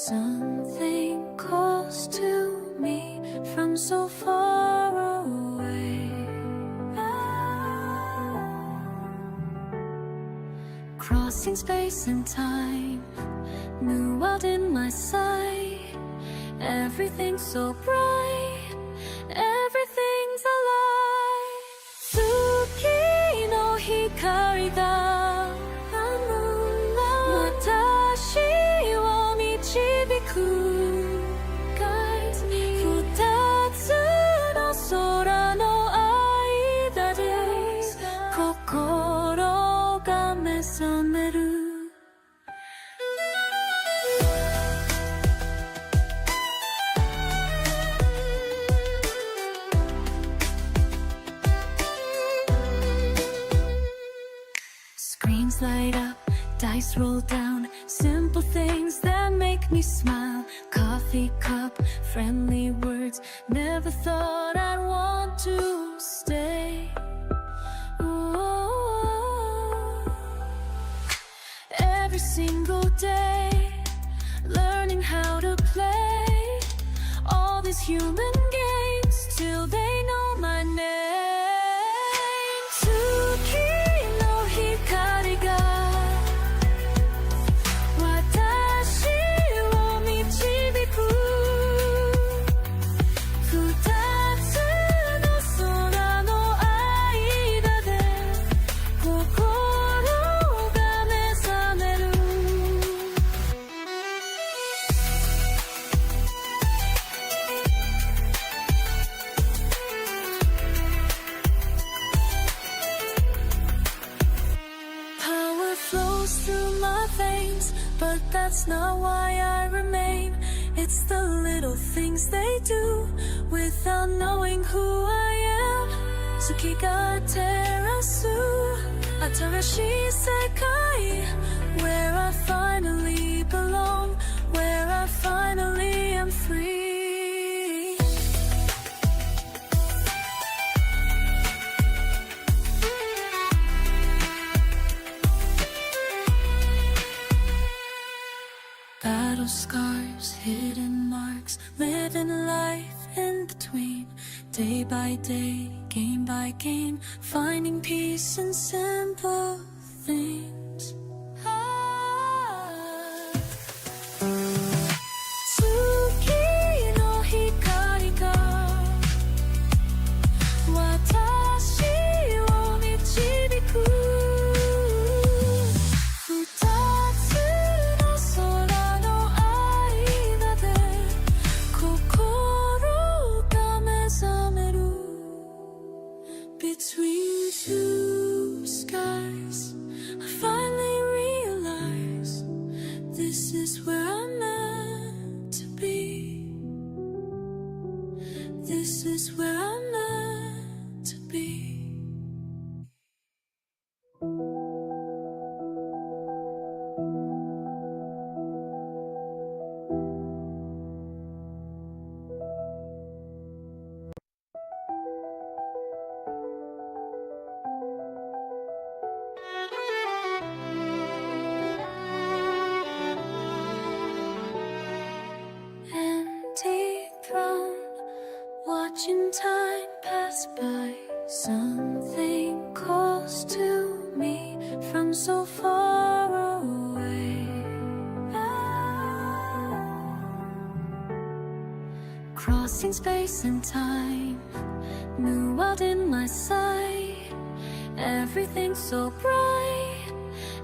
Something calls to me from so far away. Crossing space and time, new world in my sight. Everything's so bright, everything's alive. Tsuki no hikari ga watashi wo michibiku. Guides me. Futatsu no sora no aida de kokoro ga mesameru. Screens light up, dice roll down, simple things that make me smile. Coffee cup, friendly words, never thought I'd want to stay. Ooh. Every single day, learning how to play all these human games till they know my name. Tsuki no hikari ga watashi wo michibiku. Futatsu no sora no aida de kokoro ga mesameru. Power flows through my veins, but that's not why I remain. It's the little things they do without knowing who I am. Tsuki ga terasu atarashi sekai, where I finally belong, where I finally am free. Battle scars, hidden marks, living life in between. Day by day, game by game, finding peace in simple things. Tsuki no hikari ga watashi wo michibiku. Futatsu no sora no aida de kokoro ga mesameru. Between two skies, I finally realize this is where I'm meant to be. This is where I'm meant to be. Empty throne, watching time pass by. Something calls to me from so far away. Crossing space and time, new world in my sight. Everything's so bright,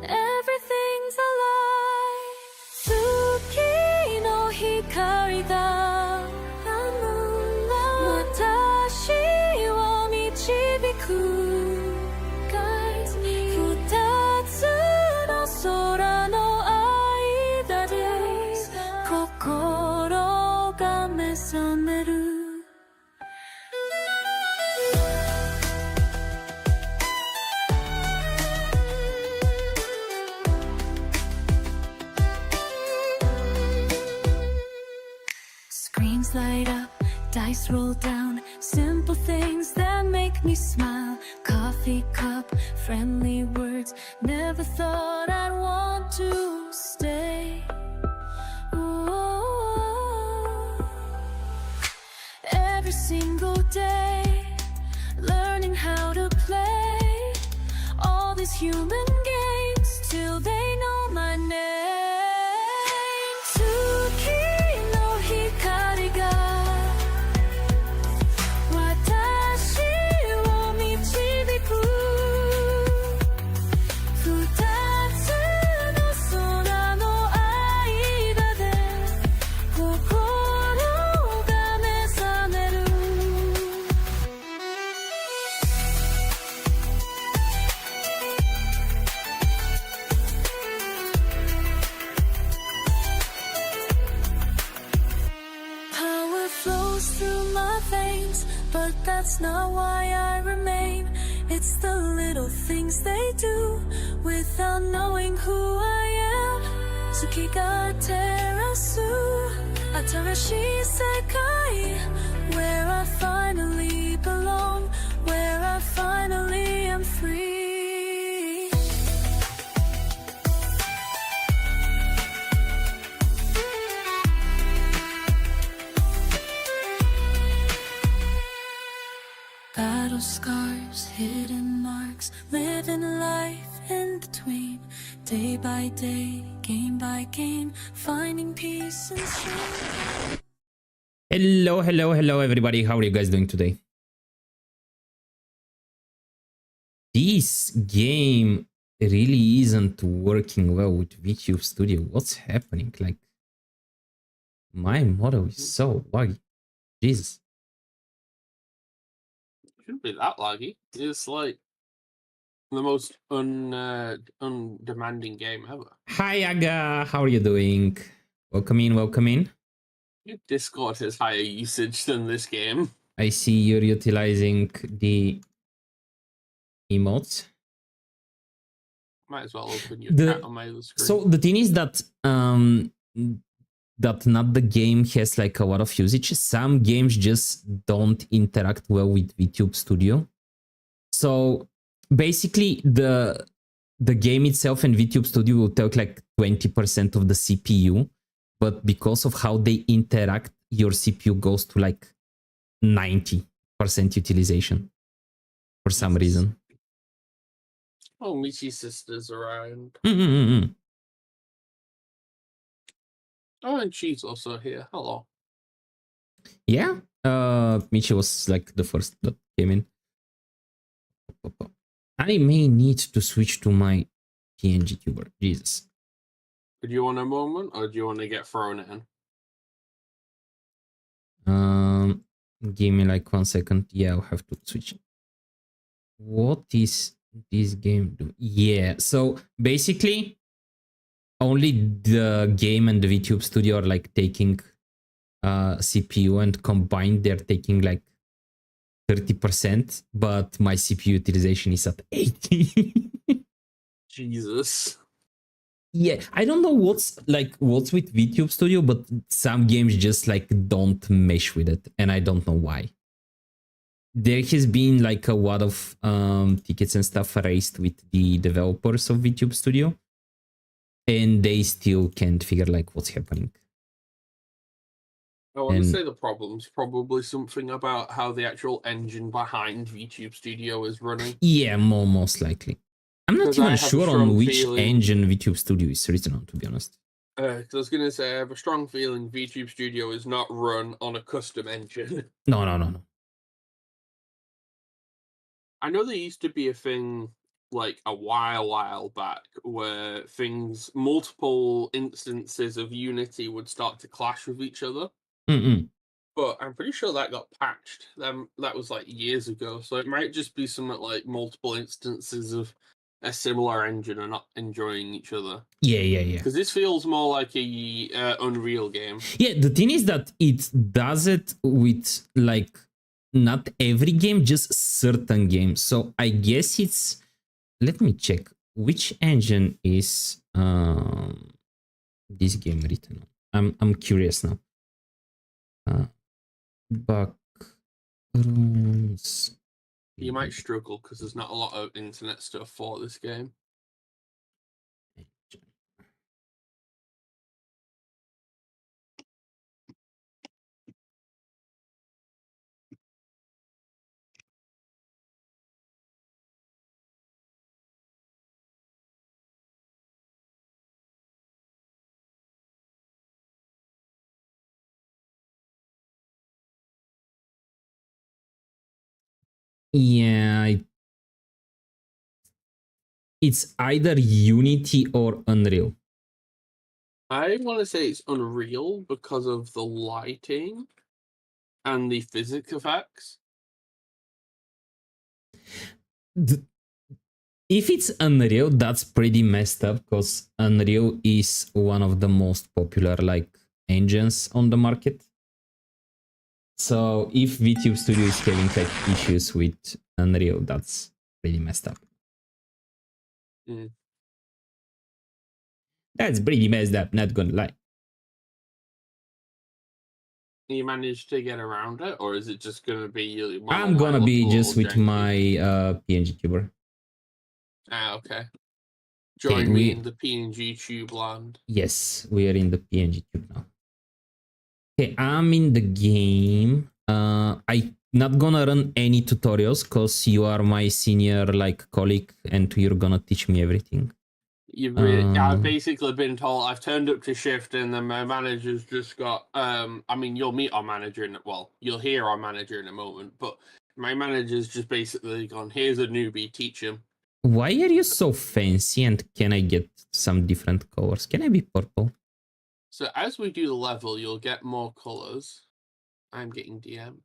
everything's alive. Tsuki no hikari ga watashi wo michibiku. Guides me. Futatsu no sora no aida de kokoro ga mesameru. Screens light up, dice roll down, simple things that make me smile. Coffee cup, friendly words, never thought I'd want to stay. Ooh. single day, learning how to play all these human games till they know my name. Tsuki no hikari ga watashi wo michibiku. Futatsu no sora no aida de kokoro ga mesameru. Power flows through my veins, but that's not why I remain. It's the little things they do without knowing who I am. Tsuki ga terasu Atarashi sekai, where I finally belong, where I finally am free. Battle scars, hidden marks, living life in between. Day by day, game by game, finding peace and strength. Hello everybody. How are you guys doing today? This game really isn't working well with VTube Studio. What's happening? Like, my model is so laggy. Jesus. Shouldn't be that laggy. It's like the most undemanding game ever. Hi Aga, how are you doing? Welcome in, welcome in. Your Discord has higher usage than this game. I see you're utilizing the emotes. Might as well open your The- chat on my other screen. So the thing is that that not the game has like a lot of usage. Some games just don't interact well with VTube Studio. So basically the game itself and VTube Studio will take like 20% of the CPU, but because of how they interact, your CPU goes to like 90% utilization for some reason. Oh, Michi's sister's around. Mm-mm-mm. Oh, and she's also here. Hello. Yeah, Michi was like the first that came in. I may need to switch to my PNG tuber. Jesus. Do you want a moment, or do you want to get thrown in? Give me like 1 second. Yeah, I'll have to switch. What is this game do? Yeah, so basically only the game and the VTube Studio are like taking CPU, and combined they're taking like 30%, but my CPU utilization is at 80. Jesus. Yeah, I don't know what's with VTube Studio, but some games just like don't mesh with it, and I don't know why. There has been like a lot of tickets and stuff raised with the developers of VTube Studio, and they still can't figure like what's happening. I want And- to say the problem's probably something about how the actual engine behind VTube Studio is running. Yeah, most likely. I'm not 'Cause I even have a sure on strong which feeling- engine VTube Studio is written on, to be honest. 'Cause I was going to say, I have a strong feeling VTube Studio is not run on a custom engine. No. I know there used to be a thing like a while back where multiple instances of Unity would start to clash with each other. Mm-mm. But I'm pretty sure that got patched. That was like years ago. So it might just be something like multiple instances of a similar engine are not enjoying each other. Yeah. Because this feels more like a Unreal game. Yeah, the thing is that it does it with like not every game, just certain games. So I guess it's, let me check which engine is this game written on. I'm curious now. Backrooms. You might struggle because there's not a lot of internet stuff for this game. Yeah, it's either Unity or Unreal. I want to say it's Unreal because of the lighting and the physics effects. If it's Unreal, that's pretty messed up because Unreal is one of the most popular like engines on the market. So if VTube Studio is having like issues with Unreal, that's pretty messed up. Mm. That's pretty messed up, not gonna lie. You managed to get around it, or is it just gonna be? I'm gonna be just with my PNG tuber. Ah, okay. Join me in the PNG tube land. Yes, we are in the PNG tube now. Okay, I'm in the game. I not gonna run any tutorials because you are my senior like colleague and you're gonna teach me everything. I've basically been told I've turned up to shift and then my manager's just got I mean you'll meet our manager you'll hear our manager in a moment, but my manager's just basically gone, here's a newbie, teach him. Why are you so fancy and can I get some different colors? Can I be purple? So as we do the level, you'll get more colors. I'm getting DM'd.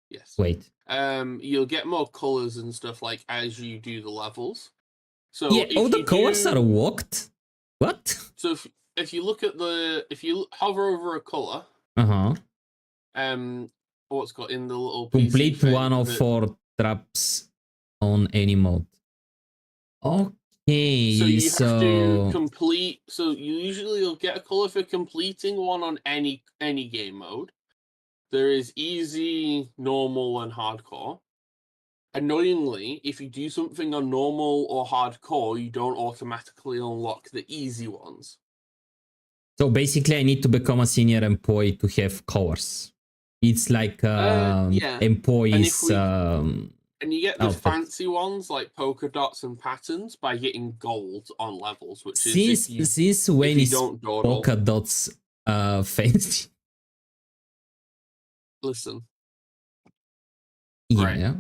Yes. Wait. You'll get more colors and stuff like as you do the levels. So yeah, all the colors are walked. What? So if you look at if you hover over a color, what's got in the little complete PC 104 traps on any mode. Okay, so you have to complete. So you'll get a color for completing one on any game mode. There is easy, normal, and hardcore. Annoyingly, if you do something on normal or hardcore, you don't automatically unlock the easy ones. So basically, I need to become a senior employee to have colors. It's like employees. And you get the fancy ones like polka dots and patterns by getting gold on levels, which since when is polka dots fancy? Listen. Yeah. Right.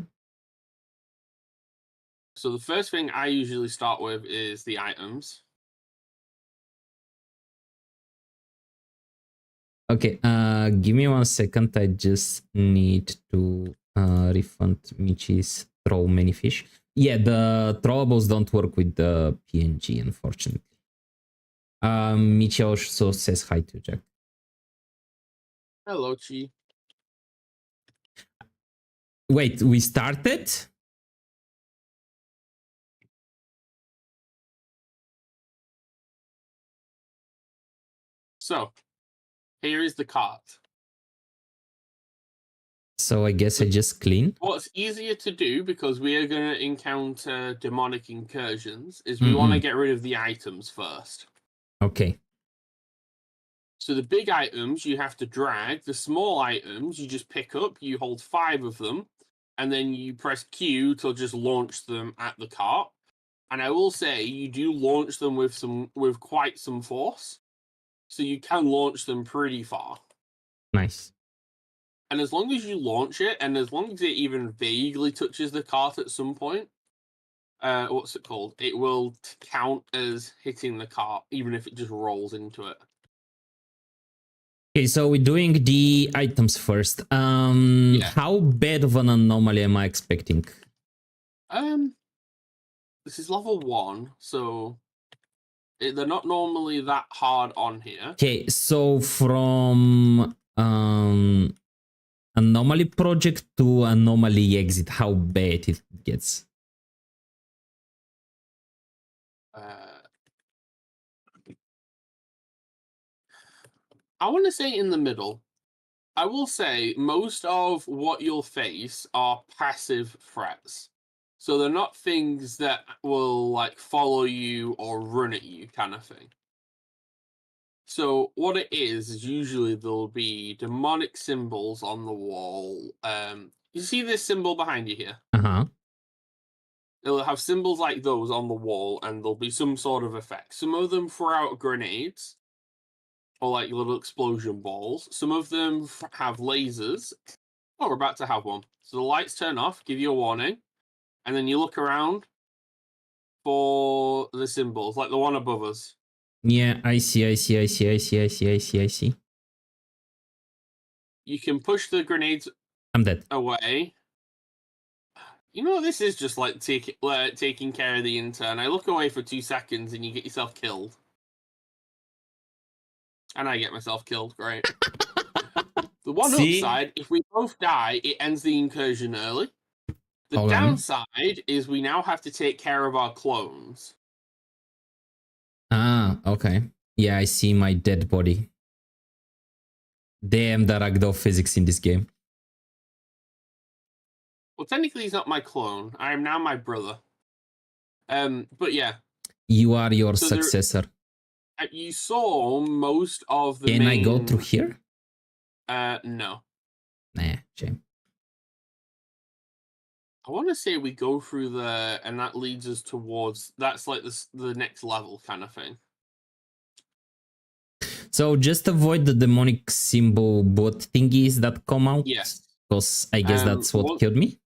So the first thing I usually start with is the items. Okay, give me 1 second. I just need to refund Michi's throw many fish. Yeah, the throwables don't work with the PNG, unfortunately. Michi also says hi to Jack. Hello, Chi. Wait, we started? So, here is the cart. So I guess I just clean. What's easier to do, because we are going to encounter demonic incursions, is we want to get rid of the items first. Okay. So the big items you have to drag. The small items you just pick up. You hold 5 of them, and then you press Q to just launch them at the cart. And I will say you do launch them with quite some force, so you can launch them pretty far. Nice. And as long as you launch it, and as long as it even vaguely touches the cart at some point, what's it called? It will count as hitting the cart, even if it just rolls into it. Okay, so we're doing the items first. How bad of an anomaly am I expecting? This is level 1, so they're not normally that hard on here. Okay, so from anomaly project to anomaly exit, how bad it gets? I want to say in the middle. I will say most of what you'll face are passive threats. So they're not things that will like follow you or run at you kind of thing. So what it is usually there'll be demonic symbols on the wall. You see this symbol behind you here? It'll have symbols like those on the wall, and there'll be some sort of effect. Some of them throw out grenades, or like little explosion balls. Some of them have lasers. Oh, we're about to have one. So the lights turn off, give you a warning. and then you look around for the symbols, like the one above us. Yeah, I see. You can push the grenades I'm dead. away. You know, this is just like taking care of the intern. I look away for 2 seconds and you get yourself killed. And I get myself killed. Great. The one upside, if we both die, it ends the incursion early. The downside is we now have to take care of our clones. Ah, okay. Yeah, I see my dead body. Damn the ragdoll physics in this game. Well, technically he's not my clone. I am now my brother. But yeah. You are your successor. You saw most of the Can I go through here? No. Nah, shame. I want to say we go through the, and that leads us towards, that's like the next level kind of thing. So just avoid the demonic symbol bot thingies that come out? Yes. Because I guess that's what killed me?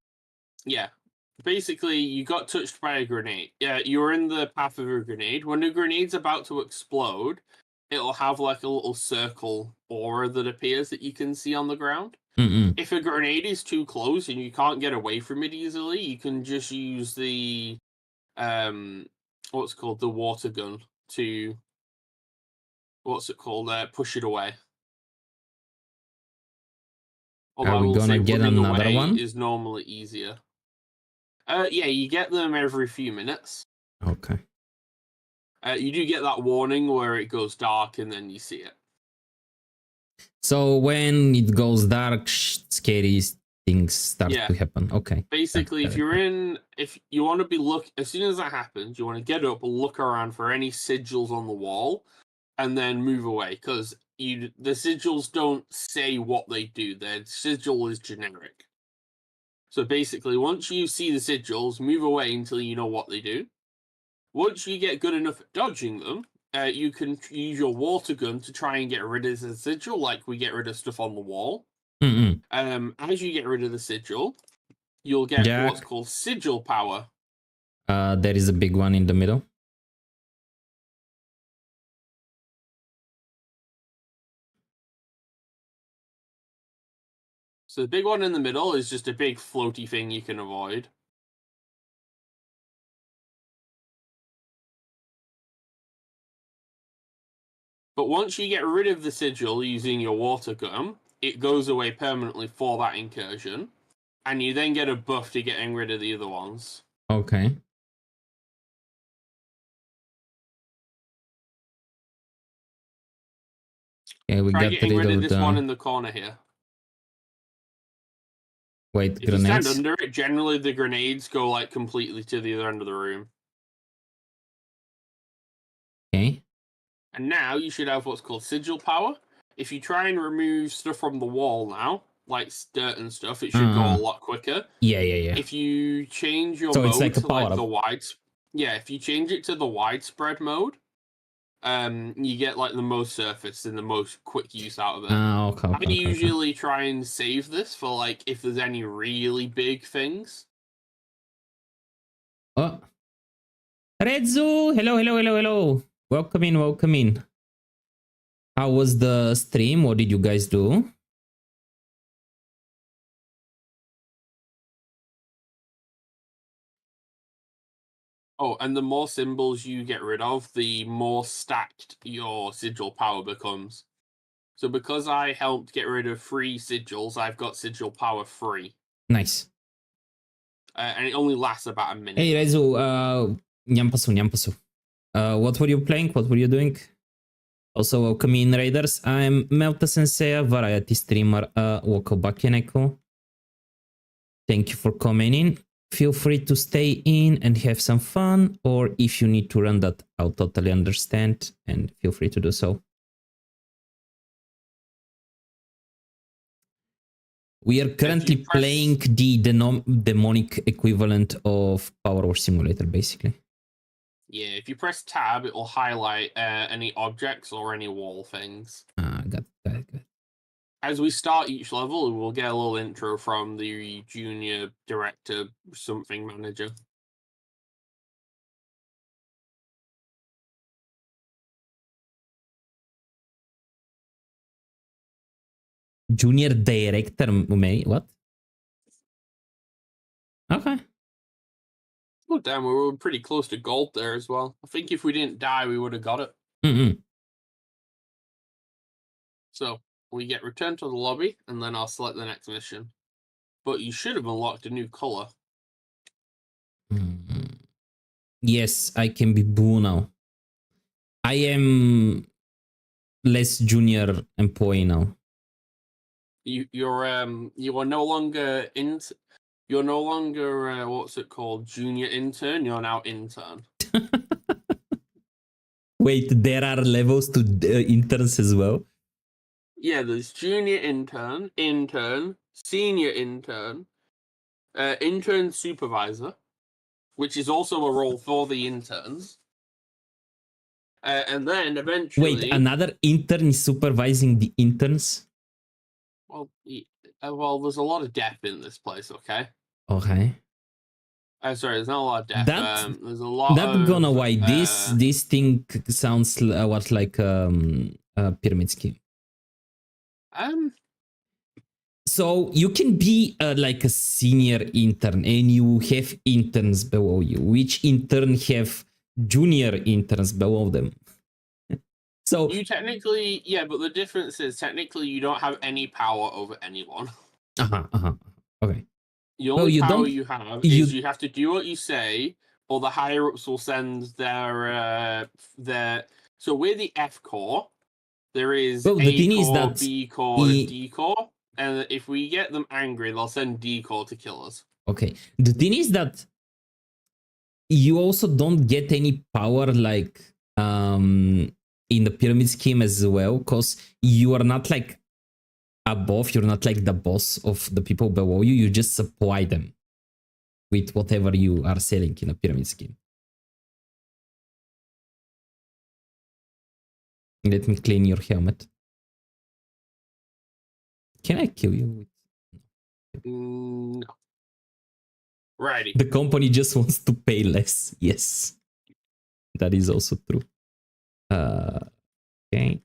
Yeah. Basically, you got touched by a grenade. Yeah, you were in the path of a grenade. When the grenade's about to explode, it'll have like a little circle aura that appears that you can see on the ground. If a grenade is too close and you can't get away from it easily, you can just use the what's called the water gun to push it away. Although are we gonna get another one? Is normally easier. Yeah, you get them every few minutes. Okay. You do get that warning where it goes dark and then you see it. So when it goes dark, scary things start to happen. Okay. Basically, if you want to be as soon as that happens, you want to get up, look around for any sigils on the wall, and then move away, because the sigils don't say what they do. Their sigil is generic. So basically, once you see the sigils, move away until you know what they do. Once you get good enough at dodging them, you can use your water gun to try and get rid of the sigil, like we get rid of stuff on the wall. As you get rid of the sigil, you'll get what's called sigil power. There is a big one in the middle. So the big one in the middle is just a big floaty thing you can avoid. But once you get rid of the sigil using your water gun, it goes away permanently for that incursion. And you then get a buff to getting rid of the other ones. Okay. Yeah, we got getting rid of this one in the corner here. Wait, if grenades? You stand under it, generally the grenades go like completely to the other end of the room. Okay. And now you should have what's called sigil power. If you try and remove stuff from the wall now, like dirt and stuff, it should go a lot quicker. Yeah. If you change your mode like to like the if you change it to the widespread mode, you get like the most surface and the most quick use out of it. Okay. I usually try and save this for like if there's any really big things. Oh, Redzu, hello. Welcome in. How was the stream? What did you guys do? Oh, and the more symbols you get rid of, the more stacked your sigil power becomes. So because I helped get rid of 3 sigils, I've got sigil power 3. Nice. And it only lasts about a minute. Hey Rezu, Nyampasu. What were you playing? What were you doing? Also, welcome in, Raiders. I'm Melta Sensei, variety streamer, Wokobakeneko. Thank you for coming in. Feel free to stay in and have some fun, or if you need to run that, I'll totally understand, and feel free to do so. We are currently playing the demonic equivalent of Power Wash Simulator, basically. Yeah, if you press tab, it will highlight any objects or any wall things. Got it. as we start each level, we'll get a little intro from the junior director something manager. Junior director, what? Okay. Oh damn, we were pretty close to gold there as well. I think if we didn't die, we would have got it. Mm-mm. So we get returned to the lobby, and then I'll select the next mission. But you should have unlocked a new color. Yes, I can be Boo now. I am less junior employee now. You are no longer you're no longer what's it called, junior intern. You're now intern. Wait, there are levels to interns as well? Yeah, there's junior intern, senior intern, intern supervisor, which is also a role for the interns. And then eventually... Wait, another intern is supervising the interns? Well, there's a lot of depth in this place, okay? Okay. Sorry, there's not a lot of depth. There's a lot not of... gonna why this thing sounds what like a pyramid scheme. So you can be like a senior intern and you have interns below you, which in turn have junior interns below them. So you technically, yeah, but the difference is technically you don't have any power over anyone. Okay. The only power you have is you have to do what you say, or the higher ups will send their. So we're the F core. There is A core, B core, and D core, and if we get them angry, they'll send D core to kill us. Okay. The thing is that you also don't get any power like in the pyramid scheme as well, because you are not like above, you're not like the boss of the people below you, you just supply them with whatever you are selling in a pyramid scheme. Let me clean your helmet. Can I kill you? No. Righty. The company just wants to pay less. Yes. That is also true. Okay.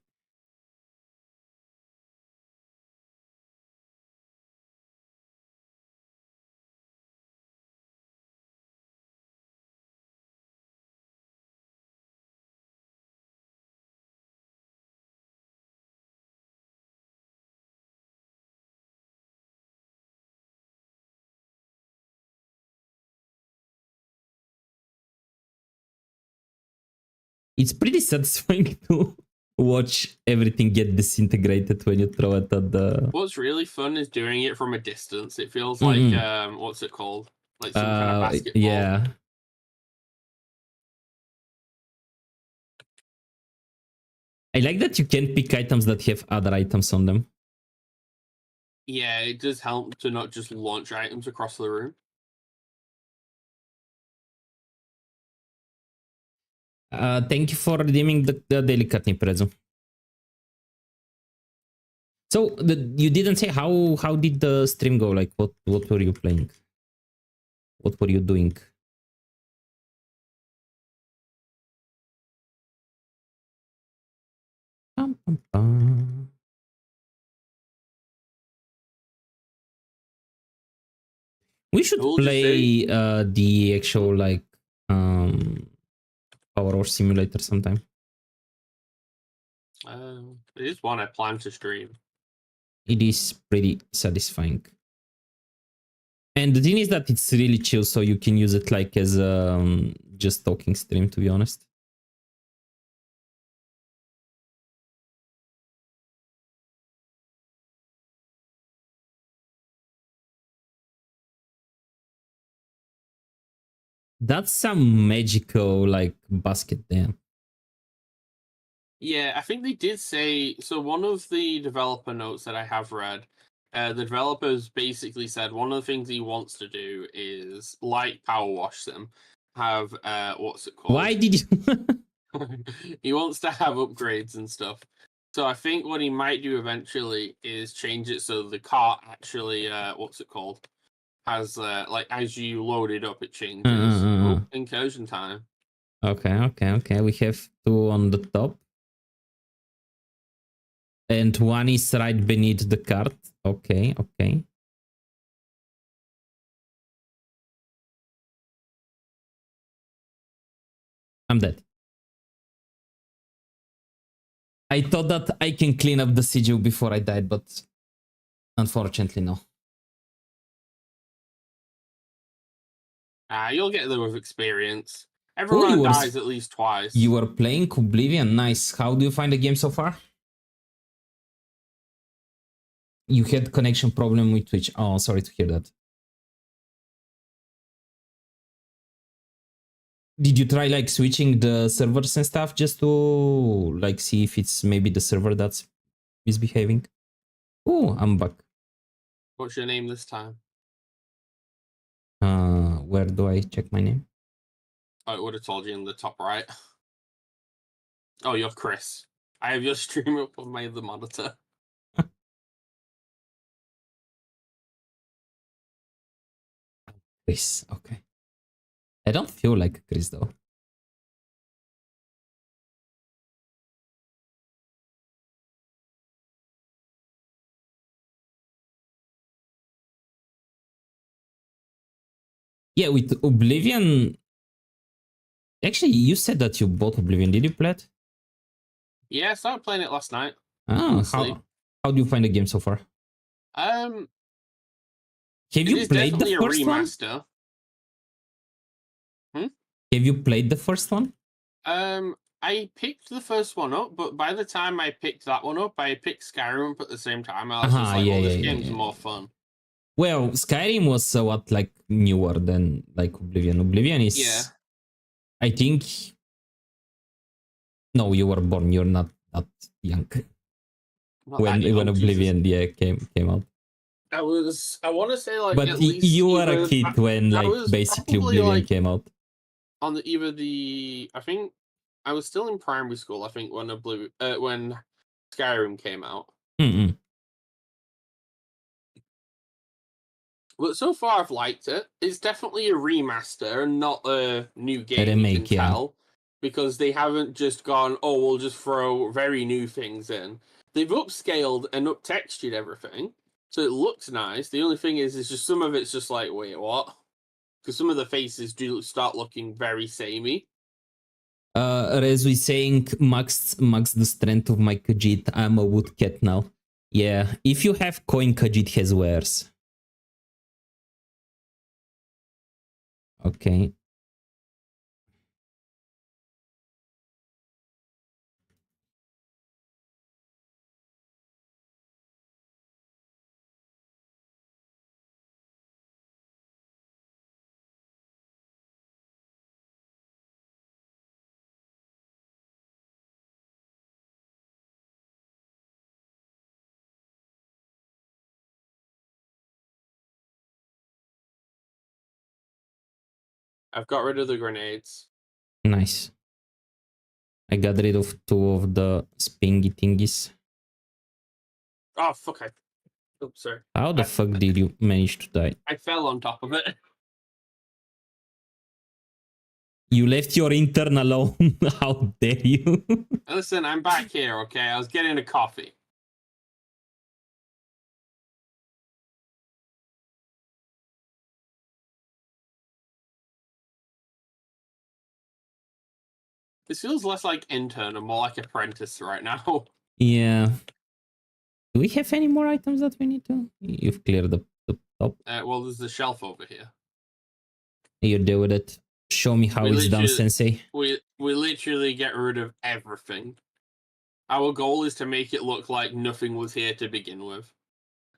It's pretty satisfying to watch everything get disintegrated when you throw it at the... What's really fun is doing it from a distance. It feels like, what's it called? Like some kind of basketball. Yeah. I like that you can pick items that have other items on them. Yeah, it does help to not just launch items across the room. Thank you for redeeming the delicately prezzo. So you didn't say how did the stream go? Like what were you playing? What were you doing? We should play the actual like Power Wash Simulator sometime. It is one I plan to stream. It is pretty satisfying. And the thing is that it's really chill, so you can use it like as just talking stream, to be honest. That's some magical like basket there. Yeah, I think they did say, so one of the developer notes that I have read, the developers basically said one of the things he wants to do is, like Power Wash them, have, what's it called? Why did you... He wants to have upgrades and stuff. So I think what he might do eventually is change it so the cart actually, what's it called? Has like as you load it up, it changes. Oh, incursion time. Okay. We have 2 on the top. And 1 is right beneath the cart. Okay. I'm dead. I thought that I can clean up the sigil before I died, but unfortunately no. You'll get there with experience. Everyone dies at least twice. You were playing Oblivion. Nice. How do you find the game so far? You had connection problem with Twitch. Oh, sorry to hear that. Did you try like switching the servers and stuff just to like see if it's maybe the server that's misbehaving? Oh, I'm back. What's your name this time? Where do I check my name? Oh, it would have told you in the top right. Oh, you're Chris. I have your stream up on my other monitor. Chris, okay. I don't feel like Chris though. Yeah, with Oblivion. Actually, you said that you bought Oblivion. Did you play it? Yeah, I started playing it last night. How do you find the game so far? Have you played the first remaster. one? Have you played the first one? I picked the first one up, but by the time I picked that one up, I picked Skyrim up at the same time. I was just like, this game's more fun. Well, Skyrim was what like newer than like Oblivion. Oblivion is, I think. No, you were born. You're not that young when Oblivion came out. I want to say like. But at least you were a kid when like basically Oblivion came out. On I think I was still in primary school. I think when when Skyrim came out. But so far, I've liked it. It's definitely a remaster and not a new game. Remake, you can tell, because they haven't just gone, oh, we'll just throw very new things in. They've upscaled and up-textured everything, so it looks nice. The only thing is just some of it's just like, wait, what? Because some of the faces do start looking very samey. As we saying, max the strength of my Khajiit. I'm a woodcat now. Yeah, if you have coin, Khajiit has wares. Okay. I've got rid of the grenades. Nice. I got rid of 2 of the spingy thingies. Oh, fuck. Oops, sorry. How the fuck did you manage to die? I fell on top of it. You left your intern alone. How dare you? Listen, I'm back here, okay? I was getting a coffee. This feels less like intern and more like apprentice right now. Yeah. Do we have any more items that we need to? You've cleared the top. Well, there's the shelf over here. You deal with it. Show me how it's done, Sensei. We literally get rid of everything. Our goal is to make it look like nothing was here to begin with.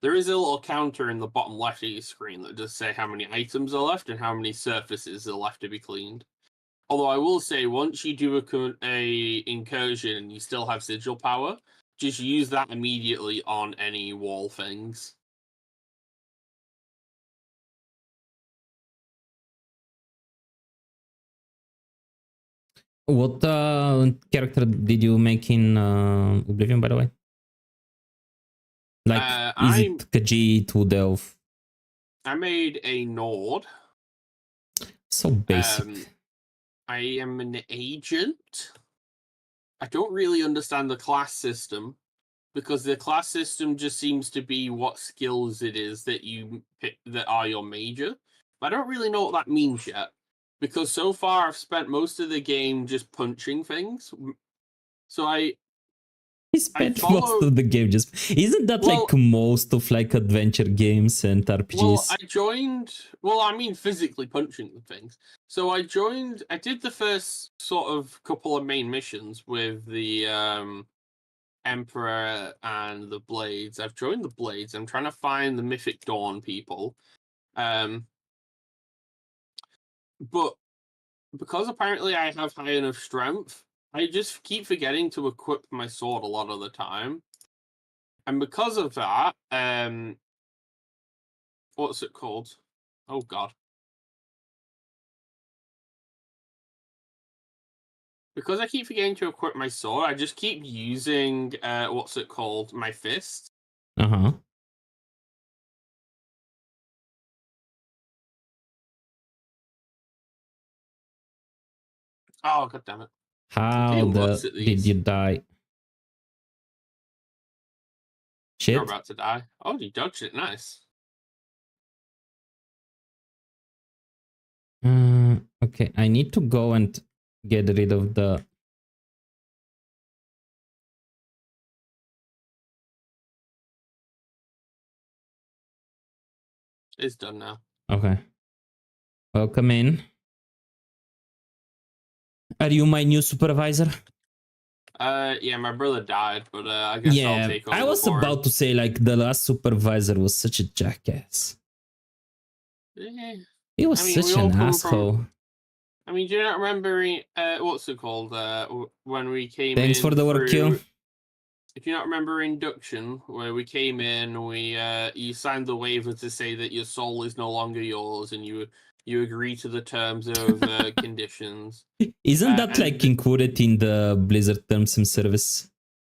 There is a little counter in the bottom left of your screen that does say how many items are left and how many surfaces are left to be cleaned. Although I will say, once you do a incursion and you still have sigil power, just use that immediately on any wall things. What character did you make in Oblivion, by the way? Like, is it Khajiit, Wood Elf? I made a Nord. So basic. I am an agent. I don't really understand the class system, because the class system just seems to be what skills it is that you pick that are your major. But I don't really know what that means yet, because so far I've spent most of the game just punching things. So He spent most of the game just... Isn't that like most of like adventure games and RPGs? Well, I mean physically punching the things. So I did the first sort of couple of main missions with the Emperor and the Blades. I've joined the Blades. I'm trying to find the Mythic Dawn people. But because apparently I have high enough strength, I just keep forgetting to equip my sword a lot of the time. And because of that, what's it called? Oh god. Because I keep forgetting to equip my sword, I just keep using what's it called? My fist. Uh-huh. Oh god damn it. How did you die? Shit. You're about to die. Oh, you dodged it. Nice. Okay, I need to go and get rid of the... It's done now. Okay. Welcome in. Are you my new supervisor? Yeah, my brother died, but I guess I'll take over. I was about to say, like, the last supervisor was such a jackass. He was such an asshole. I mean, do you not remember what's it called? When we came Thanks in for the work, Q. If you not remember induction, where we came in, you signed the waiver to say that your soul is no longer yours, and you agree to the terms of conditions. Isn't that like included in the Blizzard terms of service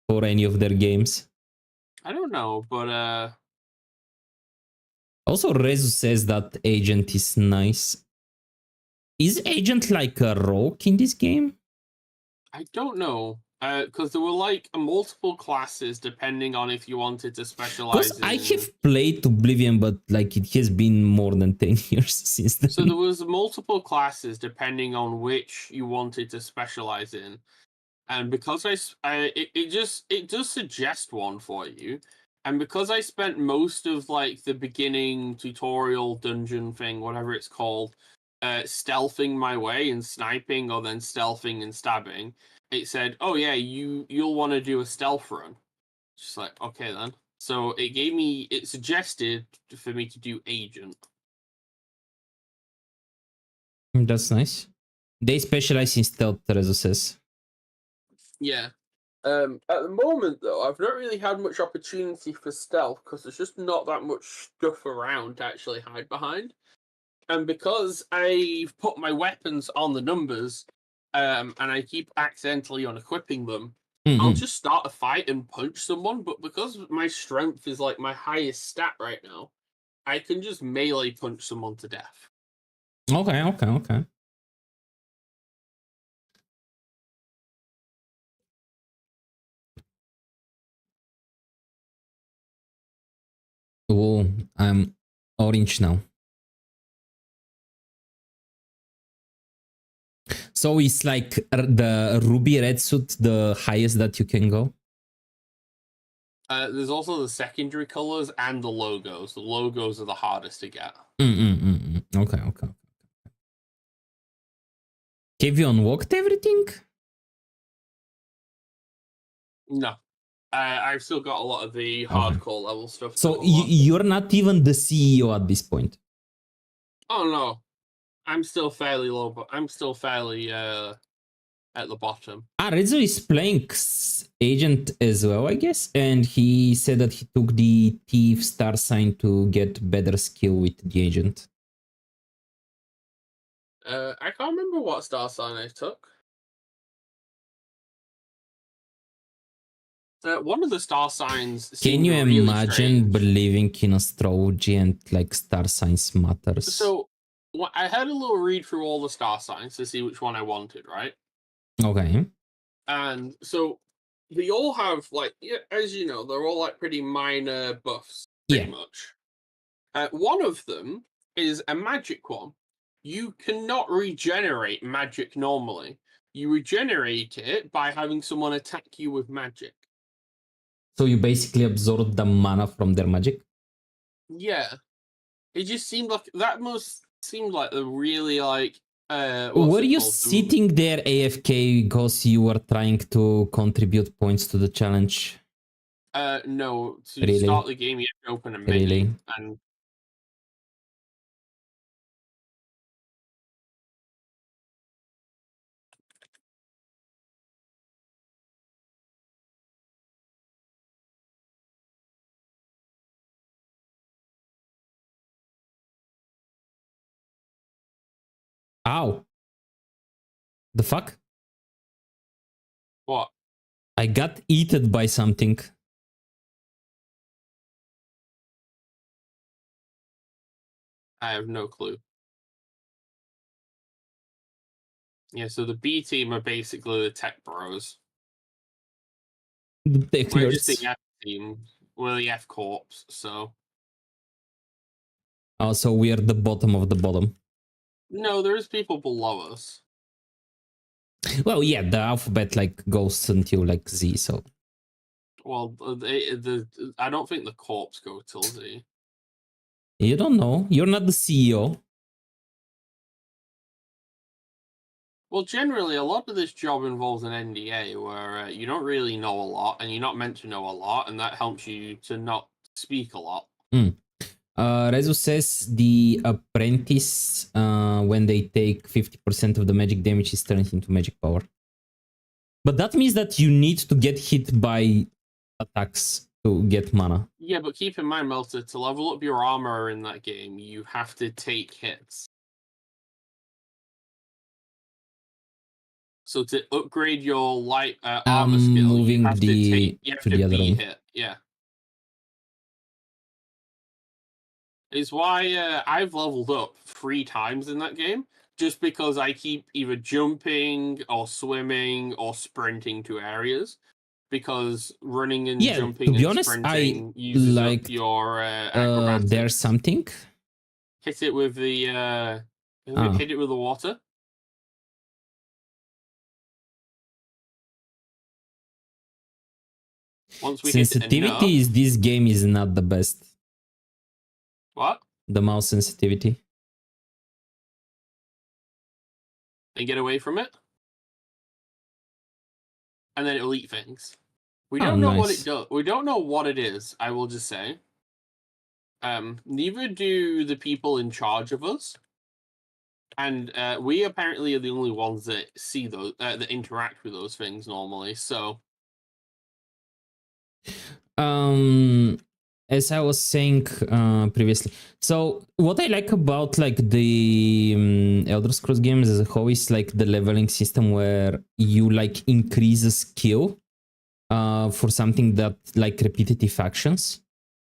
for any of their games? I don't know, but also Rezu says that agent is nice. Is agent like a rogue in this game? I don't know. Because there were like multiple classes depending on if you wanted to specialize in... I have played Oblivion, but like it has been more than 10 years since then. So there was multiple classes depending on which you wanted to specialize in. And because it does suggest one for you. And because I spent most of like the beginning tutorial dungeon thing, whatever it's called, stealthing my way and sniping, or then stealthing and stabbing, it said, oh yeah, you'll want to do a stealth run. Just like, okay then. So it suggested for me to do agent. That's nice. They specialize in stealth, Teresa says. Yeah. At the moment though, I've not really had much opportunity for stealth because there's just not that much stuff around to actually hide behind. And because I've put my weapons on the numbers, and I keep accidentally unequipping them, I'll just start a fight and punch someone, but because my strength is like my highest stat right now, I can just melee punch someone to death. Okay. Oh, I'm orange now. So it's like the ruby red suit, the highest that you can go? There's also the secondary colors and the logos. The logos are the hardest to get. Okay. Have you unlocked everything? No. I've still got a lot of the hardcore level stuff. So you're not even the CEO at this point? Oh no. I'm still fairly low, but I'm still fairly at the bottom. Rezo is playing agent as well, I guess, and he said that he took the thief star sign to get better skill with the agent. I can't remember what star sign I took. One of the star signs. Can you really imagine strange. believing in astrology and like star signs matters? So I had a little read through all the star signs to see which one I wanted, right? Okay. And so they all have like, as you know, they're all like pretty minor buffs, pretty much. One of them is a magic one. You cannot regenerate magic normally. You regenerate it by having someone attack you with magic. So you basically absorb the mana from their magic? Yeah. It just seemed like that must seem like a really like were you sitting there AFK because you were trying to contribute points to the challenge? No. To Really? start the game, you have to open a menu. Really? And Ow. The fuck? what? I got eaten by something. I have no clue. Yeah, so the B team are basically the tech bros. The tech We're just nerds. the F team. We're the F corps, so. Oh, so we are the bottom of the bottom. No, there's people below us. Well, yeah, the alphabet like goes until like Z, so. Well, I don't think the corps go till Z. You don't know. You're not the CEO. Well, generally, a lot of this job involves an NDA where you don't really know a lot and you're not meant to know a lot, and that helps you to not speak a lot. Rezu says the apprentice, when they take 50% of the magic damage, is turned into magic power. But that means that you need to get hit by attacks to get mana. Yeah, but keep in mind, Melter, to level up your armor in that game, you have to take hits. So to upgrade your light armor skill, you have to be hit. Yeah. It's why I've leveled up 3 times in that game, just because I keep either jumping or swimming or sprinting to areas. Because running and jumping and sprinting uses up your acrobatics. There's something. Hit it with the hit it with the water. Once we sensitivity is this game is not the best. What? The mouse sensitivity. And get away from it. And then it'll eat things. We don't know what it does. We don't know what it is, I will just say. Neither do the people in charge of us. And we apparently are the only ones that see those, that interact with those things normally, so... As I was saying previously, so what I like about like the Elder Scrolls games as a whole is like the leveling system where you like increase a skill for something that like repetitive actions.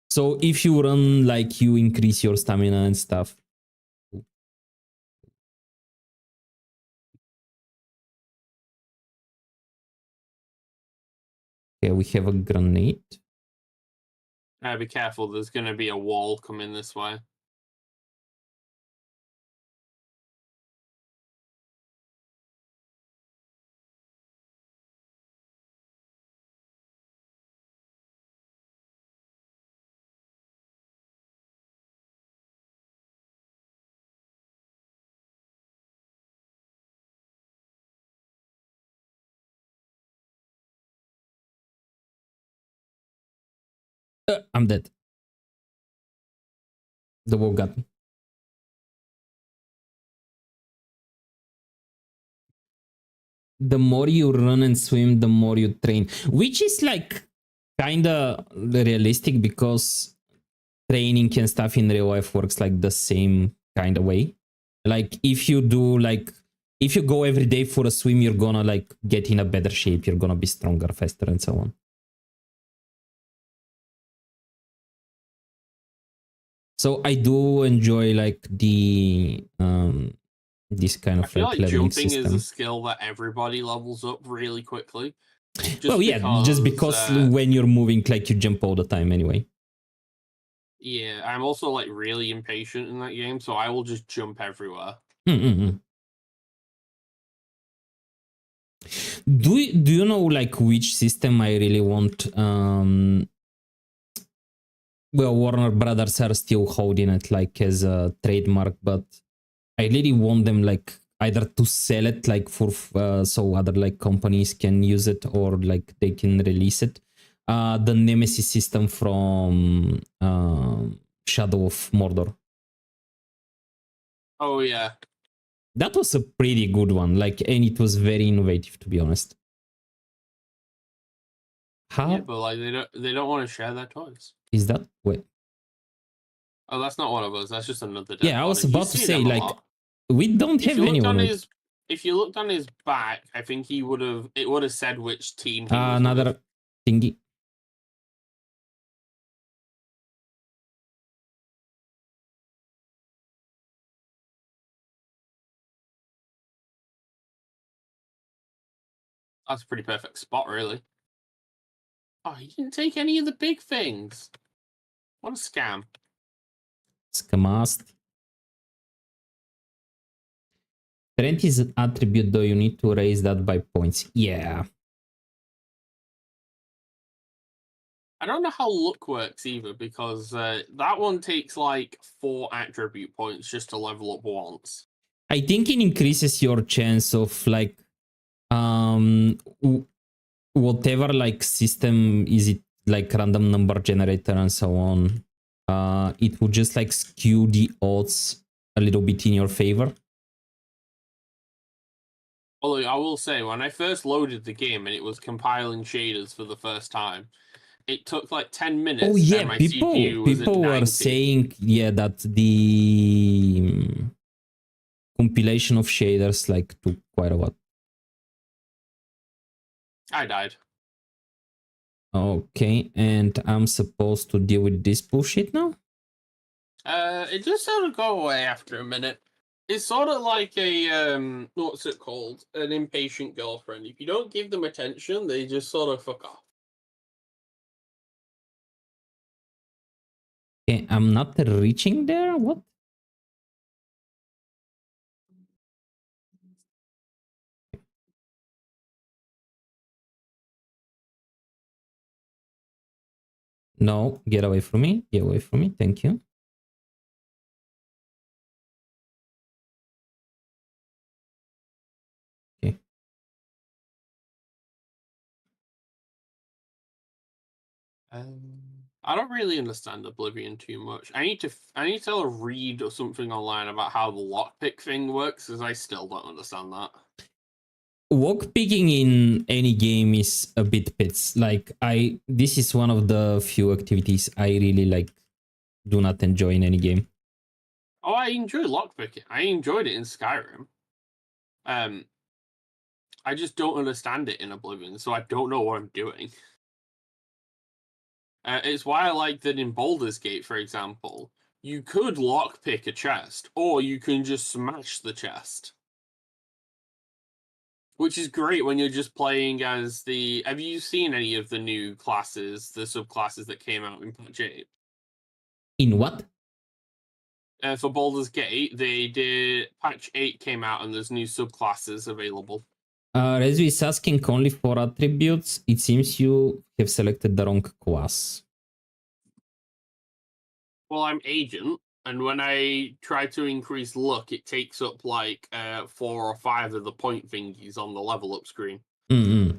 So if you run, like you increase your stamina and stuff. Okay, we have a grenade. Be careful, there's going to be a wall coming this way. I'm dead. The wall got me. The more you run and swim, the more you train, which is like kind of realistic because training and stuff in real life works like the same kind of way. Like if you do like, if you go every day for a swim, you're gonna like get in a better shape, you're gonna be stronger, faster, and so on. So I do enjoy like the this kind I of feel like like leveling jumping system. is a skill that everybody levels up really quickly. Well, yeah, just because when you're moving, like you jump all the time anyway. Yeah, I'm also like really impatient in that game, so I will just jump everywhere. Mm-mm. Do you know like which system I really want? Well, Warner Brothers are still holding it like as a trademark, but I really want them like either to sell it like for so other like companies can use it, or like they can release it. The Nemesis system from Shadow of Mordor. Oh yeah, That was a pretty good one, like, and it was very innovative, to be honest. How yeah, but like they don't want to share their toys. is that? Wait. Oh, that's not one of us. That's just another dead Yeah, I was body. You about to see say them a like lot. we don't If have you looked anyone on with his, if you looked on his back, I think it would have said which team he was another with. thingy. That's a pretty perfect spot, really. Oh, he didn't take any of the big things. What a scam. Scamast. Trent is an attribute though, you need to raise that by points. Yeah. I don't know how luck works either, because that one takes like 4 attribute points just to level up once. I think it increases your chance of like whatever like system is it, like random number generator and so on. It will just like skew the odds a little bit in your favor. Although I will say, when I first loaded the game and it was compiling shaders for the first time, it took like 10 minutes. Oh yeah, and my people CPU was at were 90. saying that the compilation of shaders like took quite a while. I died. Okay, and I'm supposed to deal with this bullshit now? It just sort of go away after a minute. It's sort of like a what's it called? An impatient girlfriend. If you don't give them attention, they just sort of fuck off. Okay, I'm not reaching there? What? No, get away from me. Get away from me. Thank you. Okay. I don't really understand Oblivion too much. I need to read something online about how the lockpick thing works, because I still don't understand that. Walk picking in any game is a bit pits. Like this is one of the few activities I really like do not enjoy in any game. Oh, I enjoy lockpicking. I enjoyed it in Skyrim. I just don't understand it in Oblivion, so I don't know what I'm doing. It's why I like that in Baldur's Gate, for example, you could lockpick a chest, or you can just smash the chest. Which is great when you're just playing as the... Have you seen any of the new classes, the subclasses that came out in patch 8? In what? For Baldur's Gate, they did... Patch 8 came out and there's new subclasses available. Rezu is asking only for attributes. It seems you have selected the wrong class. Well, I'm Agent, and when I try to increase luck, it takes up like 4 or 5 of the point thingies on the level up screen. Mm-hmm.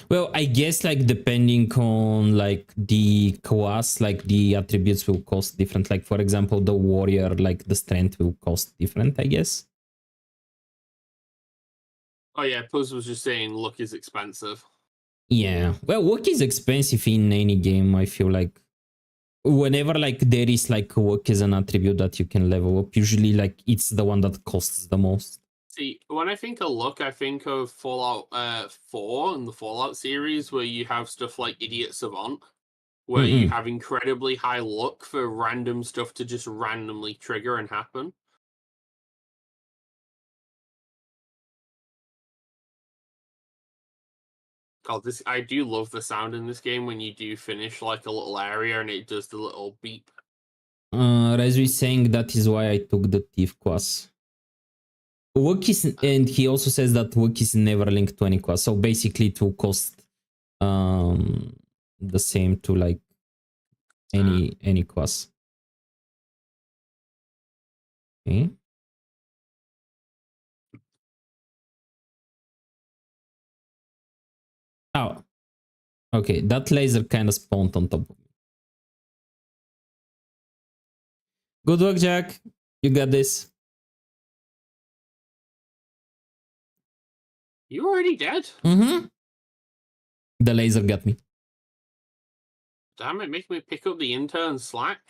Well, I guess like depending on like the class, like the attributes will cost different. Like for example, the warrior, like the strength will cost different, I guess. Oh yeah, Puzz was just saying luck is expensive. Yeah, well, work is expensive in any game. I feel like whenever like there is like work as an attribute that you can level up, usually like it's the one that costs the most. See, when I think of look, I think of Fallout 4 and the Fallout series, where you have stuff like Idiot Savant, where you have incredibly high luck for random stuff to just randomly trigger and happen. God, I do love the sound in this game when you do finish like a little area and it does the little beep. Razvi saying that is why I took the thief class. Work is, and he also says that work is never linked to any class, so basically it will cost the same to like any class. Okay. Oh, okay. That laser kind of spawned on top of me. Good work, Jack. You got this. You already dead? Mm-hmm. The laser got me. Damn it, make me pick up the intern slack.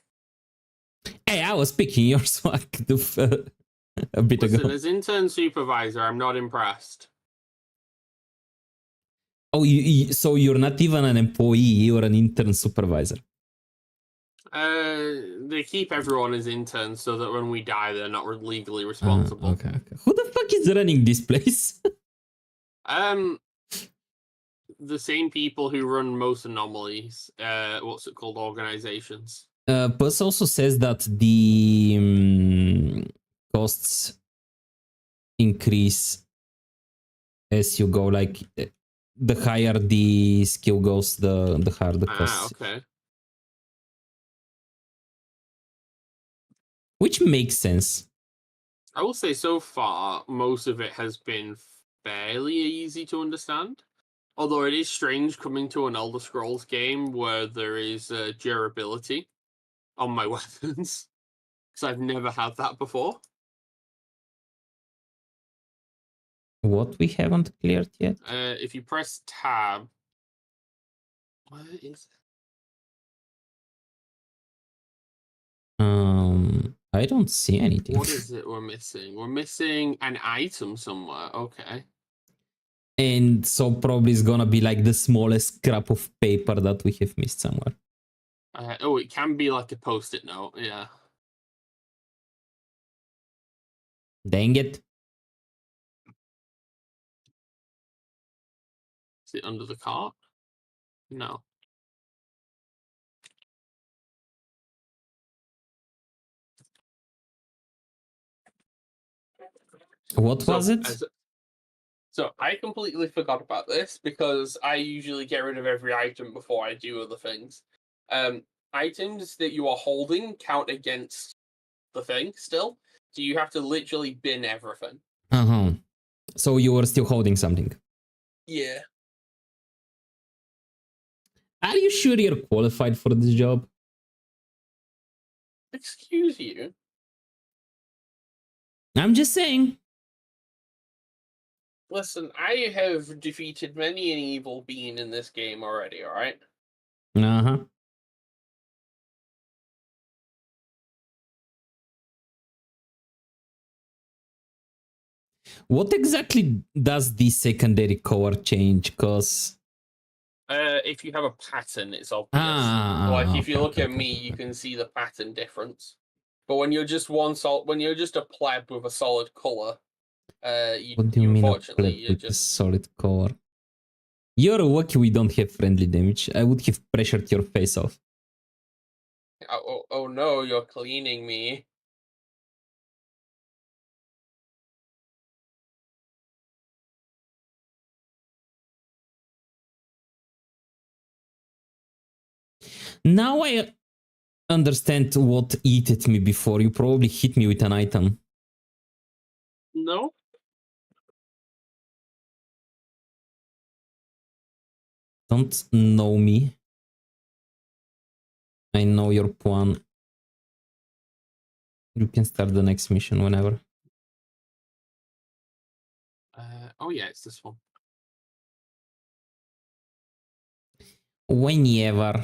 Hey, I was picking your slack a bit Listen, ago. as intern supervisor, I'm not impressed. Oh, so you're not even an employee, you're an intern supervisor. They keep everyone as interns so that when we die, they're not legally responsible. Okay. Who the fuck is running this place? The same people who run most anomalies. What's it called? Organizations. Puss also says that the costs increase as you go. Like the higher the skill goes, the higher the cost. Okay. Which makes sense. I will say so far, most of it has been fairly easy to understand. Although it is strange coming to an Elder Scrolls game where there is durability on my weapons. Because I've never had that before. What we haven't cleared yet? If you press tab... What is it? I don't see anything. What is it we're missing? We're missing an item somewhere. Okay. And so probably it's gonna be like the smallest scrap of paper that we have missed somewhere. Oh, it can be like a post-it note. Yeah. Dang it. Is it under the cart? No. What was it? So I completely forgot about this because I usually get rid of every item before I do other things. Items that you are holding count against the thing still. So you have to literally bin everything. Uh-huh. So you were still holding something. Yeah. Are you sure you're qualified for this job? Excuse you? I'm just saying. Listen, I have defeated many an evil being in this game already, alright? Uh-huh. What exactly does the secondary color change? Because if you have a pattern, it's obvious. Like if you look at me, you can see the pattern difference. But when you're just when you're just a pleb with a solid color, what do you mean unfortunately a with a solid color? You're lucky we don't have friendly damage. I would have pressured your face off. Oh no, you're cleaning me. Now I understand what eated me before. You probably hit me with an item. No. Don't know me. I know your plan. You can start the next mission whenever. Oh yeah, it's this one. Whenever.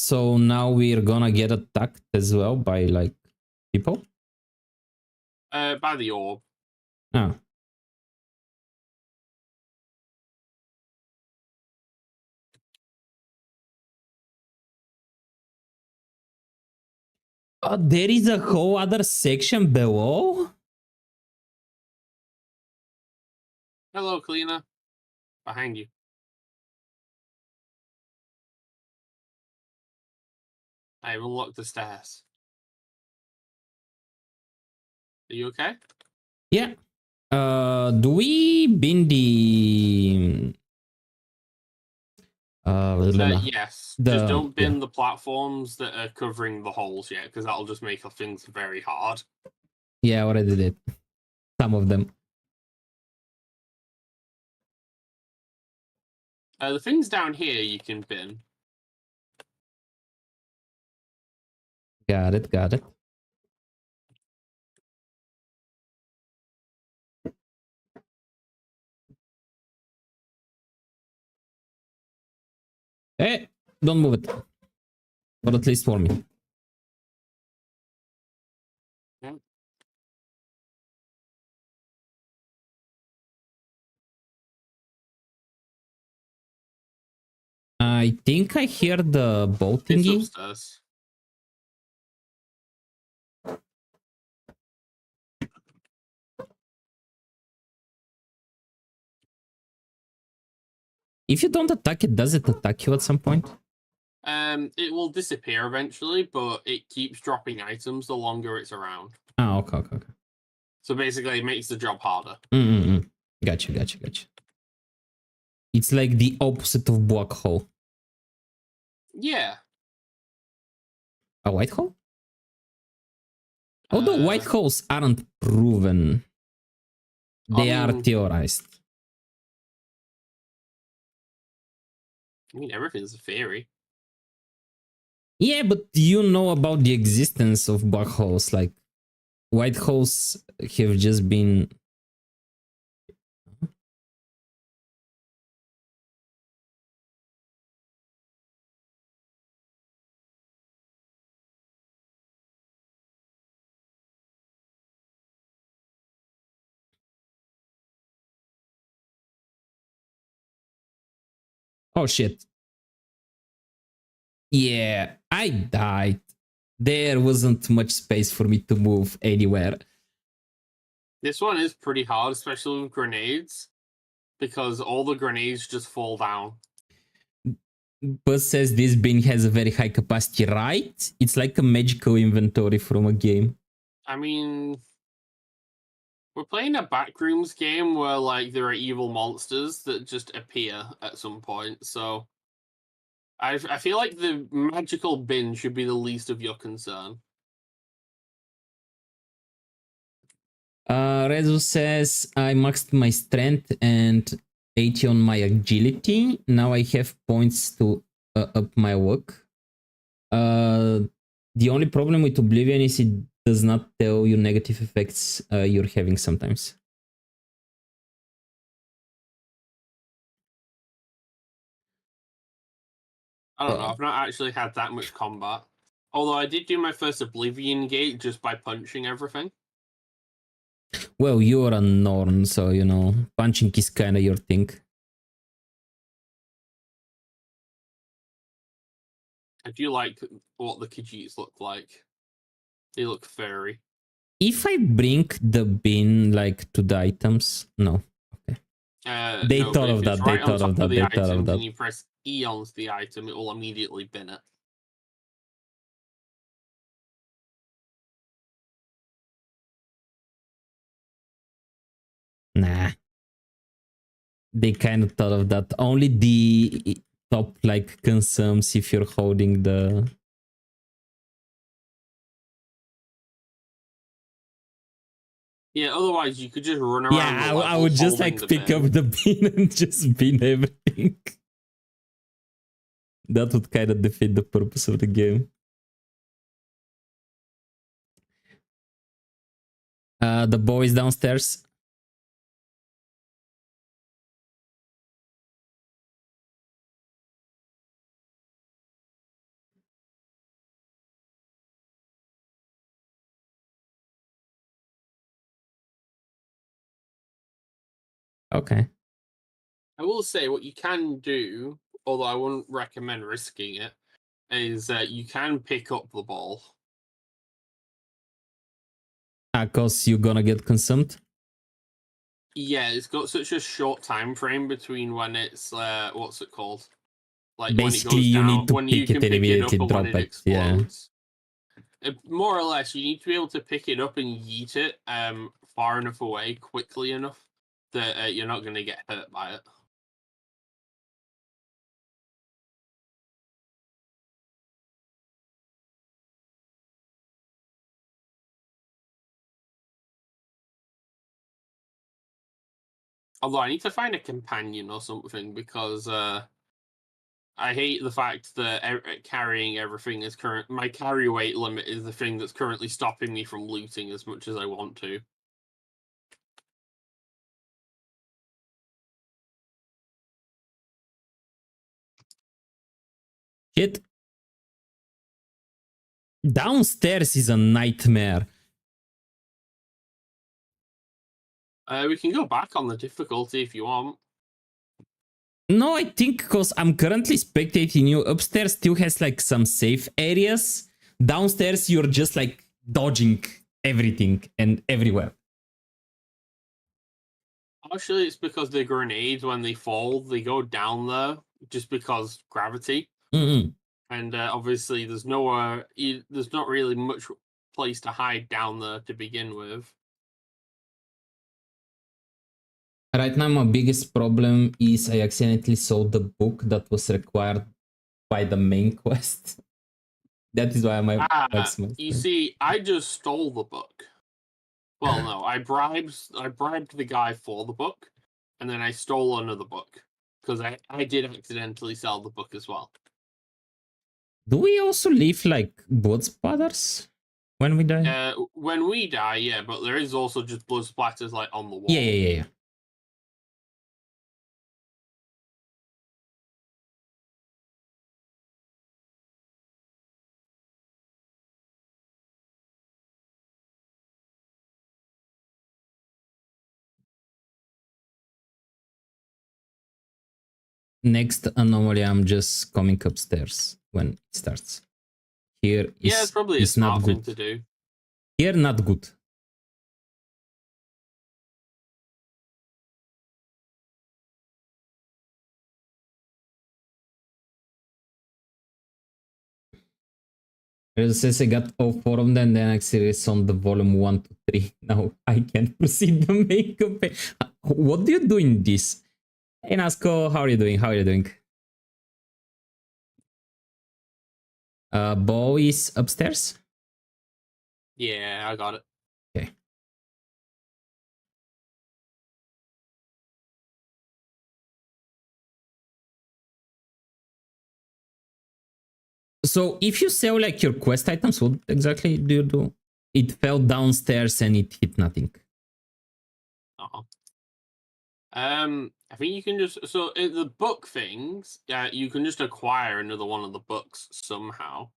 So now we're gonna get attacked as well by like people? By the orb. Oh. Oh, there is a whole other section below? Hello, cleaner. Behind you. I unlocked the stairs. Are you okay? Yeah. Do we bin the Yes. Just don't bin yeah. the platforms that are covering the holes yet, because that'll just make things very hard. Yeah, I already did. Some of them. The things down here you can bin. Got it, got it. Hey, don't move it. Or at least for me. Yeah. I think I hear the boat It's thingy. upstairs. If you don't attack it, does it attack you at some point? It will disappear eventually, but it keeps dropping items the longer it's around. Ah, okay, okay, okay. So basically, it makes the job harder. Gotcha, gotcha, gotcha. It's like the opposite of black hole. Yeah. A white hole? Although white holes aren't proven. They are theorized. I mean, everything's a theory. Yeah, but you know about the existence of black holes. Like, white holes have just been... Oh, shit. Yeah, I died. There wasn't much space for me to move anywhere. This one is pretty hard, especially with grenades, because all the grenades just fall down. Buzz says this bin has a very high capacity, right? It's like a magical inventory from a game. I mean, we're playing a backrooms game where like there are evil monsters that just appear at some point, so I feel like the magical bin should be the least of your concern. Rezo says I maxed my strength and 80 on my agility. Now I have points to up my luck. The only problem with Oblivion is it does not tell you negative effects you're having sometimes. I don't know. I've not actually had that much combat. Although I did do my first Oblivion gate just by punching everything. Well, you're a Norn, so, you know, punching is kind of your thing. I do like what the Khajiits look like. They look furry. If I bring the bin, like, to the items... No. Okay. They no, thought of that. Right they thought of that. The They item, thought of that. and you press E on the item, it will immediately bin it. Nah. They kind of thought of that. Only the top, like, consumes if you're holding the... Yeah, otherwise you could just run around. Yeah, I would just, like, pick up the bin and just bin everything. That would kind of defeat the purpose of the game. The boys downstairs. Okay. I will say what you can do, although I wouldn't recommend risking it, is you can pick up the ball. Cause you're gonna get consumed. Yeah, it's got such a short time frame between when it's what's it called? Like Basically, when it goes you down, need to when you pick can it and pick it up immediately and when drop it it. Yeah. explodes. More or less, you need to be able to pick it up and yeet it far enough away, quickly enough that you're not going to get hurt by it. Although I need to find a companion or something because I hate the fact that carrying everything is current. My carry weight limit is the thing that's currently stopping me from looting as much as I want to. Shit. Downstairs is a nightmare. We can go back on the difficulty if you want. No, I think because I'm currently spectating you, upstairs still has like some safe areas. Downstairs, you're just like dodging everything and everywhere. Actually, it's because the grenades, when they fall, they go down there just because gravity. Mm-hmm. And obviously, there's nowhere. There's not really much place to hide down there to begin with. Right now, my biggest problem is I accidentally sold the book that was required by the main quest. That is why I'm You see, I just stole the book. Well, no, I bribed the guy for the book, and then I stole another book because I did accidentally sell the book as well. Do we also leave like blood splatters when we die? When we die, yeah, but there is also just blood splatters like on the wall. Yeah. Next anomaly, I'm just coming upstairs when it starts. Here is it's probably a smart thing to do. Here, not good. It says I got all 4 of them, then I series on the volume 1 to 3. Now I can proceed the makeup. What do you do in this? Hey Nasco, how are you doing? How are you doing? Bo is upstairs? Yeah, I got it. Okay. So if you sell like your quest items, what exactly do you do? It fell downstairs and it hit nothing. I think you can just the book things. You can just acquire another one of the books somehow.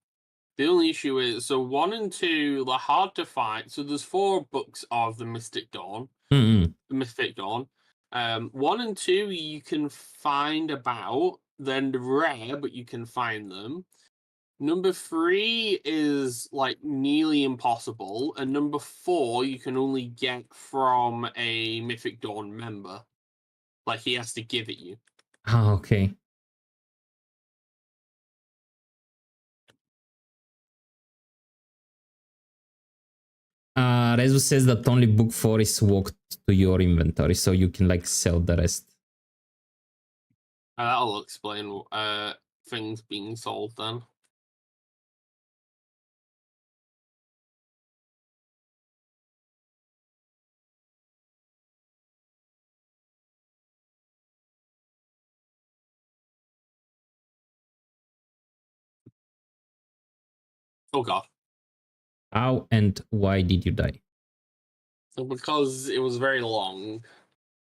The only issue is 1 and 2 they're hard to find. So there's 4 books of the Mystic Dawn. Mm-hmm. The Mystic Dawn. 1 and 2 you can find about. Then rare, but you can find them. Number 3 is like nearly impossible, and number 4 you can only get from a Mythic Dawn member. Like he has to give it you. Ah, okay. Rezu says that only book 4 is walked to your inventory, so you can like sell the rest. That'll explain things being sold then. Oh god. How and why did you die? Because it was very long.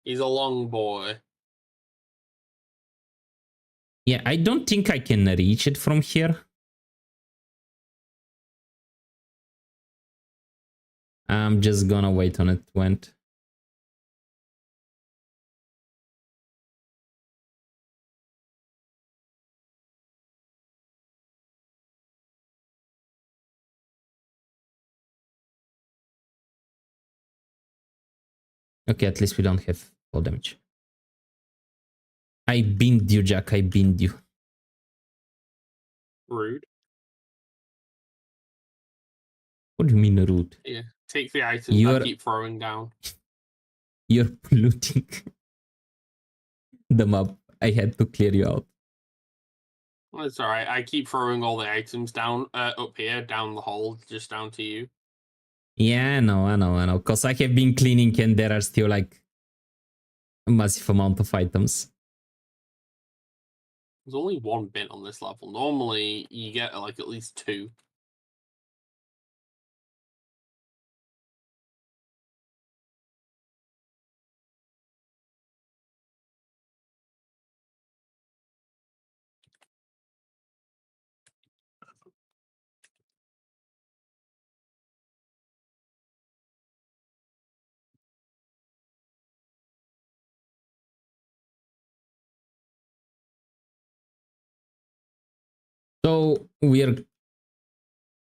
He's a long boy. Yeah, I don't think I can reach it from here. I'm just gonna wait on it to end. Okay, at least we don't have fall damage. I binned you, Jack. I binned you. Rude. What do you mean rude? Yeah. Take the items I keep throwing down. You're polluting the map. I had to clear you out. Well, it's alright. I keep throwing all the items down up here, down the hole, just down to you. Yeah, I know. Because I have been cleaning and there are still like a massive amount of items. There's only one bin on this level. Normally, you get like at least 2. So we're...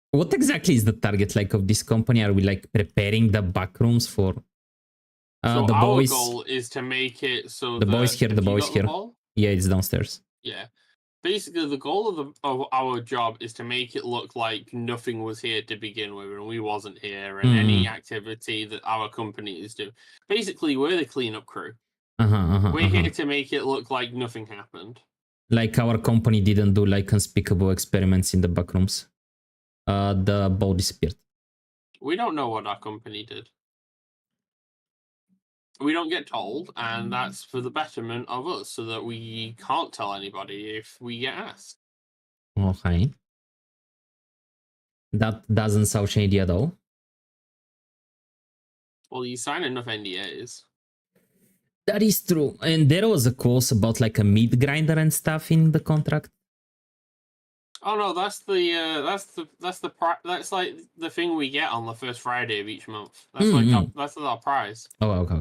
What exactly is the target like of this company? Are we like preparing the backrooms for So the our boys? goal is to make it so The boys here, the boys here. Yeah, it's downstairs. Yeah. Basically, the goal of our job is to make it look like nothing was here to begin with, and we wasn't here, and any activity that our company is doing. Basically, we're the cleanup crew. We're here to make it look like nothing happened. Like our company didn't do like unspeakable experiments in the backrooms. The ball disappeared. We don't know what our company did. We don't get told, and that's for the betterment of us, so that we can't tell anybody if we get asked. Okay. That doesn't sound shady at all. Well, you sign enough NDAs. That is true. And there was a clause about like a meat grinder and stuff in the contract. Oh no, that's like the thing we get on the first Friday of each month. That's that's our prize. Oh, okay.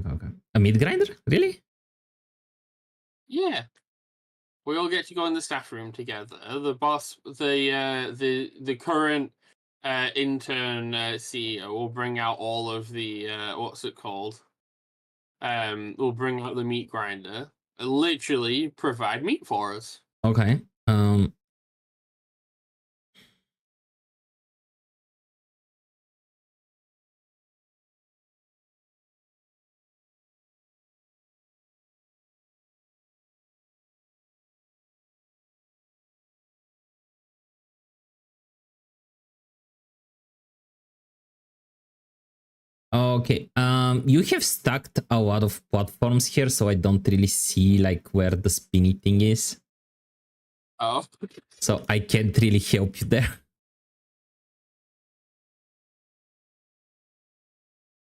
A meat grinder? Really? Yeah. We all get to go in the staff room together. The boss, the current intern CEO will bring out all of the what's it called? We'll bring out the meat grinder and literally provide meat for us. Okay. Okay. You have stacked a lot of platforms here, so I don't really see like where the spinny thing is. Oh. So I can't really help you there.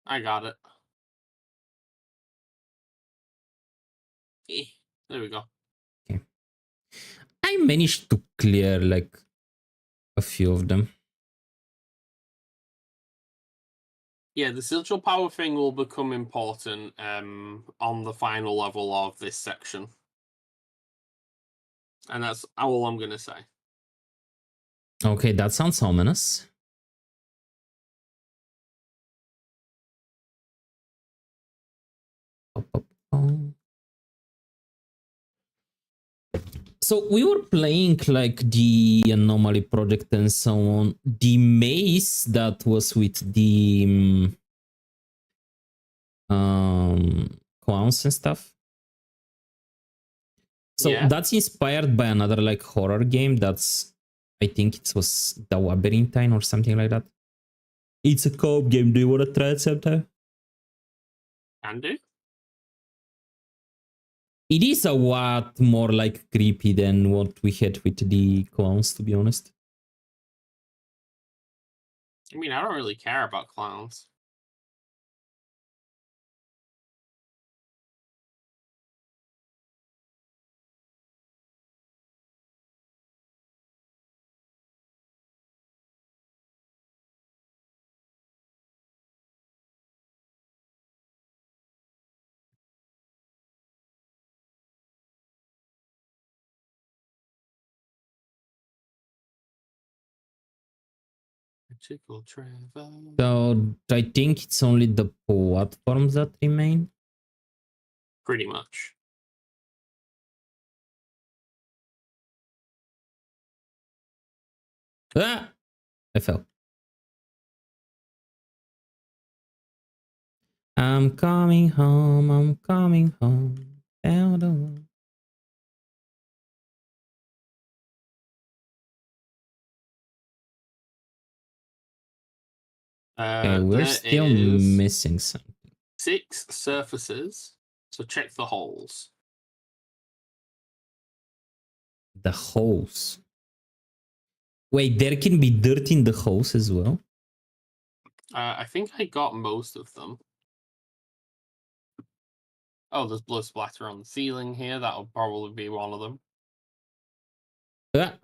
I got it. There we go. Okay. I managed to clear like a few of them. Yeah, the sigil power thing will become important on the final level of this section. And that's all I'm going to say. Okay, that sounds ominous. So we were playing like the anomaly project and so on. The maze that was with the clowns and stuff. So yeah. That's inspired by another like horror game. That's, I think it was The Labyrinthine or something like that. It's a co-op game. Do you want to try it sometime? Can do. It is a lot more like creepy than what we had with the clowns, to be honest. I mean, I don't really care about clowns. So I think it's only the platforms that remain. pretty much. Ah! I fell. I'm coming home, I'm coming home. Down the wall. Okay, we're There still is missing something. 6 surfaces, so check the holes. The holes. Wait, there can be dirt in the holes as well? I think I got most of them. Oh, there's blood splatter on the ceiling here. That'll probably be one of them. Ah!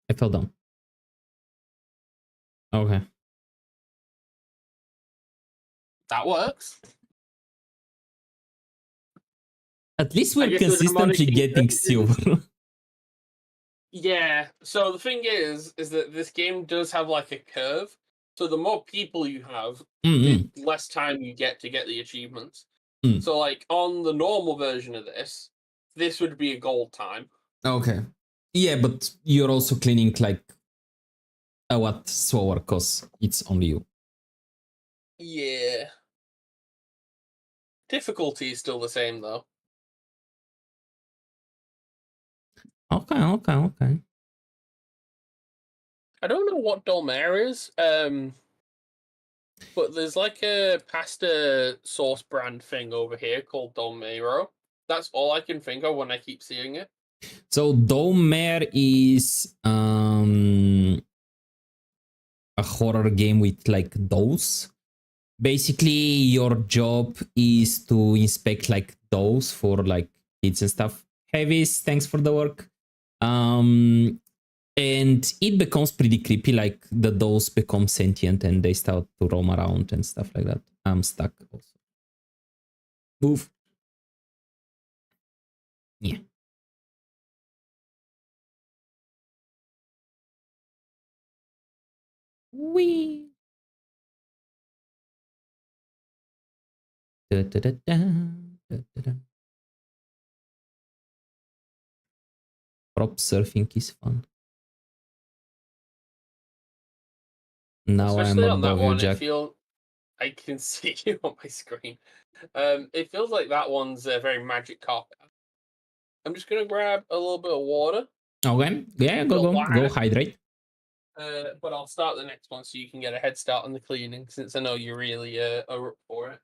I fell down. Okay. That works. At least I we're guess the consistently demonic getting injection- silver. Yeah. So the thing is that this game does have like a curve. So the more people you have, the less time you get to get the achievements. Mm. So like on the normal version of this would be a gold time. Okay. Yeah, but you're also cleaning like a lot slower because it's only you. Yeah. Difficulty is still the same though. Okay, okay, okay. I don't know what Dolmere is, but there's like a pasta sauce brand thing over here called Dolmero. That's all I can think of when I keep seeing it. So Dolmere is a horror game with like dolls. Basically, your job is to inspect like dolls for like kids and stuff. Heavies, thanks for the work. And it becomes pretty creepy, like the dolls become sentient and they start to roam around and stuff like that. I'm stuck also. Move. Yeah. Wee. Da, da, da, da, da, da, da. Prop surfing is fun. Now Especially I'm on that above you, one, Jack. I can see you on my screen. It feels like that one's a very magic carpet. I'm just gonna grab a little bit of water, Okay. Yeah, go hydrate. but I'll start the next one so you can get a head start on the cleaning, since I know you're really are up for it.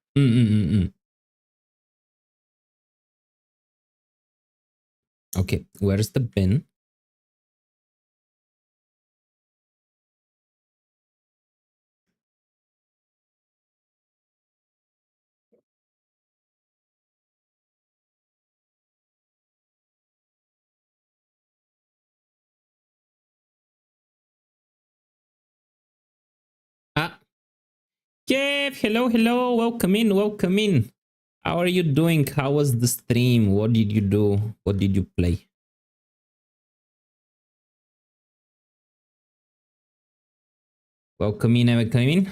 Okay, where's the bin? Ah, Kev, hello, hello, welcome in, welcome in. How are you doing? How was the stream? What did you do? What did you play? Welcome in, welcome in.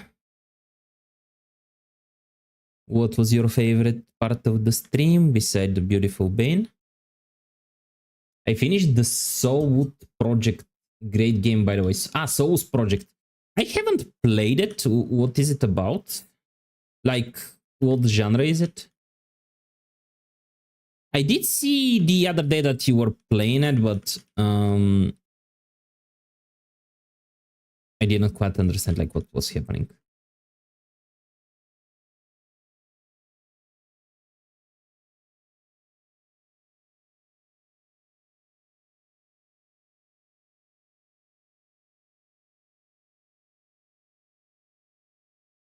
What was your favorite part of the stream beside the beautiful Bane? I finished the Soul Project. Great game, by the way. Souls Project. I haven't played it. What is it about? Like, what genre is it? I did see the other day that you were playing it, but I didn't quite understand like what was happening.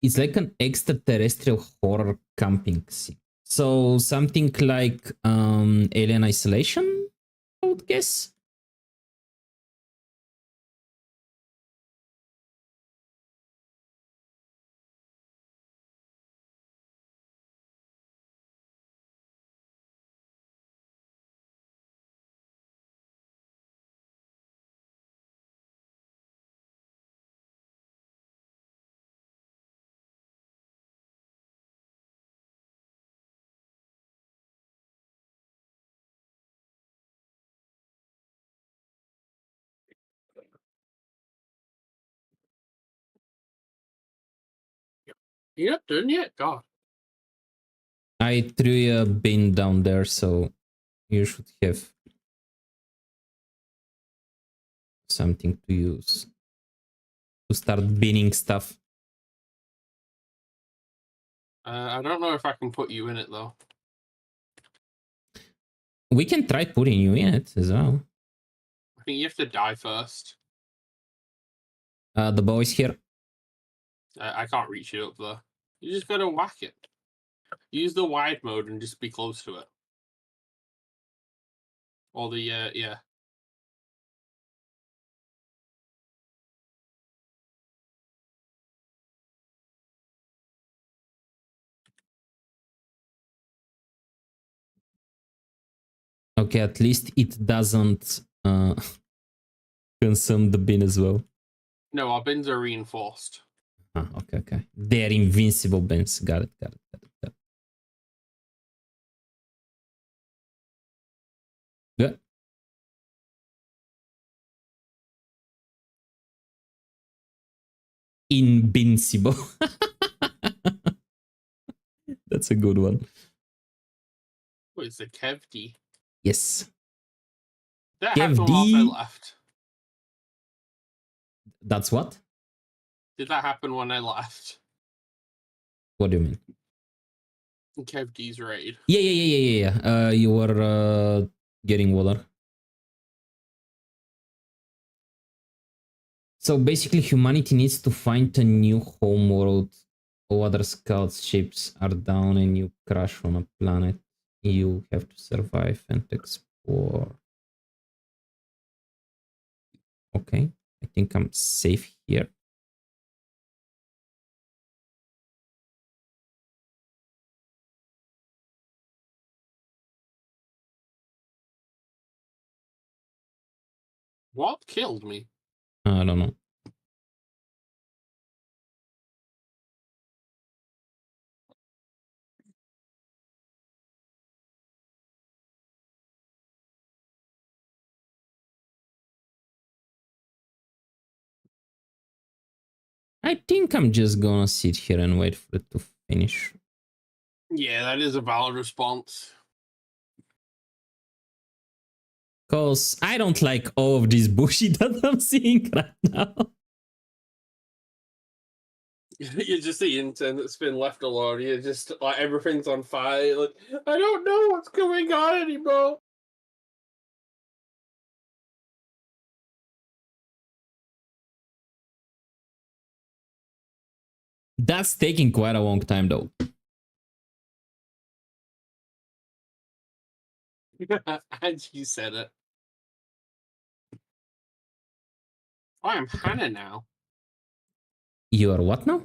It's like an extraterrestrial horror camping scene. So something like Alien Isolation, I would guess. You're not done yet? God. I threw a bin down there, so you should have something to use to start binning stuff. I don't know if I can put you in it though. We can try putting you in it as well. I think you have to die first. The boys here. I can't reach it up there. You just gotta whack it. Use the wide mode and just be close to it. Or the yeah. Okay, at least it doesn't consume the bin as well. No, our bins are reinforced. Ah, okay. They're invincible bins. Got it. Good. Invincible. That's a good one. What is the KevD? Yes. That happened whilst I left. That's what? Did that happen when I left? What do you mean? KevD's raid. Yeah. You were getting water. So basically, humanity needs to find a new home world. All other scout ships are down and you crash on a planet. You have to survive and explore. Okay, I think I'm safe here. What killed me? I don't know. I think I'm just gonna sit here and wait for it to finish. Yeah, that is a valid response. Because I don't like all of this bullshit that I'm seeing right now. You're just the intern that's been left alone. You're just like everything's on fire. Like, I don't know what's going on anymore. That's taking quite a long time though. And you said it. I am Hannah now. You are what now?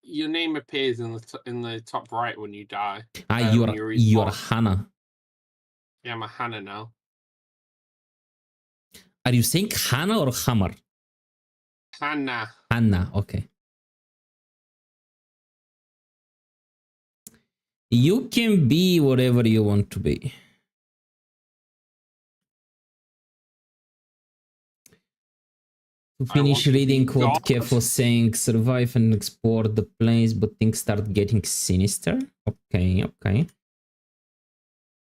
Your name appears in the top right when you die. You are Hannah. Yeah, I'm a Hannah now. Are you saying Hannah or Hammer? Hannah. Hannah, okay. You can be whatever you want to be. To finish reading what Kev was saying, survive and explore the place, but things start getting sinister. Okay.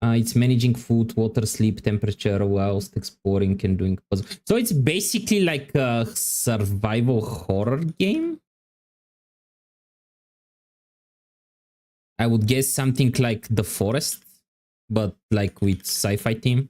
It's managing food, water, sleep, temperature whilst exploring and doing puzzles. So it's basically like a survival horror game. I would guess something like The Forest, but like with sci-fi theme.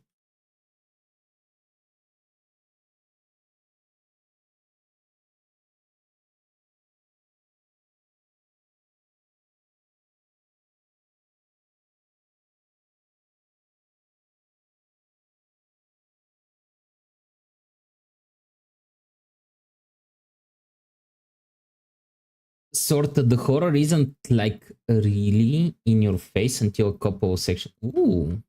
Sort of, the horror isn't like really in your face until a couple of sections. Ooh.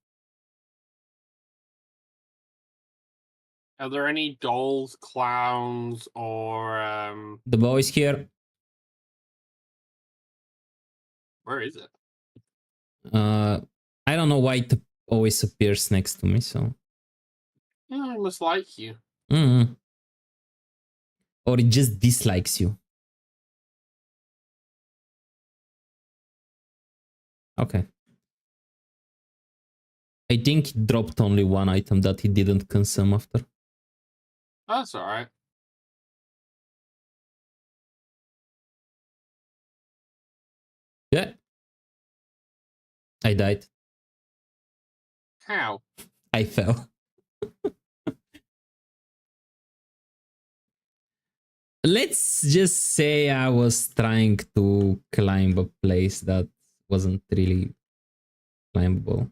Are there any dolls, clowns, or The boys here. where is it? I don't know why it always appears next to me, so. Yeah, I must like you. Or it just dislikes you. Okay. I think it dropped only one item that it didn't consume after. That's all right. Yeah. I died. How? I fell. Let's just say I was trying to climb a place that wasn't really climbable.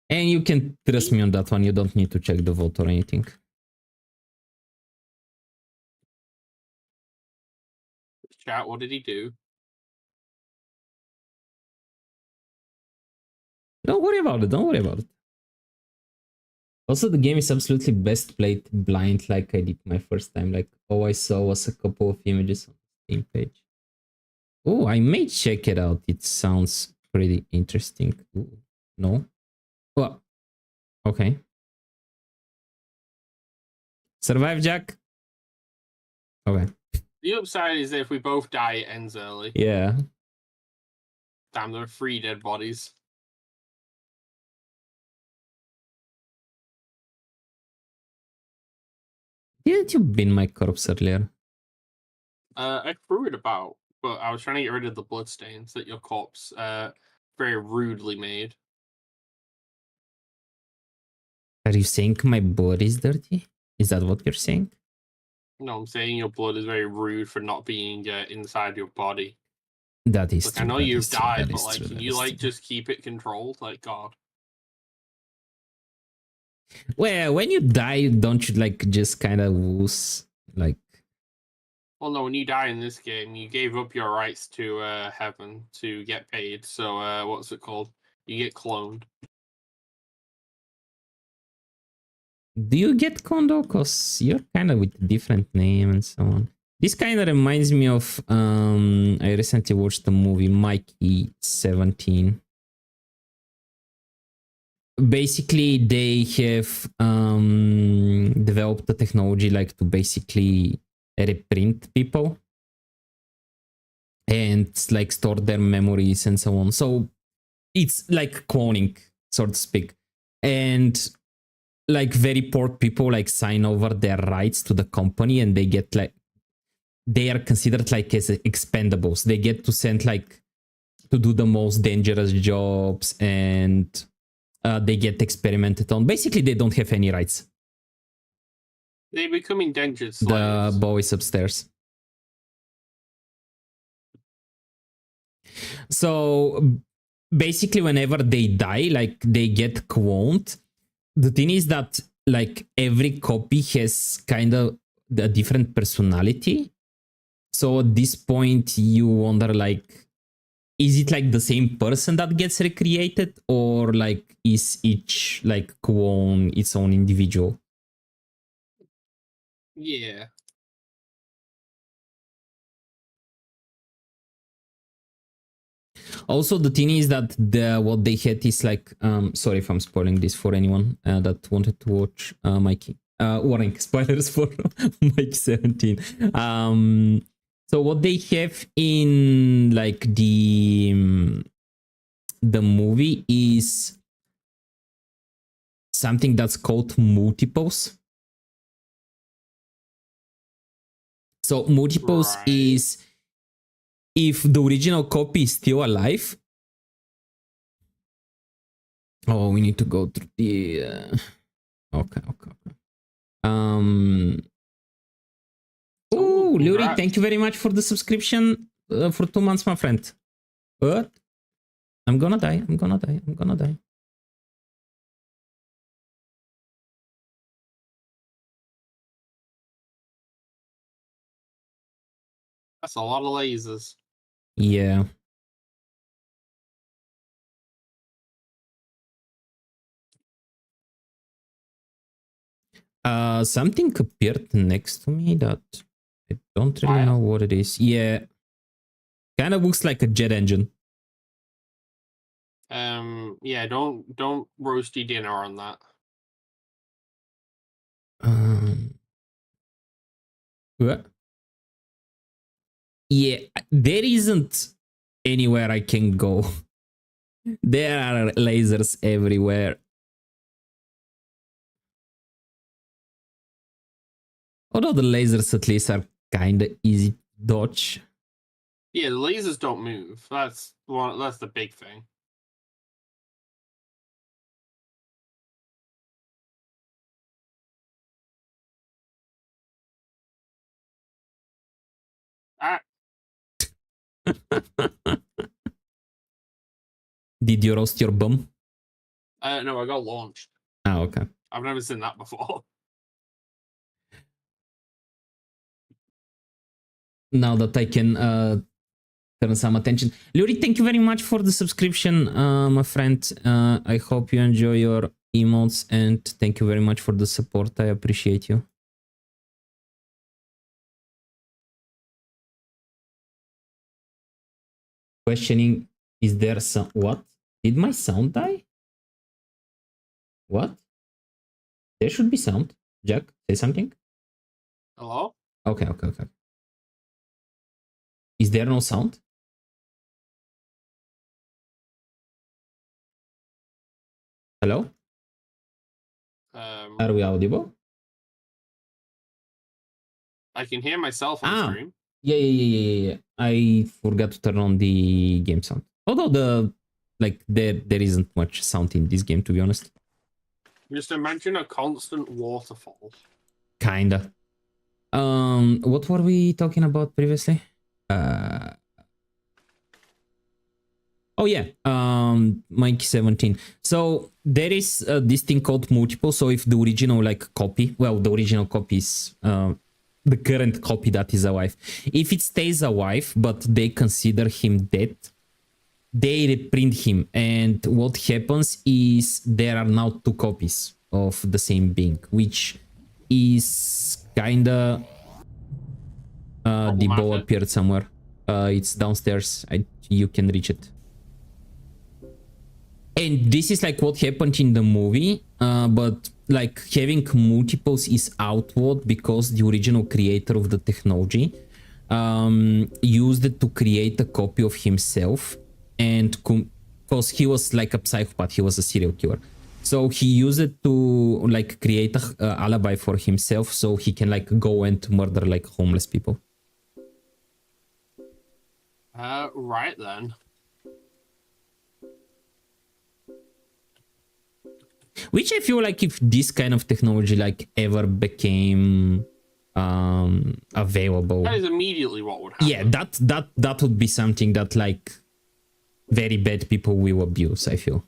And you can trust me on that one. You don't need to check the vote or anything. Chat, what did he do? Don't worry about it. Don't worry about it. Also, the game is absolutely best played blind, like I did my first time. Like, all I saw was a couple of images on the Steam page. Oh, I may check it out. It sounds pretty interesting. Ooh, no? Well, okay. Survive, Jack? Okay. The upside is that if we both die, it ends early. Yeah. Damn, there are 3 dead bodies. Didn't you bin my corpse earlier? I threw it about, but I was trying to get rid of the bloodstains that your corpse very rudely made. Are you saying my blood is dirty? Is that what you're saying? No, I'm saying your blood is very rude for not being inside your body. That is Like, true. I know that you've is true, died, that but is like, true, can that you is like true. just keep it controlled? Like, God. Well, when you die, don't you like just kind of lose like? Well, no, when you die in this game, you gave up your rights to heaven to get paid. So, what's it called? You get cloned. Do you get Kondo? Cause you're kind of with a different name and so on. This kind of reminds me of I recently watched the movie Mikey 17. Basically, they have developed a technology like to basically reprint people and like store their memories and so on. So it's like cloning, so to speak. And like very poor people like sign over their rights to the company and they get like they are considered like as expendables. They get to send like to do the most dangerous jobs and they get experimented on. Basically, they don't have any rights. They become indentured The slaves. boys upstairs. So basically, whenever they die, like they get cloned. The thing is that like every copy has kind of a different personality. So at this point, you wonder like, is it like the same person that gets recreated, or like is each like clone its own individual? Yeah. Also, the thing is that what they had is like sorry if I'm spoiling this for anyone that wanted to watch Mikey. Warning, spoilers for Mike 17. So what they have in like the movie is something that's called multiples. So multiples Right. is if the original copy is still alive. Oh, we need to go through the okay. Oh, Luri, congrats. thank you very much for the subscription for 2 months, my friend. But I'm gonna die. I'm gonna die. That's a lot of lasers. Yeah. Something appeared next to me that I don't really Fire? know what it is. Yeah. Kind of looks like a jet engine. Yeah, don't roasty dinner on that. Yeah, there isn't anywhere I can go. There are lasers everywhere. Although the lasers at least are kind of easy to dodge. Yeah, the lasers don't move. That's the big thing. Ah, Did you roast your bum? no, I got launched. Ah, okay. I've never seen that before. Now that I can turn some attention. Luri, thank you very much for the subscription, my friend. I hope you enjoy your emotes and thank you very much for the support. I appreciate you. Questioning, is there some... What? Did my sound die? What? There should be sound. Jack, say something. Hello? Okay. Is there no sound? Hello? Are we audible? I can hear myself on stream. Yeah. I forgot to turn on the game sound. Although there isn't much sound in this game, to be honest. Just imagine a constant waterfall. Kinda. What were we talking about previously? Oh yeah, Mike 17. So there is this thing called multiple. So if the original copy, well, the original copy is the current copy that is alive. If it stays alive, but they consider him dead, they reprint him. And what happens is there are now two copies of the same being, which is kinda... the ball appeared somewhere. It's downstairs. You can reach it. And this is what happened in the movie, but having multiples is outward because the original creator of the technology used it to create a copy of himself, and because he was a psychopath, he was a serial killer. So he used it to create a alibi for himself so he can go and murder homeless people. Right then. Which I feel if this kind of technology ever became available, that is immediately what would happen. Yeah, that would be something that very bad people will abuse, I feel.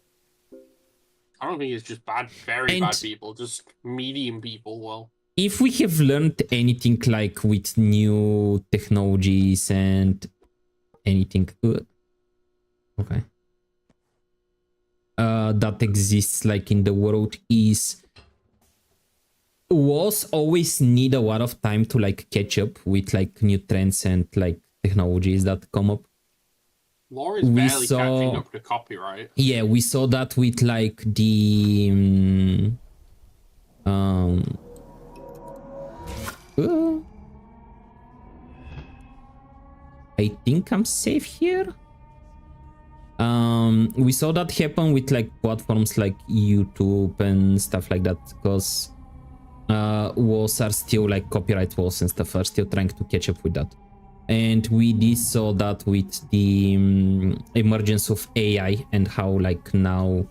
I don't think it's just very bad people, just medium people will. If we have learned anything with new technologies and anything good, okay, that exists in the world, is wars always need a lot of time to catch up with new trends and technologies that come up. Law is barely catching up to copyright. Yeah, we saw that with the I think I'm safe here. We saw that happen with platforms like YouTube and stuff like that, because walls are still copyright walls and stuff are still trying to catch up with that. And we did saw that with the emergence of AI and how now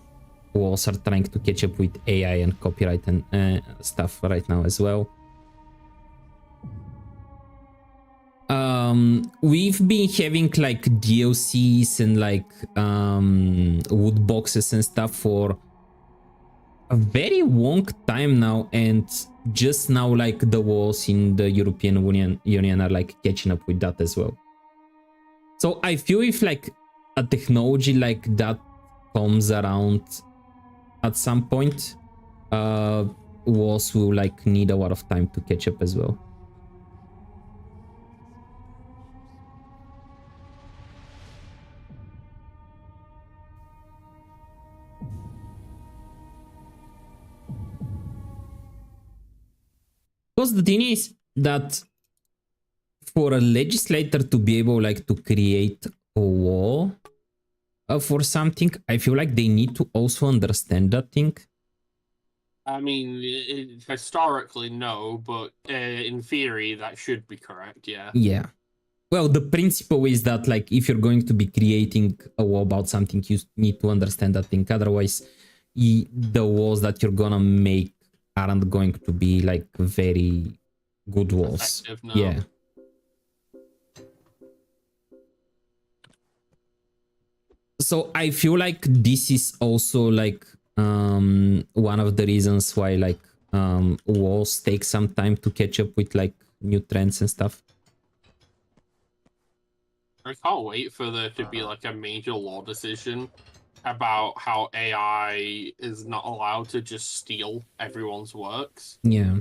walls are trying to catch up with AI and copyright and stuff right now as well. We've been having DLCs and wood boxes and stuff for a very long time now, and just now the walls in the European Union are catching up with that as well. So I feel if a technology that comes around at some point, walls will need a lot of time to catch up as well. Because the thing is that for a legislator to be able like to create a wall for something, I feel like they need to also understand that thing. I mean, historically, no, but in theory, that should be correct, yeah. Yeah. Well, the principle is that like if you're going to be creating a wall about something, you need to understand that thing. Otherwise, the walls that you're gonna make aren't going to be like very good walls. Effective, no. Yeah. So I feel like this is also like one of the reasons why like walls take some time to catch up with like new trends and stuff. I can't wait for there to be like a major law decision about how AI is not allowed to just steal everyone's works. Yeah.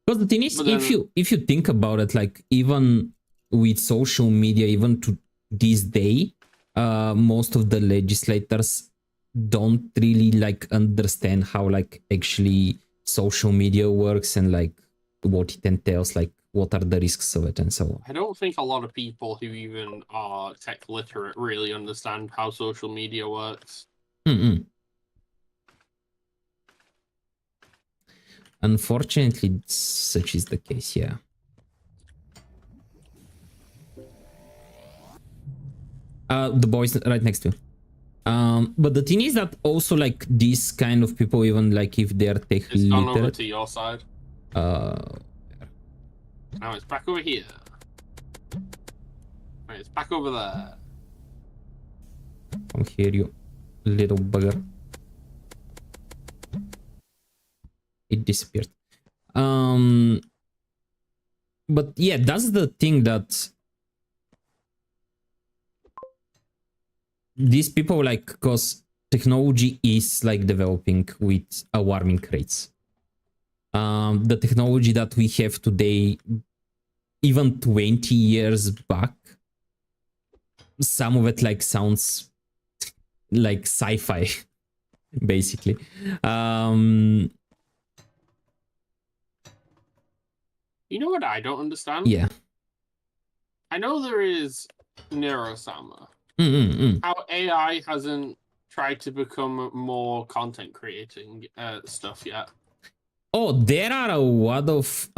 Because the thing is, if you think about it, like even with social media, even to this day, most of the legislators don't really like understand how like actually social media works and like what it entails, like what are the risks of it and so on. I don't think a lot of people who even are tech literate really understand how social media works. Unfortunately, such is the case, yeah. The boys right next to you. But the thing is that also like these kind of people, even like if they're tech It's gone over literate, to your side. Now it's back over here. Right, it's back over there. Come here, you little bugger. It disappeared. But yeah, that's the thing that these people like, because technology is like developing with alarming rates. The technology that we have today, even 20 years back, some of it like sounds like sci-fi, basically. You know what I don't understand? Yeah. I know there is Neurosama. How AI hasn't tried to become more content creating stuff yet. Oh, there are a lot of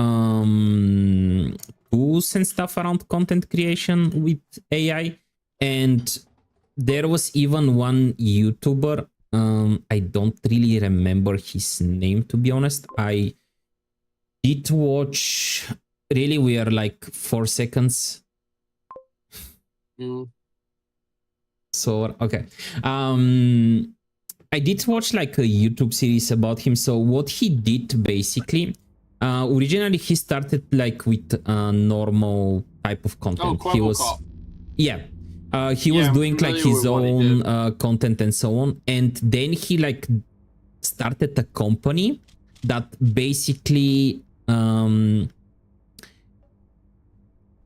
tools and stuff around content creation with AI, and there was even one YouTuber. I don't really remember his name, to be honest. I did watch. Really, we are like 4 seconds. So okay. I did watch like a YouTube series about him. So what he did basically, originally he started like with normal type of content. Oh, he was, yeah, he was doing like his own content and so on. And then he like started a company that basically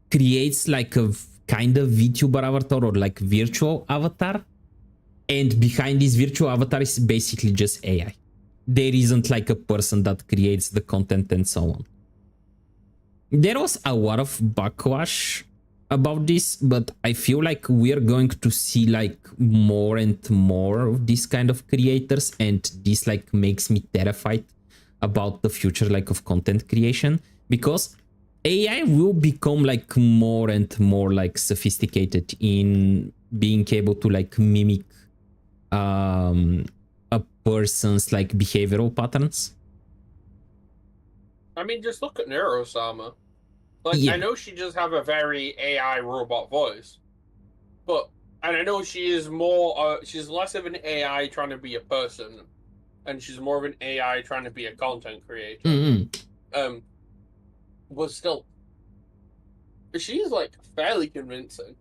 creates like a kind of VTuber avatar or like virtual avatar. And behind this virtual avatar is basically just AI. There isn't like a person that creates the content and so on. There was a lot of backlash about this, but I feel like we're going to see like more and more of these kind of creators, and this like makes me terrified about the future like of content creation, because AI will become like more and more like sophisticated in being able to like mimic a person's like behavioral patterns. I mean, just look at Neurosama. Like, yeah. I know she does have a very AI robot voice, and I know she is more, she's less of an AI trying to be a person, and she's more of an AI trying to be a content creator. But still, she's like fairly convincing.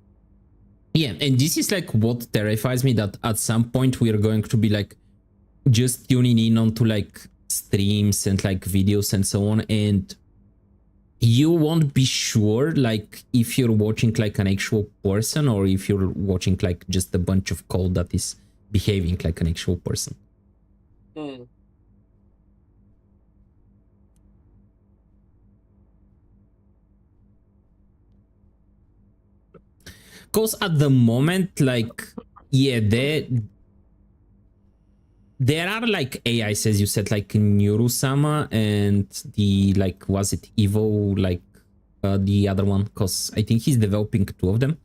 Yeah, and this is like what terrifies me, that at some point we are going to be like just tuning in onto like streams and like videos and so on, and you won't be sure like if you're watching like an actual person or if you're watching like just a bunch of code that is behaving like an actual person. Because at the moment, like, yeah, there are like AIs, as you said, like Neurosama and the, like, was it Evo, like the other one? Because I think he's developing 2 of them.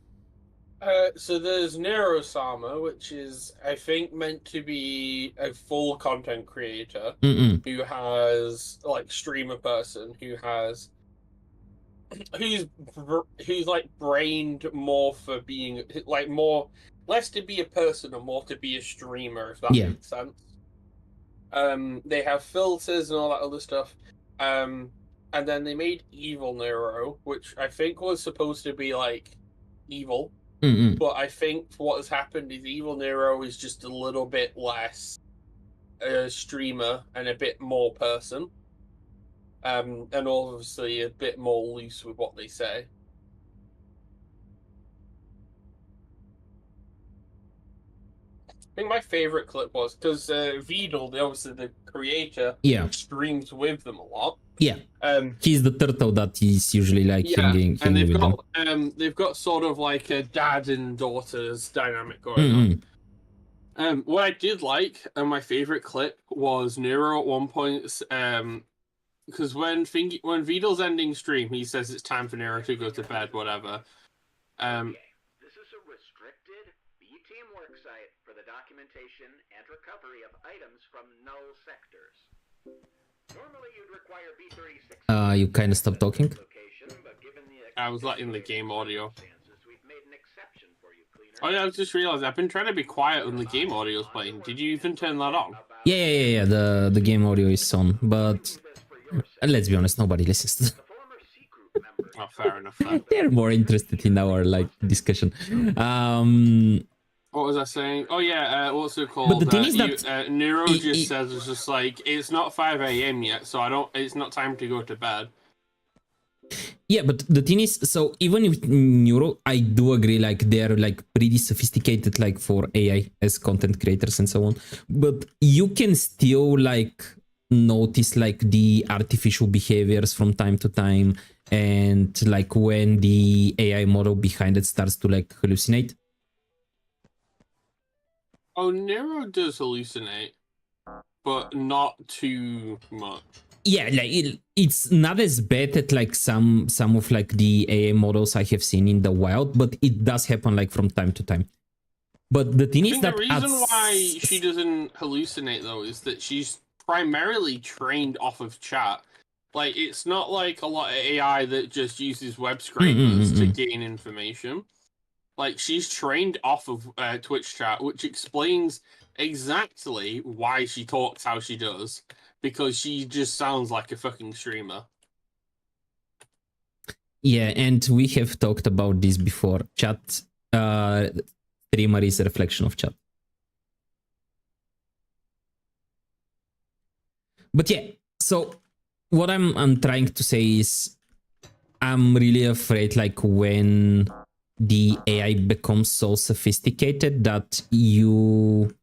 So there's Neurosama, which is, I think, meant to be a full content creator who has, like, streamer person who's like brained more for being, like, more less to be a person and more to be a streamer, if that makes sense. They have filters and all that other stuff. And then they made Evil Neuro, which I think was supposed to be like evil. But I think what has happened is Evil Nero is just a little bit less streamer and a bit more person. And obviously a bit more loose with what they say. I think my favorite clip was because Vidal, obviously the creator, streams with them a lot. Yeah, he's the turtle that is usually like hanging and with them. They've got sort of like a dad and daughter's dynamic going on. What I did like, and my favorite clip was Nero at one point, because when Vidal's ending stream, he says it's time for Nero to go to bed, whatever. This is a restricted B-team work site for the documentation and recovery of items from null sectors. Normally you'd require B36. You kind of stopped talking. I was letting the game audio. Oh yeah, I just realized I've been trying to be quiet when the game audio is playing. Did you even turn that on? Yeah. The game audio is on, but let's be honest, nobody listens to that. Oh, fair enough. They're more interested in our like discussion. What was I saying? Oh yeah, what's it called? But the thing is that Nero just says it's just like it's not 5 a.m. yet, so it's not time to go to bed. Yeah, but the thing is, so even with Neuro, I do agree, like they're like pretty sophisticated, like for AI as content creators and so on. But you can still like notice like the artificial behaviors from time to time, and like when the AI model behind it starts to like hallucinate. Oh, Nero does hallucinate, but not too much. Yeah, like it's not as bad at like some of like the AI models I have seen in the wild, but it does happen like from time to time. But the thing is that the reason why she doesn't hallucinate though is that she's primarily trained off of chat. Like it's not like a lot of AI that just uses web scrapers to gain information. Like, she's trained off of Twitch chat, which explains exactly why she talks how she does, because she just sounds like a fucking streamer. Yeah, and we have talked about this before. Chat, streamer is a reflection of chat. But yeah, so what I'm trying to say is I'm really afraid like when the AI becomes so sophisticated that you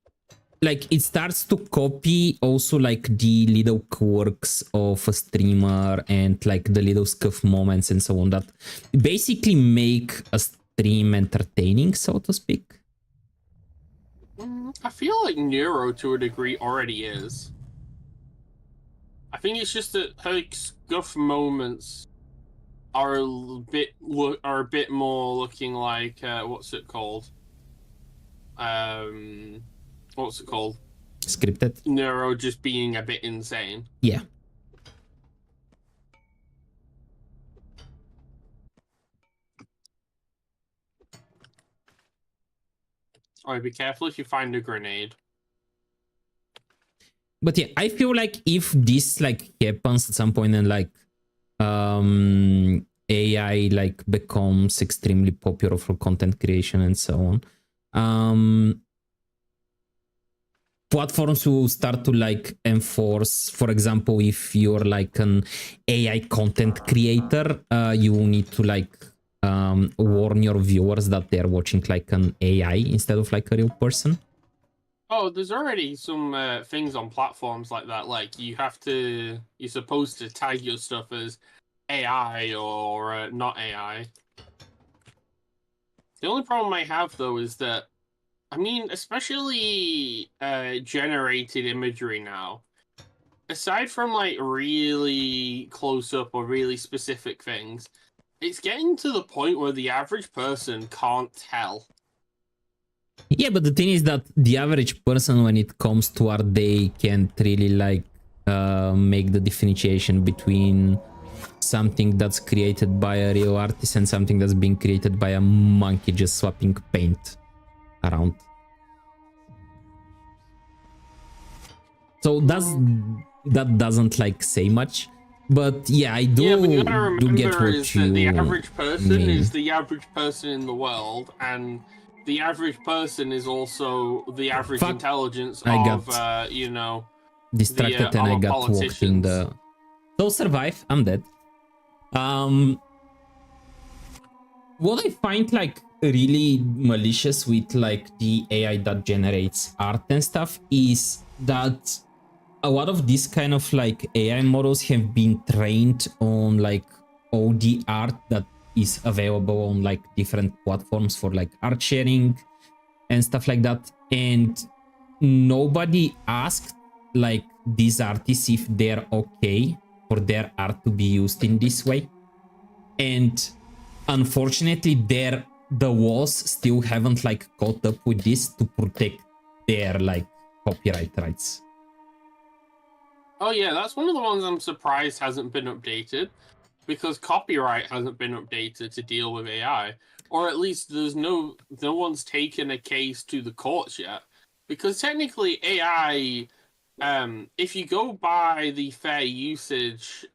like it starts to copy also like the little quirks of a streamer and like the little scuff moments and so on that basically make a stream entertaining, so to speak. I feel like Neuro to a degree already is. I think it's just that her scuff moments are a bit more looking like what's it called? What's it called? Scripted. Neuro just being a bit insane. Yeah. Alright, be careful if you find a grenade. But yeah, I feel like if this like happens at some point and like AI like becomes extremely popular for content creation and so on, platforms will start to like enforce, for example, if you're like an AI content creator, you need to like warn your viewers that they're watching like an AI instead of like a real person. Oh, there's already some things on platforms like that. Like you're supposed to tag your stuff as AI or not AI. The only problem I have though is that, I mean, especially generated imagery now, aside from like really close up or really specific things, it's getting to the point where the average person can't tell. Yeah, but the thing is that the average person, when it comes to art, they can't really like make the differentiation between something that's created by a real artist and something that's being created by a monkey just swapping paint around. So that doesn't like say much, but yeah, I do, yeah, but you gotta remember get what is you that the average person mean. is the average person in the world, and the average person is also the average Fuck, intelligence I of, got you know, distracted and I got walked in politicians. the... So survive, I'm dead. What I find like really malicious with like the AI that generates art and stuff is that a lot of these kind of like AI models have been trained on like all the art that is available on like different platforms for like art sharing and stuff like that, and nobody asked like these artists if they're okay for their art to be used in this way. And unfortunately the walls still haven't like caught up with this to protect their like copyright rights. Oh yeah, that's one of the ones I'm surprised hasn't been updated, because copyright hasn't been updated to deal with AI, or at least there's no one's taken a case to the courts yet. Because technically AI, if you go by the fair usage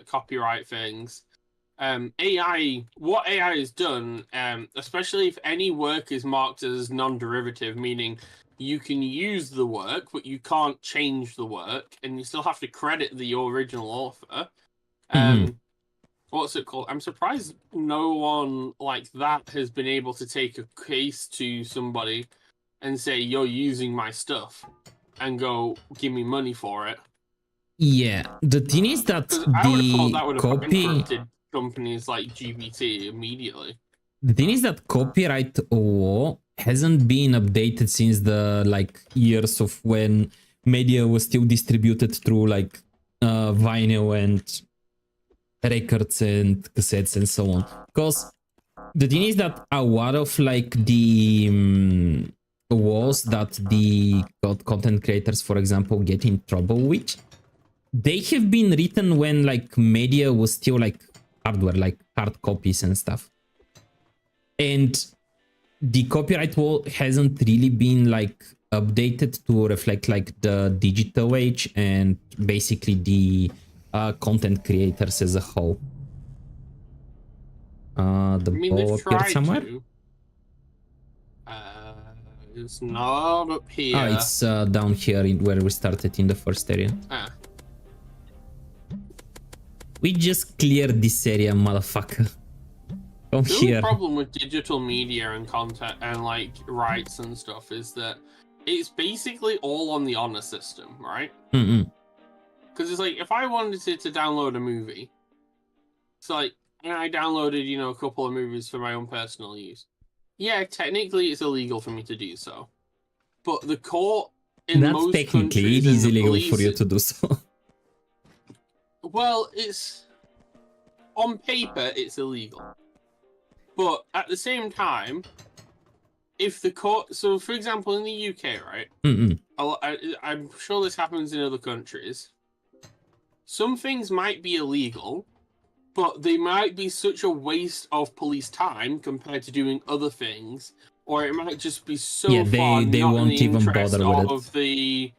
copyright things, what AI has done, especially if any work is marked as non-derivative, meaning you can use the work, but you can't change the work, and you still have to credit the original author. What's it called? I'm surprised no one like that has been able to take a case to somebody and say, you're using my stuff, and go, give me money for it. Yeah, the thing is that I would have thought that the would have bankrupted companies like GBT immediately. The thing is that copyright law hasn't been updated since the like years of when media was still distributed through like vinyl and records and cassettes and so on. Because the thing is that a lot of like the laws that the content creators, for example, get in trouble with, they have been written when like media was still like hardware, like hard copies and stuff. And the copyright law hasn't really been like updated to reflect like the digital age and basically the content creators as a whole. The ball appeared somewhere? It's not up here. Oh, it's down here where we started in the first area. Ah. We just cleared this area, motherfucker. Come The here. only problem with digital media and content and like rights and stuff is that it's basically all on the honor system, right? Because it's like, if I wanted to download a movie, it's like, and I downloaded, you know, a couple of movies for my own personal use. Yeah, technically it's illegal for me to do so. But the court in most technically, countries, it is and the illegal for you police- to do so. Well, it's on paper it's illegal, but at the same time, if the court, so for example, in the UK, right? I'm sure this happens in other countries. Some things might be illegal, but they might be such a waste of police time compared to doing other things, or it might just be so Yeah, far they not won't in the even interest bother with of it. the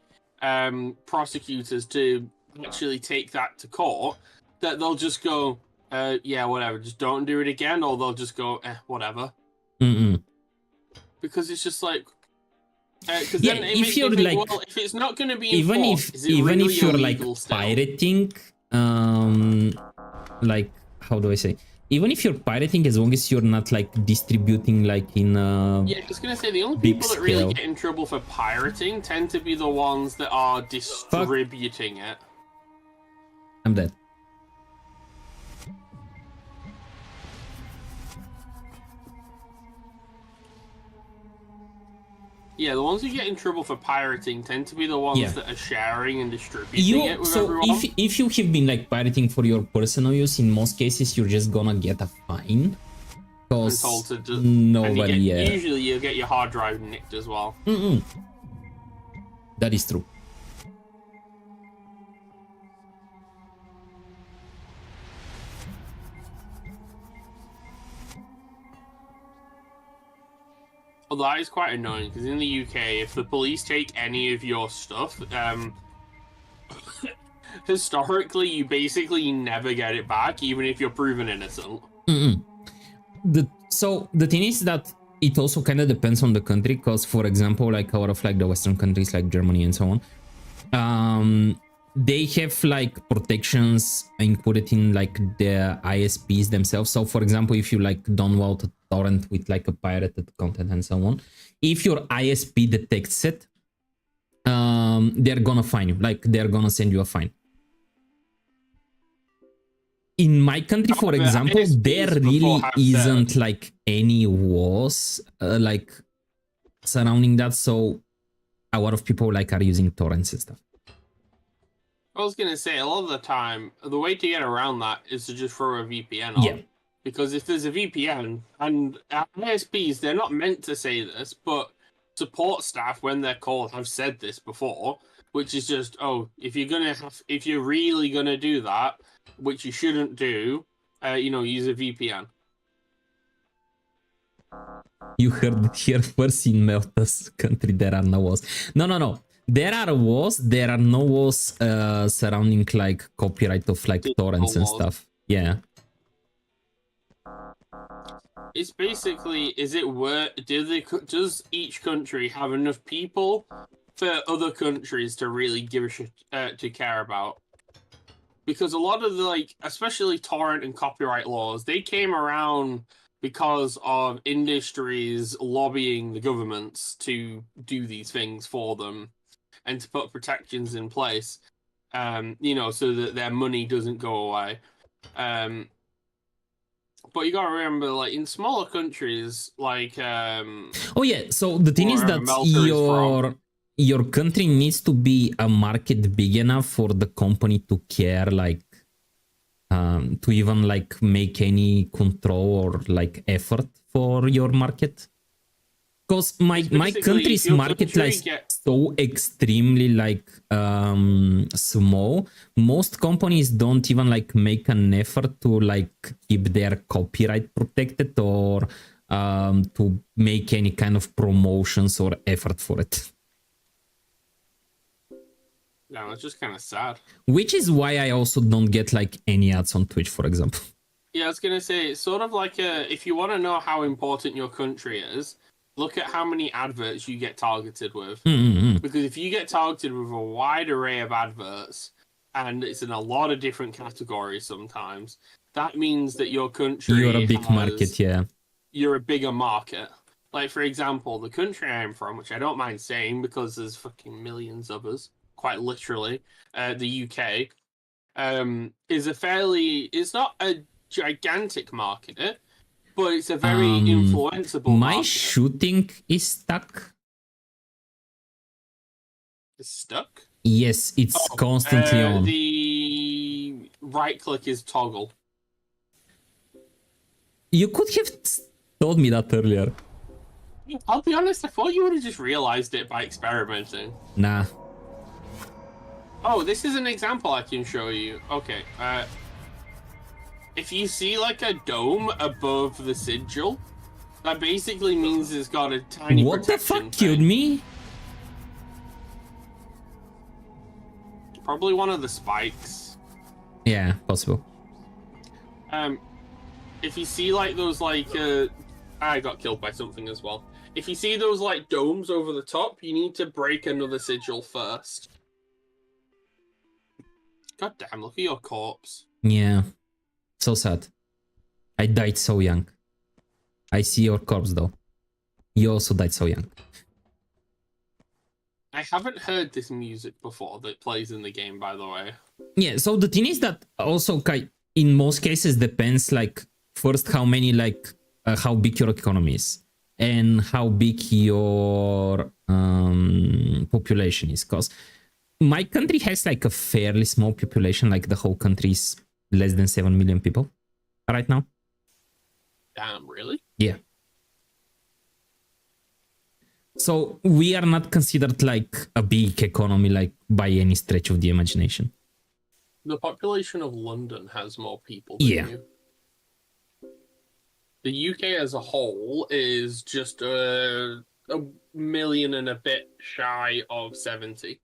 prosecutors to actually take that to court, that they'll just go, yeah, whatever, just don't do it again, or they'll just go, whatever. Because it's just like, because Yeah, then if you're like, well, if it's not going to be even enforced, is it even really if you're like illegal still? pirating, like, how do I say? Even if you're pirating, as long as you're not like distributing like in Yeah, I was gonna say the only big people that scale. really get in trouble for pirating tend to be the ones that are distributing it. I'm dead. Yeah, the ones who get in trouble for pirating tend to be the ones Yeah. that are sharing and distributing it with So everyone. if you have been like pirating for your personal use, in most cases you're just gonna get a fine. And Because told to just, nobody, and yeah. usually you'll get your hard drive nicked as well. That is true. Although that is quite annoying, because in the UK, if the police take any of your stuff, historically, you basically never get it back, even if you're proven innocent. So the thing is that it also kind of depends on the country, because for example, like a lot of like the Western countries like Germany and so on, they have like protections included in like the ISPs themselves. So for example, if you like download a torrent with like a pirated content and so on, if your ISP detects it, they're gonna fine you, like they're gonna send you a fine. In my country, for example, there really isn't like any laws like surrounding that, so a lot of people like are using torrents and stuff. I was gonna say, a lot of the time, the way to get around that is to just throw a VPN on. Yeah. Because if there's a VPN, and ISPs, they're not meant to say this, but support staff, when they're called, have said this before, which is just, oh, if you're really gonna do that, which you shouldn't do, use a VPN. You heard it here first in Malta's country. There are no laws. No. There are laws. There are no laws surrounding like copyright of like torrents and stuff. Yeah. It's basically, does each country have enough people for other countries to really give a shit to care about? Because a lot of the, like, especially torrent and copyright laws, they came around because of industries lobbying the governments to do these things for them and to put protections in place, so that their money doesn't go away. But you gotta remember, like, in smaller countries, like... oh yeah, so the thing is that your country needs to be a market big enough for the company to care, like, to even, like, make any control or, like, effort for your market. Because my country's market is so extremely, like, small. Most companies don't even, like, make an effort to, like, keep their copyright protected or to make any kind of promotions or effort for it. Yeah, that's just kind of sad. Which is why I also don't get, like, any ads on Twitch, for example. Yeah, I was going to say, it's sort of like if you want to know how important your country is, look at how many adverts you get targeted with. Because if you get targeted with a wide array of adverts, and it's in a lot of different categories sometimes, that means that your country You're a big market, yeah. You're a bigger market. Like, for example, the country I'm from, which I don't mind saying because there's fucking millions of us, quite literally, the UK, is it's not a gigantic market, but it's a very influenceable my market. shooting is stuck. It's stuck? Yes, it's constantly on. The right click is toggle. You could have told me that earlier. I'll be honest, I thought you would have just realized it by experimenting. Nah. Oh, this is an example I can show you. Okay, if you see like a dome above the sigil, that basically means it's got a tiny What the fuck killed me? Probably one of the spikes. Yeah, possible. If you see like those like I got killed by something as well. If you see those like domes over the top, you need to break another sigil first. God damn, look at your corpse. Yeah. So sad. I died so young. I see your corpse though. You also died so young. I haven't heard this music before that plays in the game, by the way. Yeah, so the thing is that also in most cases depends, like, first how many, like, how big your economy is. and how big your population is. Because my country has like a fairly small population, like the whole country is less than 7 million people right now. Damn, really? Yeah. So we are not considered like a big economy, like by any stretch of the imagination. The population of London has more people than Yeah. you. The UK as a whole is just a million and a bit shy of 70.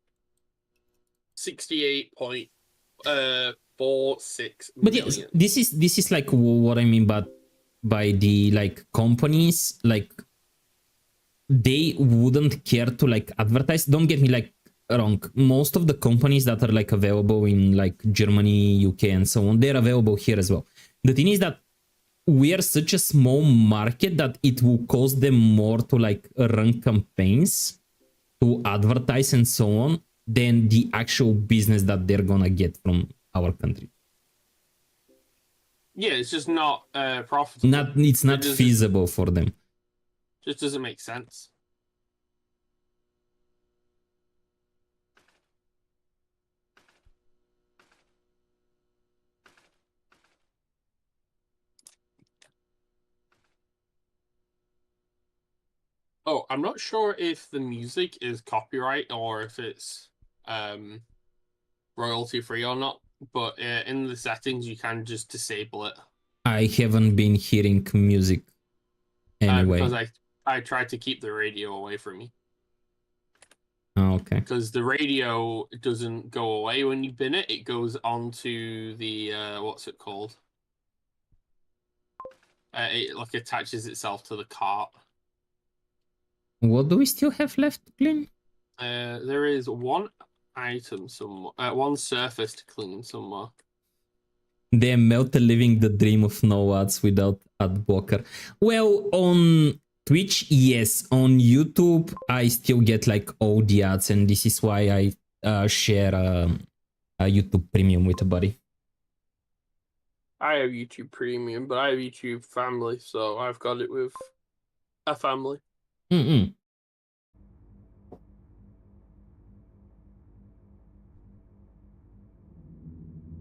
68.46 But million. yes, this is like what I mean by the like companies, like they wouldn't care to like advertise. Don't get me like wrong. Most of the companies that are like available in like Germany, UK, and so on, they're available here as well. The thing is that we are such a small market that it will cost them more to like run campaigns, to advertise and so on, than the actual business that they're gonna get from our country. Yeah, it's just not profitable. It's not feasible for them. Just doesn't make sense. Oh, I'm not sure if the music is copyright or if it's royalty free or not, but in the settings you can just disable it. I haven't been hearing music anyway. Because I tried to keep the radio away from me. Oh, okay. Because the radio doesn't go away when you bin it; it goes onto the what's it called? It like attaches itself to the cart. What do we still have left to clean? There is one item somewhere, one surface to clean somewhere. Damn, Melta living the dream of no ads without ad blocker. Well, on Twitch, yes. On YouTube, I still get like all the ads, and this is why I share a YouTube Premium with a buddy. I have YouTube Premium, but I have YouTube Family, so I've got it with a family. Mm-mm.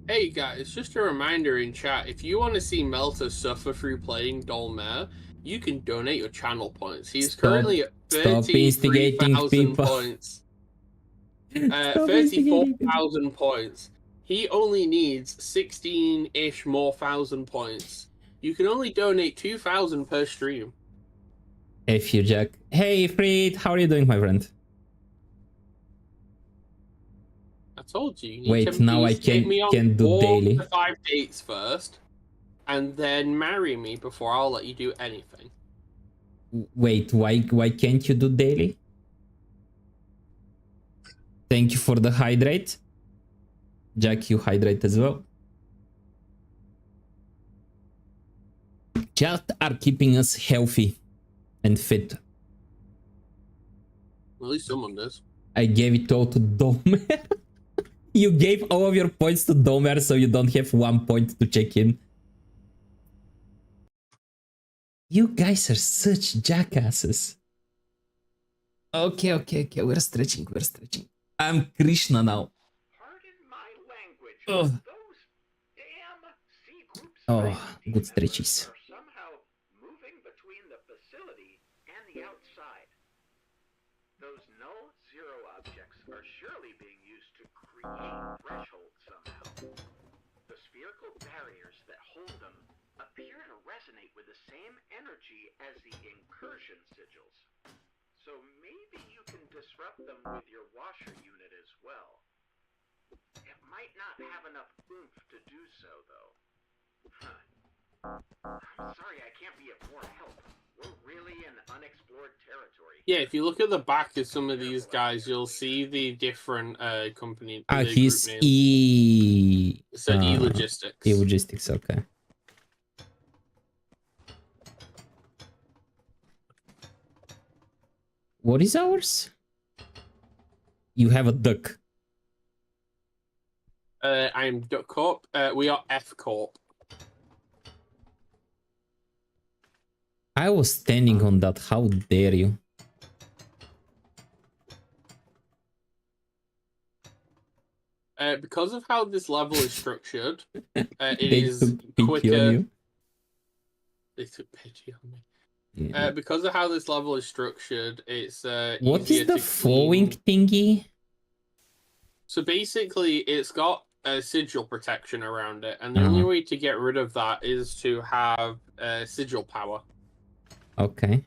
Hey guys, just a reminder in chat, if you want to see Melta suffer through playing Dolmare, you can donate your channel points. He's currently at 33,000 points. 34,000 points. He only needs 16-ish more thousand points. You can only donate 2,000 per stream. F you, Jack. Hey, Fried, how are you doing, my friend? I told you. Wait, now I can't do daily. 5 dates first, and then marry me before I'll let you do anything. Wait, why can't you do daily? Thank you for the hydrate. Jack, you hydrate as well. Just are keeping us healthy and fit. At least someone does. I gave it all to Domer. You gave all of your points to Domer, so you don't have 1 point to check in. You guys are such jackasses. Okay, we're stretching. I'm Krishna now. Pardon my language. Ugh. Those damn C group Oh, site good team stretches. members are somehow moving between the facility and the outside. Those null zero objects are surely being used to create thresholds somehow. The spherical barriers that hold them appear to resonate with the same energy as the incursion sigils. So maybe you can disrupt them with your washer unit as well. It might not have enough oomph to do so, though. I'm sorry I can't be of more help. We're really in unexplored territory. Yeah, if you look at the back of some of these guys, you'll see the different company. He's group names. So E-Logistics. E-Logistics, okay. What is ours? You have a duck. I'm Duck Corp. We are F Corp. I was standing on that. How dare you? Because of how this level is structured, it They is took pity on quicker. you. They took pity on me. Yeah. Because of how this level is structured, it's What easier is the to flowing clean. thingy? So basically, it's got a sigil protection around it, and the only way to get rid of that is to have sigil power. Okay.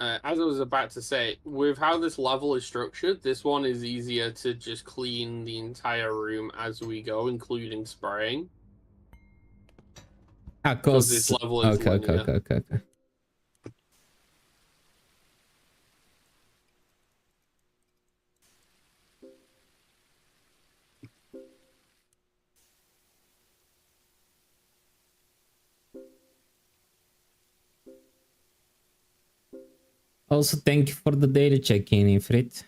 As I was about to say, with how this level is structured, this one is easier to just clean the entire room as we go, including spraying. Because this level is linear. Okay. Also, thank you for the daily check-in, Ifrit.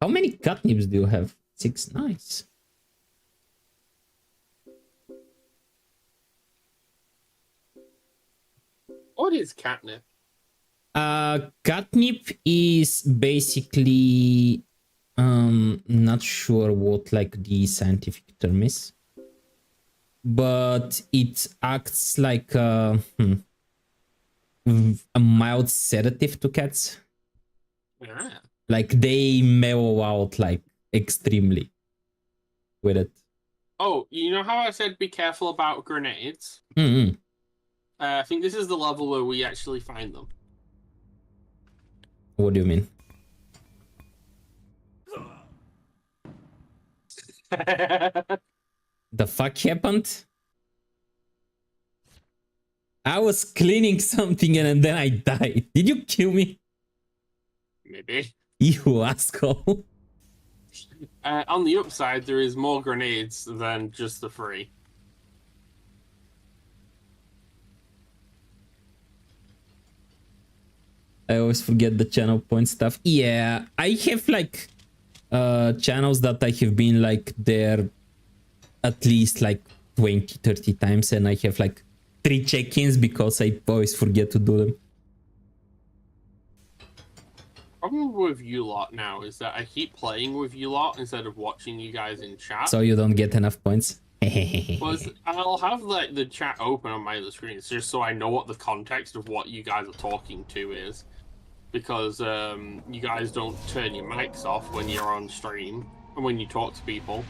How many catnips do you have? 6. Nice. What is catnip? Catnip is basically not sure what like the scientific term is, but it acts like a mild sedative to cats. Yeah. Like they mellow out like extremely with it. Oh, you know how I said be careful about grenades? Mm-hmm. I think this is the level where we actually find them. What do you mean? The fuck happened? I was cleaning something and then I died. Did you kill me? Maybe. You asshole. On the upside, there is more grenades than just the 3. I always forget the channel point stuff. Yeah, I have like channels that I have been like there at least like 20-30 times, and I have like 3 check-ins because I always forget to do them. Problem with you lot now is that I keep playing with you lot instead of watching you guys in chat. So you don't get enough points. Well, I'll have like the chat open on my other screens just so I know what the context of what you guys are talking to is, because you guys don't turn your mics off when you're on stream and when you talk to people.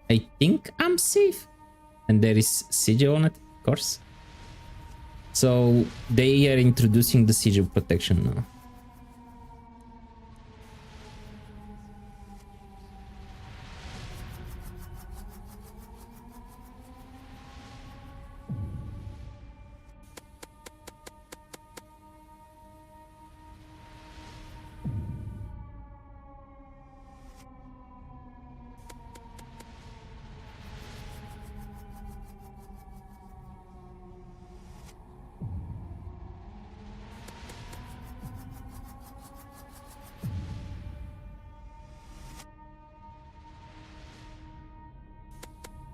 I think I'm safe. And there is sigil on it, of course. So they are introducing the sigil protection now.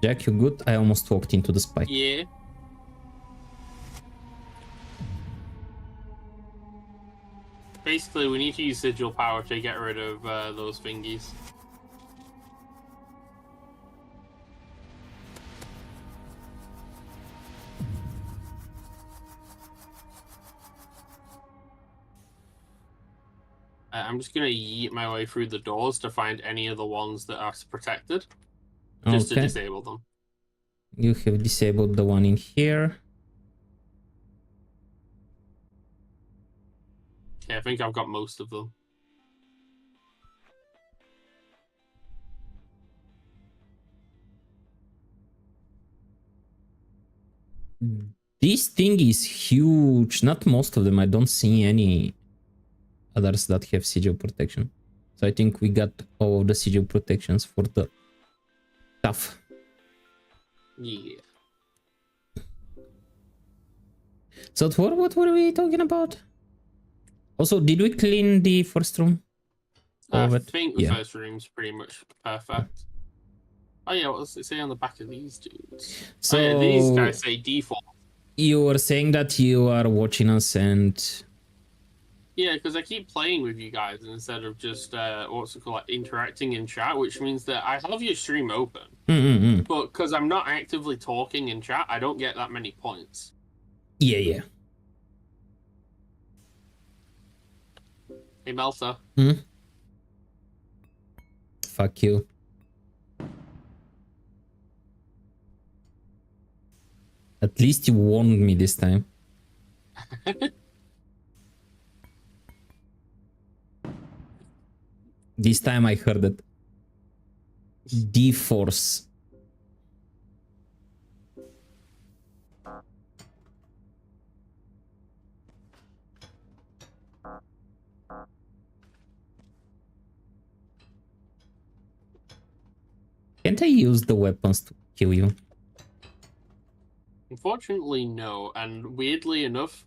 Jack, you good? I almost walked into the spike. Yeah. Basically, we need to use sigil power to get rid of those thingies. I'm just going to yeet my way through the doors to find any of the ones that are protected. Just to disable them. You have disabled the one in here. Yeah, I think I've got most of them. This thing is huge. Not most of them. I don't see any others that have sigil protection. So I think we got all of the sigil protections for the stuff. Yeah. So what were we talking about? Also, did we clean the first room? I think the first room's pretty much perfect. Oh yeah, what does it say on the back of these dudes? So these guys say default. you were saying that you are watching us and... Yeah, because I keep playing with you guys instead of just what's it called, like, interacting in chat, which means that I have your stream open, but because I'm not actively talking in chat, I don't get that many points. Yeah. Hey, Melsa. Fuck you. At least you warned me this time. This time I heard it. D-Force. Can't I use the weapons to kill you? Unfortunately, no. And weirdly enough,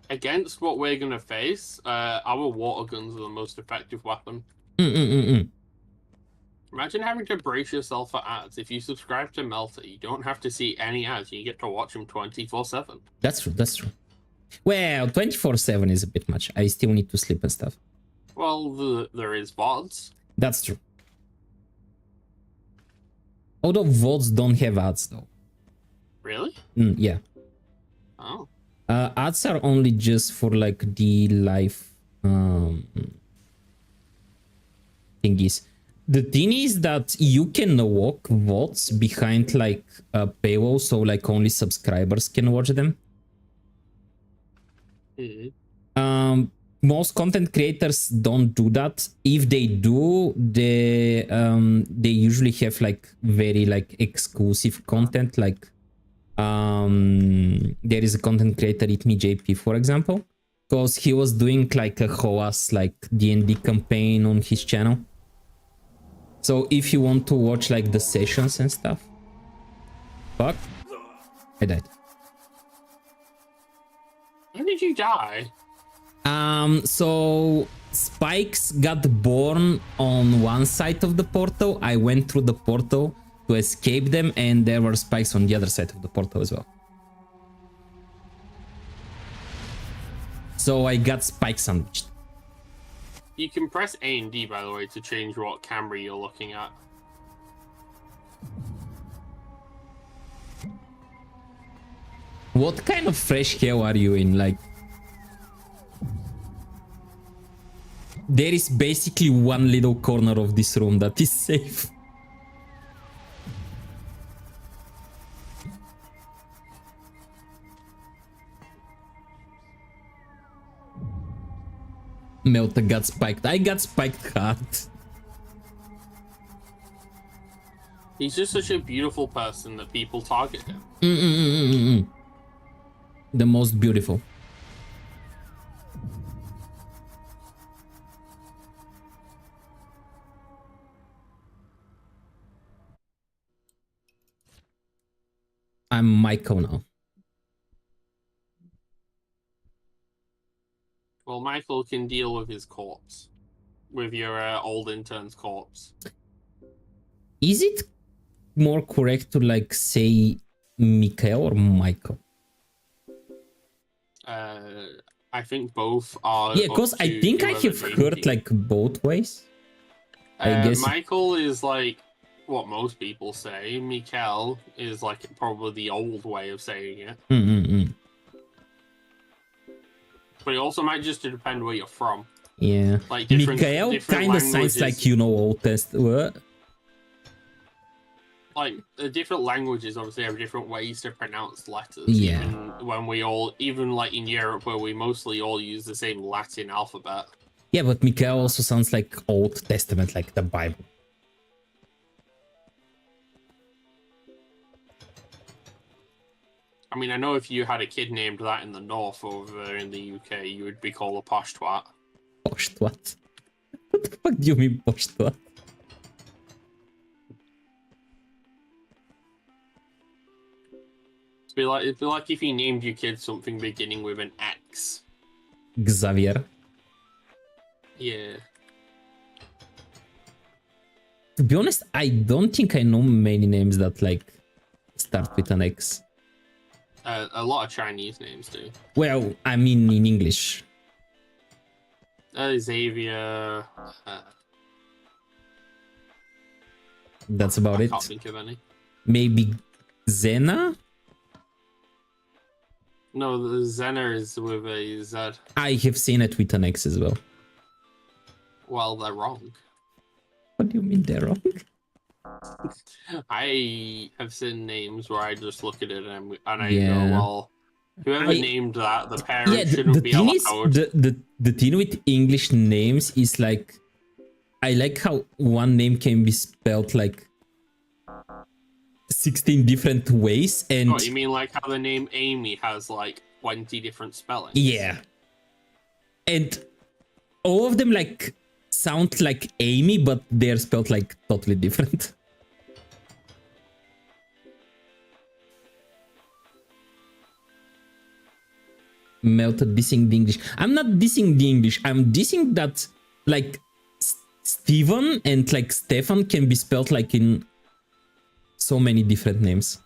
against what we're going to face, our water guns are the most effective weapon. Imagine having to brace yourself for ads. If you subscribe to Melter, you don't have to see any ads. You get to watch them 24/7. That's true. Well, 24/7 is a bit much. I still need to sleep and stuff. Well, there is VODs. That's true. Although VODs don't have ads, though. Really? Yeah. Oh. Ads are only just for, like, the live thingies. The thing is that you can walk VODs behind, like, a paywall, so, like, only subscribers can watch them. Most content creators don't do that. If they do, they usually have, like, very, like, exclusive content. Like, there is a content creator, It Me JP, for example, because he was doing, like, a HOAS, like, D&D campaign on his channel. So if you want to watch, like, the sessions and stuff... Fuck. I died. How did you die? So spikes got born on one side of the portal. I went through the portal to escape them, and there were spikes on the other side of the portal as well. So I got spike sandwiched. You can press A and D, by the way, to change what camera you're looking at. What kind of fresh hell are you in? Like, there is basically one little corner of this room that is safe. Melta got spiked. I got spiked hard. He's just such a beautiful person that people target him. The most beautiful. I'm Michael now. Well, Michael can deal with his corpse. With your old intern's corpse. Is it more correct to, like, say Mikael or Michael? I think both are. Yeah, because I think I have heard, like, both ways. I guess Michael is like what most people say. Mikael is like probably the old way of saying it. But it also might just depend where you're from. Yeah. Like Mikael kind of sounds like, you know, Old Testament. Like the different languages obviously have different ways to pronounce letters. Yeah. Even when we all, even like in Europe where we mostly all use the same Latin alphabet. Yeah, but Mikael also sounds like Old Testament, like the Bible. I mean, I know if you had a kid named that in the north over in the UK, you would be called a posh twat. Posh twat? What the fuck do you mean posh twat? It'd be like if you named your kid something beginning with an X. Xavier. Yeah. To be honest, I don't think I know many names that, like, start with an X. A lot of Chinese names do. Well, I mean in English. Xavier. That's about I it. can't think of any. Maybe Xena? No, the Zener is with a Z. I have seen it with an X as well. Well, they're wrong. What do you mean they're wrong? I have seen names where I just look at it and I Yeah. go, well, whoever named that, the parent Yeah, shouldn't the be thing is, allowed. the thing with English names is like, I like how one name can be spelled like 16 different ways, and Oh, you mean like how the name Amy has like 20 different spellings? yeah, and all of them like sound like Amy, but they're spelled like totally different. Melted dissing the English. I'm not dissing the English. I'm dissing that like Steven and like Stefan can be spelled like in so many different names.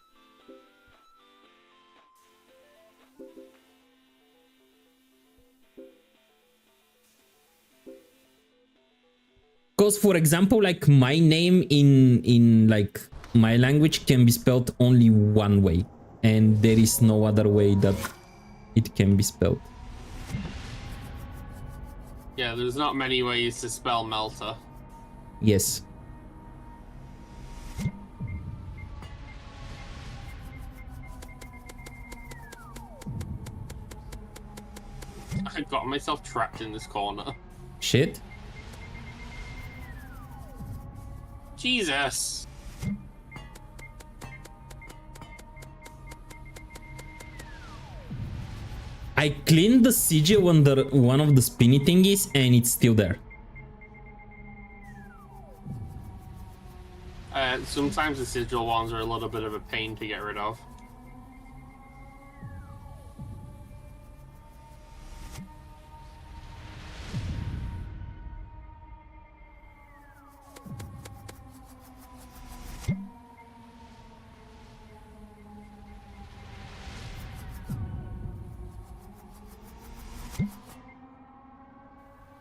Because for example, like my name in like my language can be spelled only one way, and there is no other way that it can be spelled. Yeah, there's not many ways to spell Melta. Yes. I got myself trapped in this corner. Shit. Jesus. I cleaned the sigil under one of the spinny thingies and it's still there. Sometimes the sigil ones are a little bit of a pain to get rid of.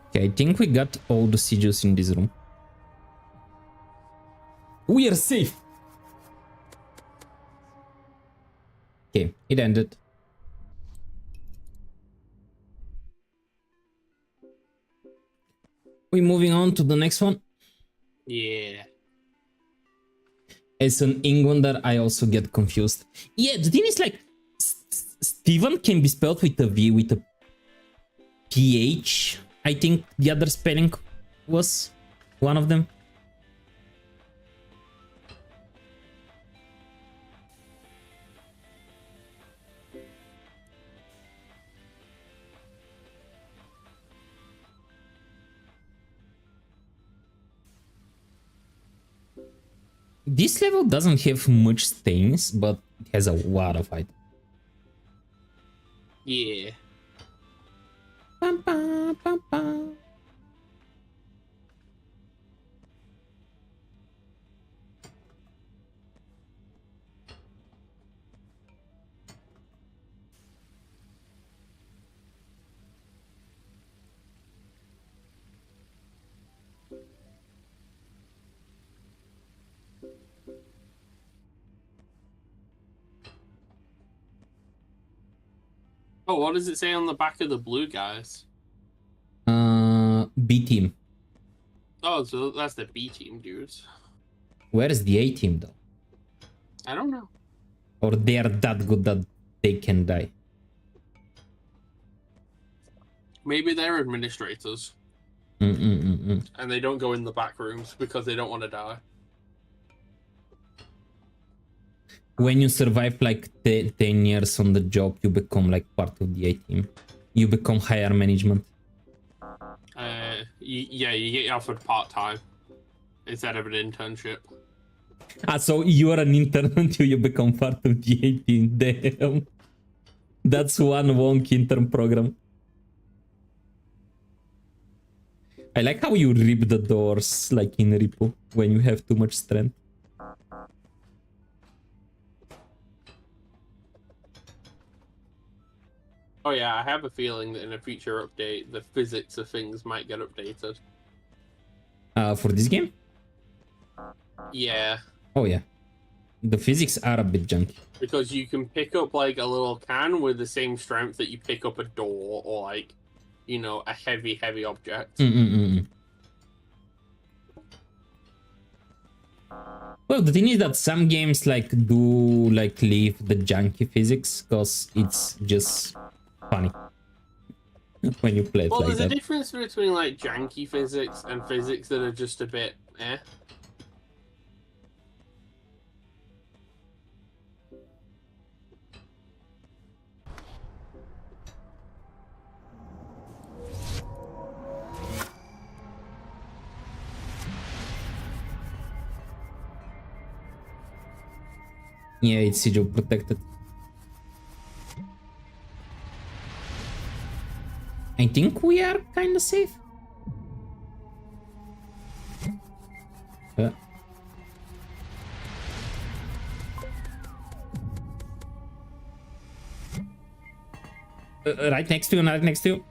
Okay, I think we got all the sigils in this room. We are safe! Okay, it ended. We're moving on to the next one. Yeah. As an Englander, I also get confused. Yeah, the thing is like, Steven can be spelled with a V, with a PH. I think the other spelling was one of them. This level doesn't have much stains, but it has a lot of items. Yeah. Bum, bum, bum, bum. Oh, what does it say on the back of the blue guys? B team. Oh, so that's the B team dudes. Where is the A team though? I don't know. Or they are that good that they can die? Maybe they're administrators and they don't go in the back rooms because they don't want to die. When you survive like 10 years on the job, you become like part of the A team. You become higher management. Yeah, you get offered part-time instead of an internship. Ah, so you are an intern until you become part of the A team. Damn. That's one wonk intern program. I like how you rip the doors like in Repo when you have too much strength. Oh yeah, I have a feeling that in a future update, the physics of things might get updated. For this game? Yeah. Oh yeah. The physics are a bit junky. Because you can pick up like a little can with the same strength that you pick up a door or like, you know, a heavy object. Well, the thing is that some games like do like leave the junky physics because it's just funny when you play it Well, like there's that. a difference between like janky physics and physics that are just a bit eh. Yeah, it's sigil protected. I think we are kind of safe. Right next to you, right next to you.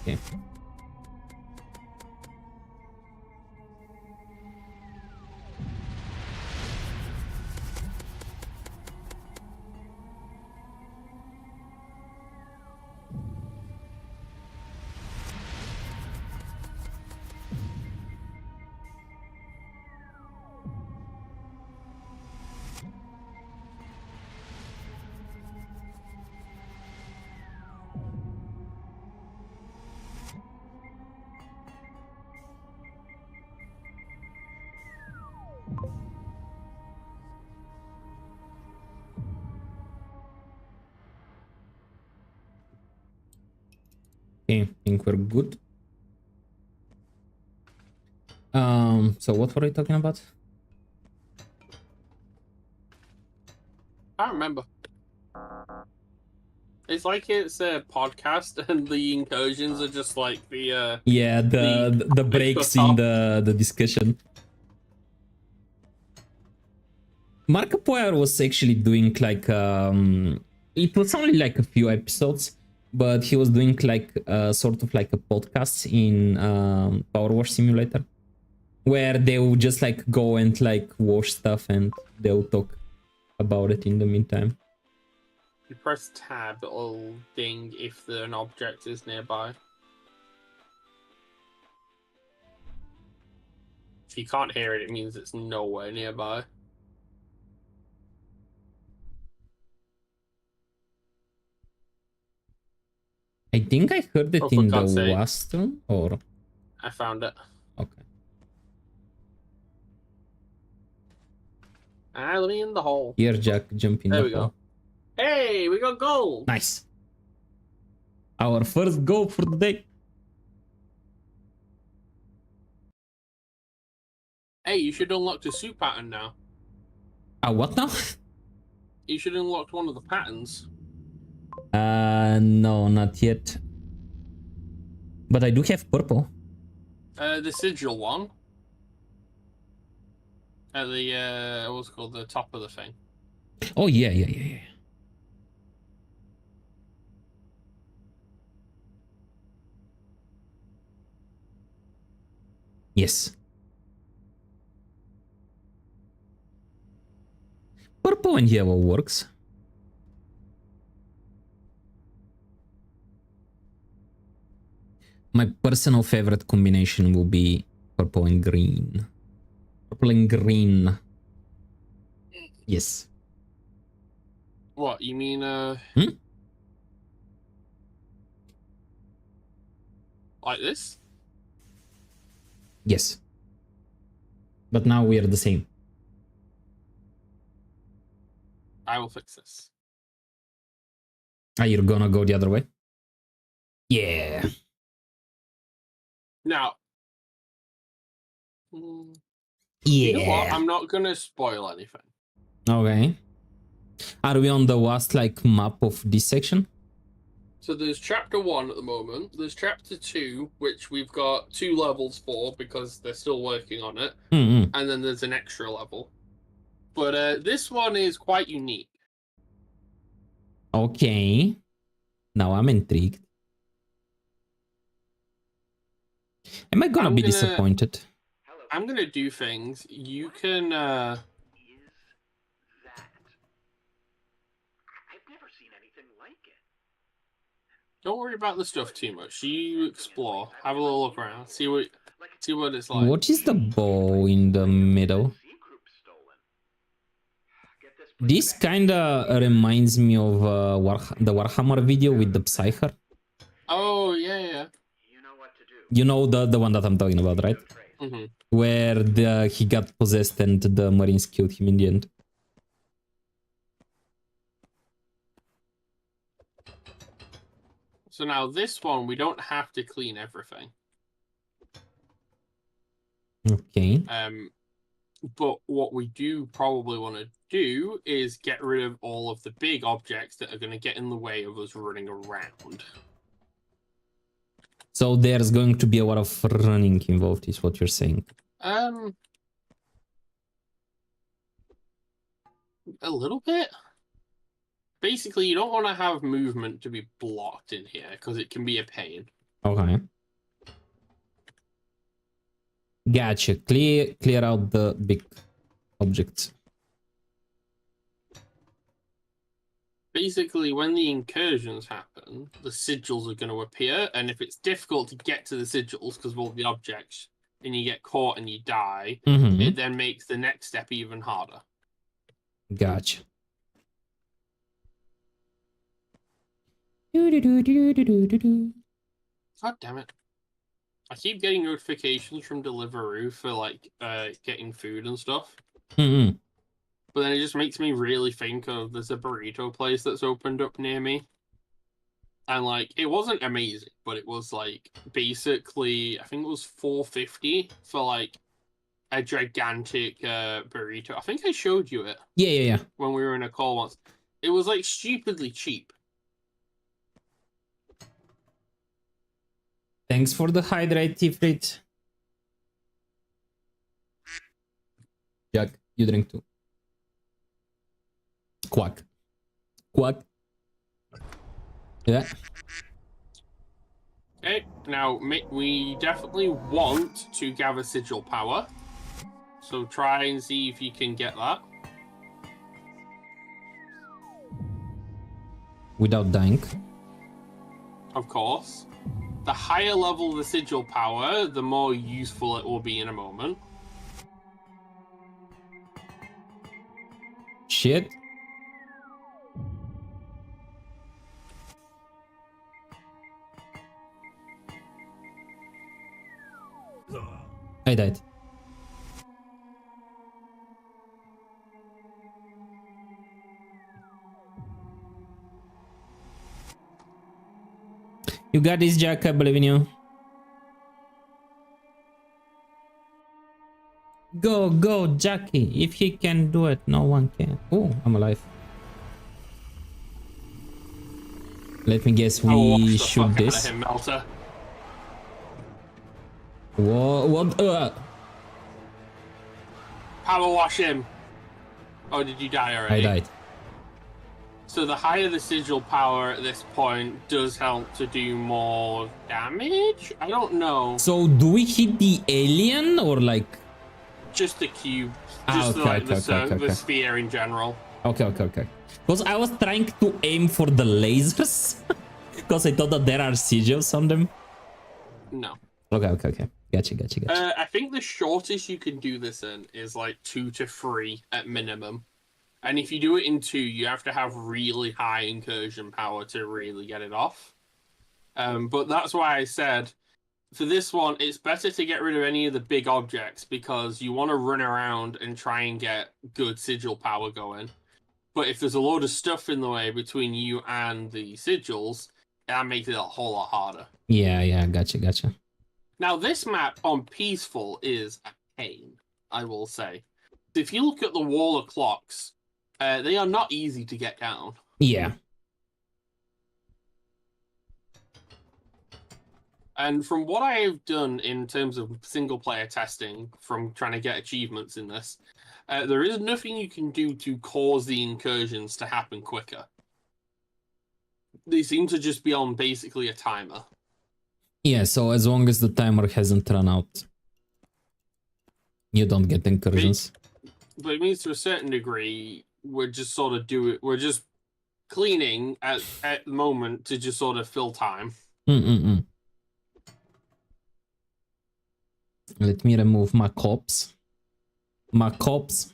Okay. Okay, I think we're good. So what were we talking about? I don't remember. It's like it's a podcast and the incursions are just like the Yeah, the breaks in the discussion. Markiplier was actually doing like it was only like a few episodes, but he was doing like sort of like a podcast in Power Wash Simulator, where they will just like go and like wash stuff and they'll talk about it in the meantime. you press tab, it'll ding if an object is nearby. If you can't hear it, it means it's nowhere nearby. I think I heard it Oh, for in the God's sake. last room, or I found it. okay. Ah, let me in the hole. Here, Jack, jump in There the we go. hole. Hey, we got gold. Nice. Our first goal for the day. Hey, you should unlock the suit pattern now. What now? You should unlock one of the patterns. No, not yet. But I do have purple. The sigil one. At the what's it called, the top of the thing. Oh yeah. Yes. Purple and yellow works. My personal favorite combination will be purple and green. Purple and green. Yes. What, you mean like this? Yes. But now we are the same. I will fix this. Are you gonna go the other way? Yeah. Now, Yeah. you know what? I'm not gonna spoil anything. Okay. Are we on the last like map of this section? So there's chapter 1 at the moment. There's chapter 2, which we've got 2 levels for because they're still working on it. Mm-hmm. And then there's an extra level. But this one is quite unique. Okay. Now I'm intrigued. Am I gonna be disappointed? I'm gonna do things. You can Is that? I've never seen anything like it. don't worry about the stuff too much. You explore, have a little look around, see what it's like. What is the bow in the middle? This kinda reminds me of the Warhammer video with the Psyker. Oh yeah. You know what to do. You know the one that I'm talking about, right? Mm-hmm. Where he got possessed and the Marines killed him in the end. So now this one, we don't have to clean everything. Okay. But what we do probably want to do is get rid of all of the big objects that are going to get in the way of us running around. So there's going to be a lot of running involved, is what you're saying. A little bit. Basically, you don't want to have movement to be blocked in here because it can be a pain. Okay. Gotcha. Clear out the big objects. Basically, when the incursions happen, the sigils are going to appear, and if it's difficult to get to the sigils because of all the objects, and you get caught and you die, it then makes the next step even harder. Gotcha. God damn it. I keep getting notifications from Deliveroo for, like, getting food and stuff. But then it just makes me really think of there's a burrito place that's opened up near me. And, like, it wasn't amazing, but it was, like, basically, I think it was $4.50 for, like, a gigantic burrito. I think I showed you it. Yeah. When we were in a call once. It was, like, stupidly cheap. Thanks for the hydrate, Tifrit. Jack, you drink too. Quack. Quack. Yeah. Okay, now we definitely want to gather sigil power. So try and see if you can get that. Without dying. Of course. The higher level the sigil power, the more useful it will be in a moment. Shit. I died. You got this, Jack. I believe in you. Go, Jackie. If he can do it, no one can. Oh, I'm alive. Let me guess, we shoot this. Him, Melter. Whoa, what? Power wash him. Oh, did you die already? I died. So the higher the sigil power at this point does help to do more damage? I don't know. So do we hit the alien or like... Just the cube. Just the sphere in general. Okay. Because I was trying to aim for the lasers. Because I thought that there are sigils on them. No. Okay. Gotcha. I think the shortest you can do this in is like 2 to 3 at minimum. And if you do it in 2, you have to have really high incursion power to really get it off. But that's why I said, for this one, it's better to get rid of any of the big objects because you want to run around and try and get good sigil power going. But if there's a load of stuff in the way between you and the sigils, that makes it a whole lot harder. Yeah, gotcha. Now, this map on Peaceful is a pain, I will say. If you look at the wall of clocks, they are not easy to get down. Yeah. And from what I have done in terms of single-player testing, from trying to get achievements in this, there is nothing you can do to cause the incursions to happen quicker. They seem to just be on basically a timer. Yeah, so as long as the timer hasn't run out, you don't get incursions. But it means to a certain degree, we're just sort of we're just cleaning at the moment to just sort of fill time. Let me remove my cops. My cops.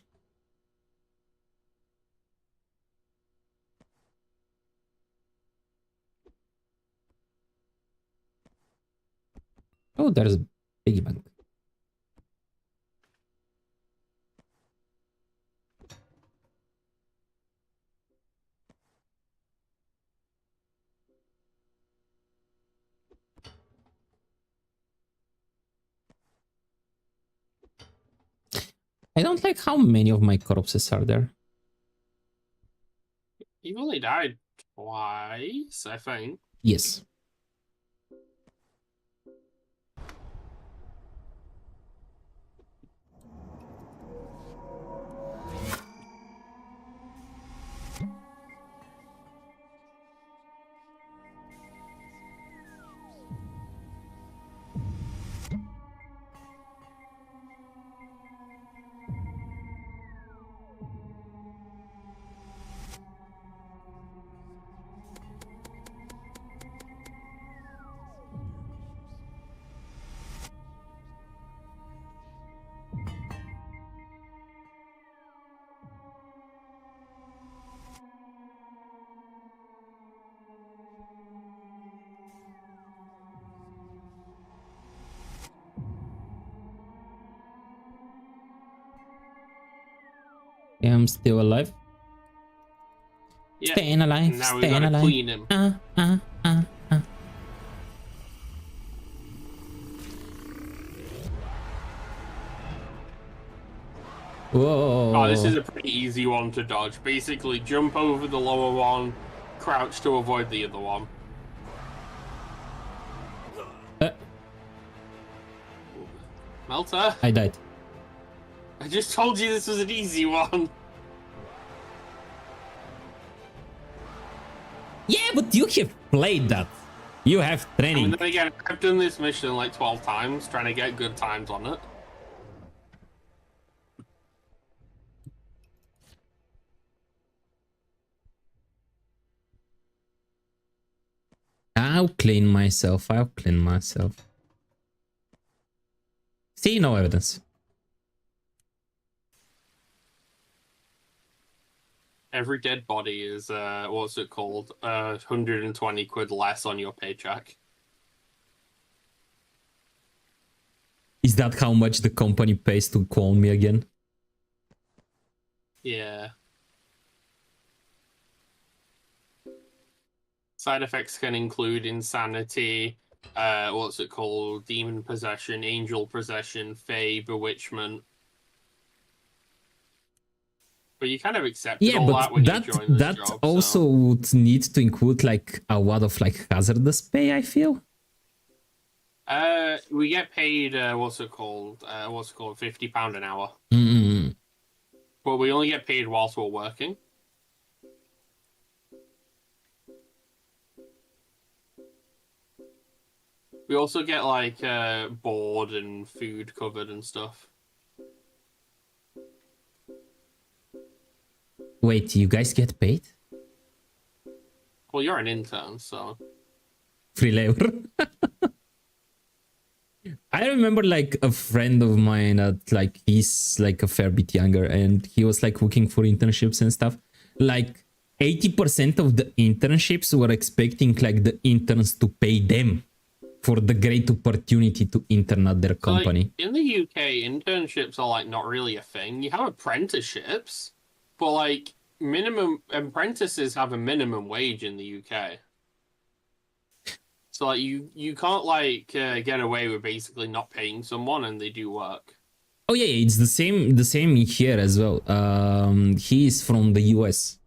Oh, there's a piggy bank. I don't like how many of my corpses are there. You've only died twice, I think. Yes. I'm still alive. Yeah. Staying alive. Now we Staying gotta alive. clean him. Whoa. Oh, this is a pretty easy one to dodge. Basically, jump over the lower one, crouch to avoid the other one. Melter? I died. I just told you this was an easy one. Yeah, but you have played that. You have training. And then again, I've done this mission like 12 times, trying to get good times on it. I'll clean myself. I'll clean myself. See, no evidence. Every dead body is, what's it called? 120 quid less on your paycheck. Is that how much the company pays to clone me again? Yeah. Side effects can include insanity, what's it called? Demon possession, angel possession, fae, bewitchment. But you kind of accepted all that when you joined this job. That also would need to include like a lot of like hazardous pay, I feel. We get paid, what's it called? £50 an hour. But we only get paid whilst we're working. We also get like board and food covered and stuff. Wait, you guys get paid? Well, you're an intern, so... Free labor? I remember like a friend of mine that like he's like a fair bit younger and he was like looking for internships and stuff. Like 80% of the internships were expecting like the interns to pay them for the great opportunity to intern at their company. Like, in the UK, internships are like not really a thing. You have apprenticeships, but like minimum apprentices have a minimum wage in the UK. So like you can't like get away with basically not paying someone and they do work. Oh yeah, it's the same here as well. He is from the US.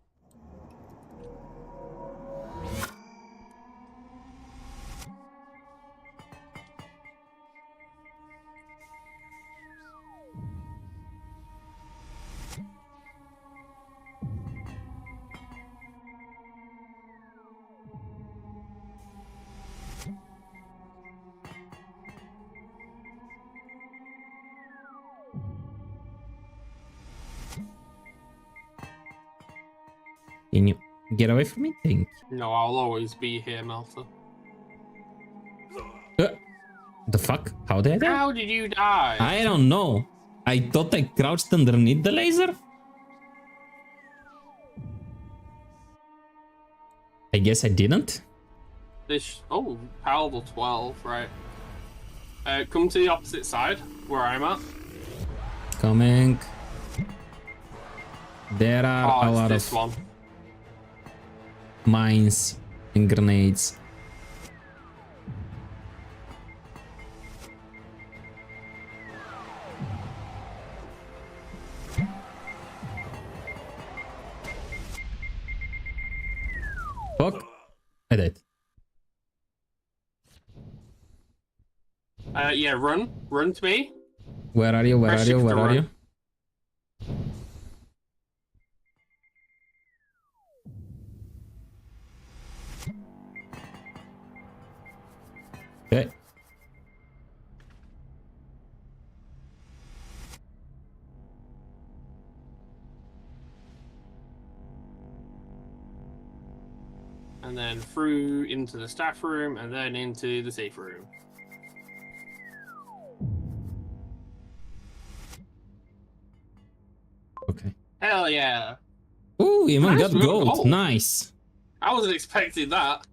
Can you get away from me? Thank you. No, I'll always be here, Melta. The fuck? How did I die? How did you die? I don't know. I thought I crouched underneath the laser. I guess I didn't. Oh, palatable 12, right. Come to the opposite side, where I'm at. Coming. There are a lot this of one. mines and grenades. Fuck. I did. Yeah, run. Run to me. Where are you? Where Press are you? shift Where to are run. you? Okay. And then through into the staff room, and then into the safe room. Okay. Hell yeah. Ooh, even Nice, got we got gold. gold. Nice. I wasn't expecting that.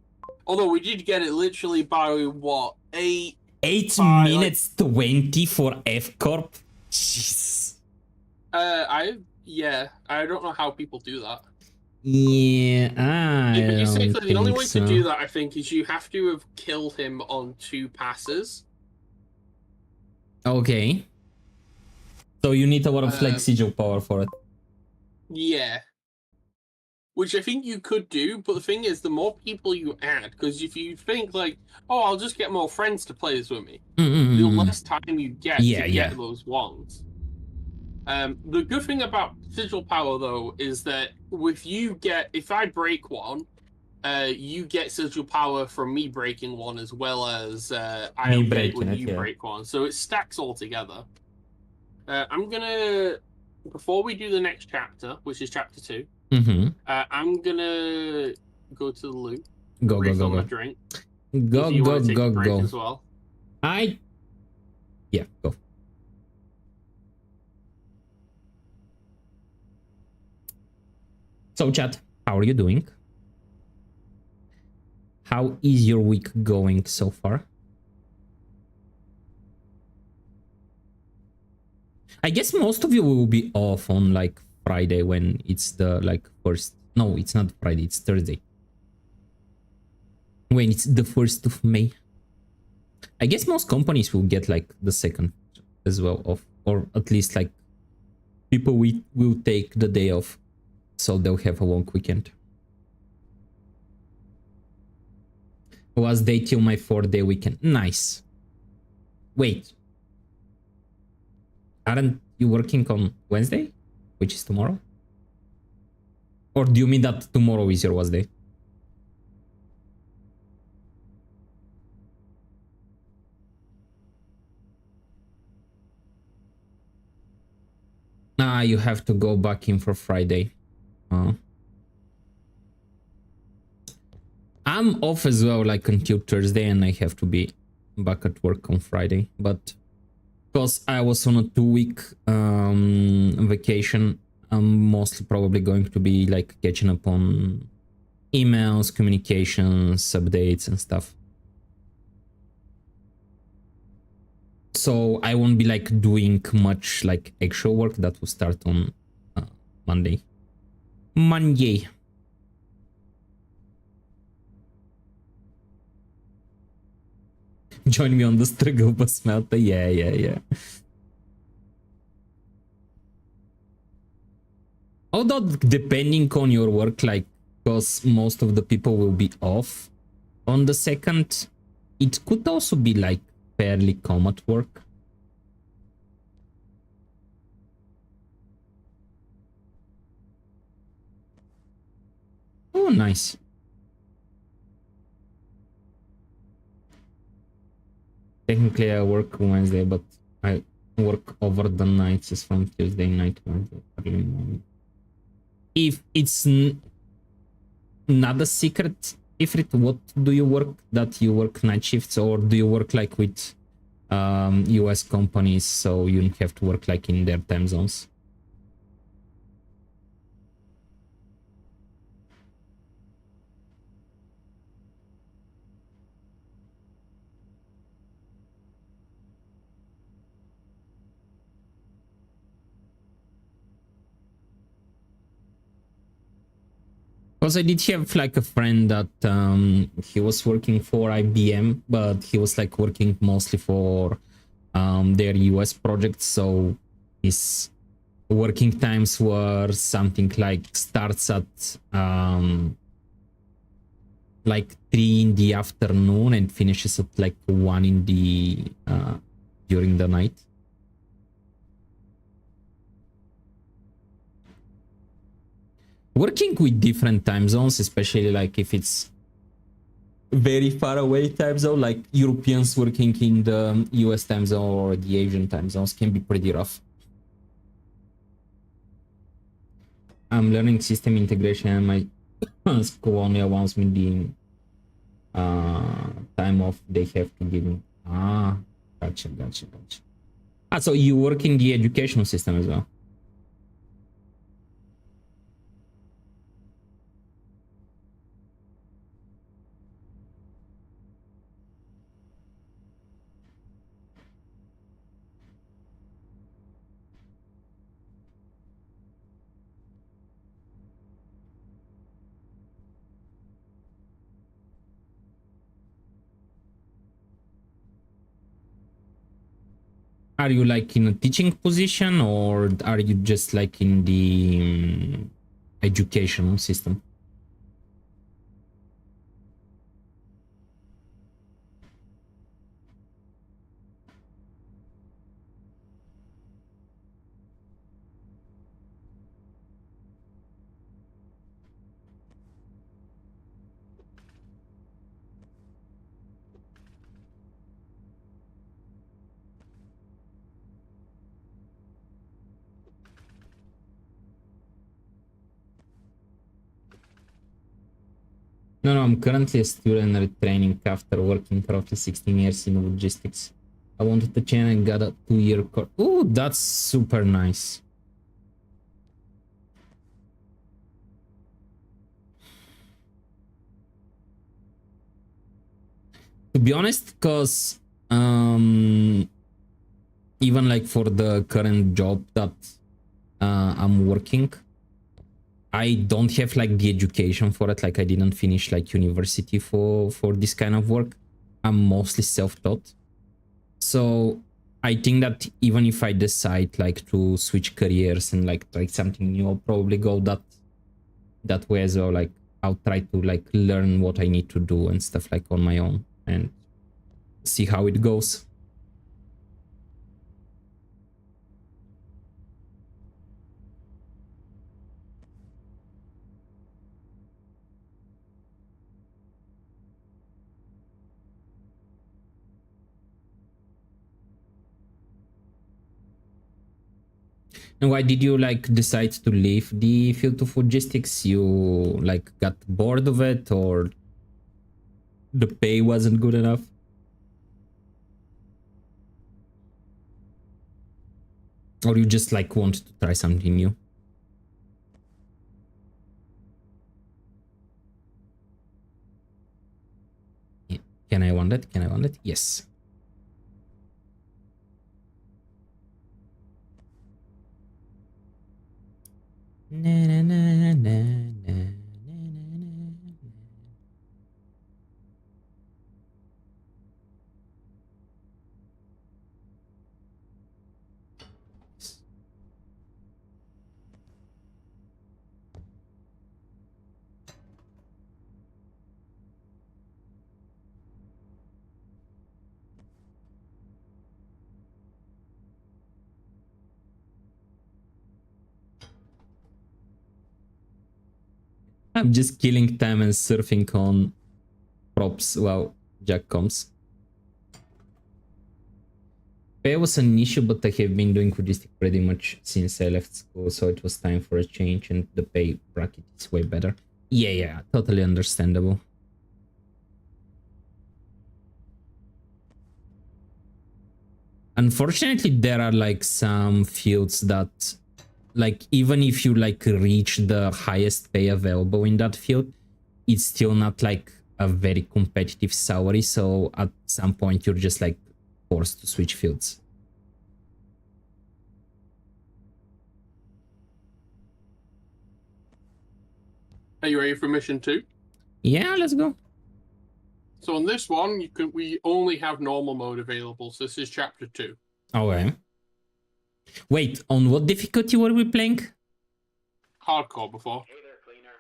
Although we did get it literally by, what, 8? 8 Like- minutes 20 for F Corp. Jesus. I don't know how people do that. Yeah, I Basically, don't the only think way so. to do that, I think, is you have to have killed him on 2 passes. Okay. So you need a lot of like sigil power for it. Yeah. Which I think you could do, but the thing is, the more people you add, because if you think like, oh, I'll just get more friends to play this with me, the less time you get Yeah, to yeah. get those ones. The good thing about sigil power, though, is that if I break one, you get sigil power from me breaking one as well as I Me get it breaking when it, you yeah. break one. So it stacks all together. I'm gonna, before we do the next chapter, which is chapter 2, I'm gonna go to the loot, Go, refill my go. drink. Go, if you go, want to take go, a break go. as well. Yeah, go. So chat, how are you doing? How is your week going so far? I guess most of you will be off on like Friday when it's the like first. No, it's not Friday, it's Thursday. When it's the 1st of May. I guess most companies will get like the 2nd as well off, or at least like people will take the day off, so they'll have a long weekend. Last day till my 4-day weekend. Nice. Wait. Aren't you working on Wednesday? Which is tomorrow? Or do you mean that tomorrow is your last day? Ah, you have to go back in for Friday. I'm off as well, like until Thursday, and I have to be back at work on Friday. But because I was on a 2-week vacation, I'm mostly probably going to be like catching up on emails, communications, updates, and stuff. So I won't be like doing much like actual work. That will start on Monday. Join me on the struggle bus, Melta. Yeah. Although depending on your work, like, because most of the people will be off on the 2nd, it could also be like fairly calm at work. Oh, nice. Technically, I work Wednesday, but I work over the nights, is from Tuesday night, Wednesday early morning. If it's not a secret, Ifrit, what do you work? That you work night shifts, or do you work like with US companies, so you don't have to work like in their time zones? Because I did have like a friend that he was working for IBM, but he was like working mostly for their US projects, so his working times were something like starts at like 3 in the afternoon and finishes at like 1 in the during the night. Working with different time zones, especially like if it's very far away time zone, like Europeans working in the US time zone or the Asian time zones, can be pretty rough. I'm learning system integration and my school only allows me the time off they have to give me. Gotcha. So you work in the educational system as well? Are you like in a teaching position, or are you just like in the educational system? No, I'm currently a student retraining after working roughly 16 years in logistics. I wanted to change and got a 2-year course. Oh, that's super nice. To be honest, because even like for the current job that I'm working, I don't have like the education for it. Like I didn't finish like university for this kind of work. I'm mostly self-taught. So I think that even if I decide like to switch careers and like try something new, I'll probably go that way as well. Like I'll try to like learn what I need to do and stuff like on my own and see how it goes. And why did you like decide to leave the field of logistics? You like got bored of it, or the pay wasn't good enough? Or you just like wanted to try something new? Yeah. Can I want it? Can I want it? Yes. Na, na, na, na, na. I'm just killing time and surfing on props while Jack comes. Pay was an issue, but I have been doing logistics pretty much since I left school, so it was time for a change, and the pay bracket is way better. Yeah, totally understandable. Unfortunately, there are like some fields that, like, even if you like reach the highest pay available in that field, it's still not like a very competitive salary. So at some point, you're just like forced to switch fields. Are you ready for mission 2? Yeah, let's go. So on this one, we only have normal mode available. So this is chapter 2. Okay. Wait, on what difficulty were we playing? Hardcore before. Hey there, cleaner.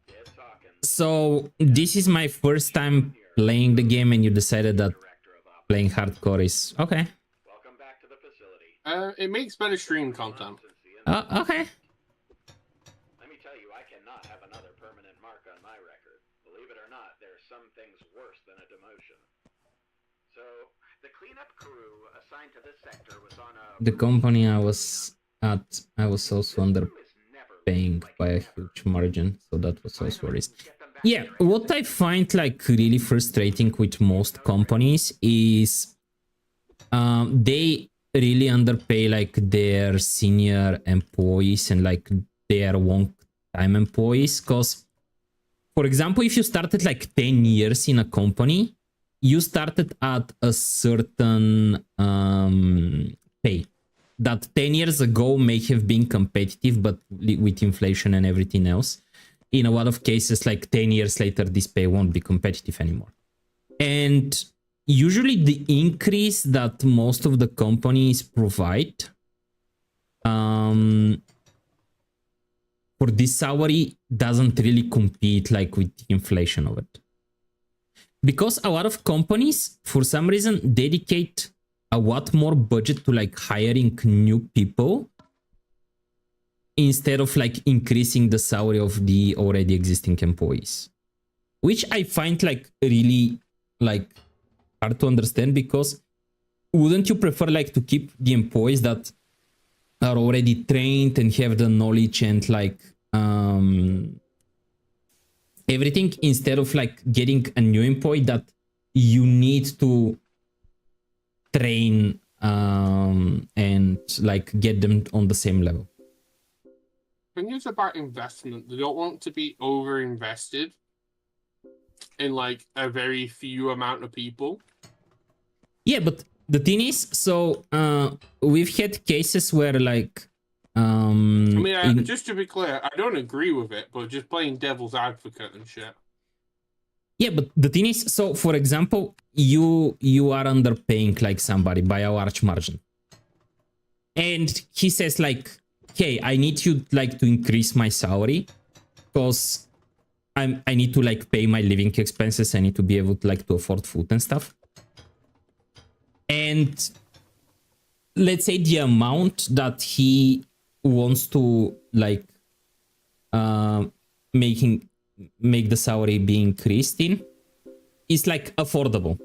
Get talking. So this is my first time playing the game, and you decided that Director of Op. playing hardcore is okay. Welcome back to the facility. It makes better stream content. Okay. Let me tell you, I cannot have another permanent mark on my record. Believe it or not, there are some things worse than a demotion. So, the cleanup crew assigned to this sector was on a... The company I was at, I was also underpaying by a huge margin, so that was also a risk. Yeah, what I find like really frustrating with most companies is they really underpay like their senior employees and like their long-time employees. Because, for example, if you started like 10 years in a company, you started at a certain pay that 10 years ago may have been competitive, but with inflation and everything else, in a lot of cases, like 10 years later, this pay won't be competitive anymore. And usually the increase that most of the companies provide for this salary doesn't really compete like with the inflation of it. Because a lot of companies, for some reason, dedicate a lot more budget to like hiring new people instead of like increasing the salary of the already existing employees, which I find like really like hard to understand. Because wouldn't you prefer like to keep the employees that are already trained and have the knowledge and like everything, instead of like getting a new employee that you need to train and like get them on the same level? I think it's about investment. They don't want to be over invested in like a very few amount of people. Yeah, but the thing is, so we've had cases where like I mean, just to be clear, I don't agree with it, but just playing devil's advocate and shit. Yeah, but the thing is, so for example, you are underpaying like somebody by a large margin, and he says like, hey, I need you like to increase my salary because I need to like pay my living expenses. I need to be able to like to afford food and stuff. And let's say the amount that he wants to like make the salary be increased in is like affordable,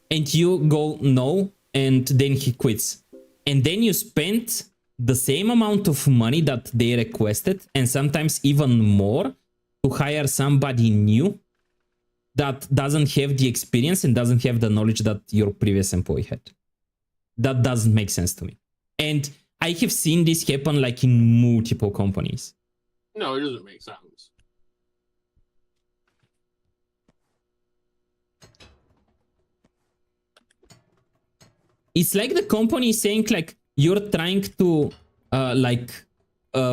and you go no, and then he quits, and then you spend the same amount of money that they requested and sometimes even more to hire somebody new that doesn't have the experience and doesn't have the knowledge that your previous employee had. That doesn't make sense to me. And I have seen this happen like in multiple companies. No, it doesn't make sense. It's like the company is saying like, you're trying to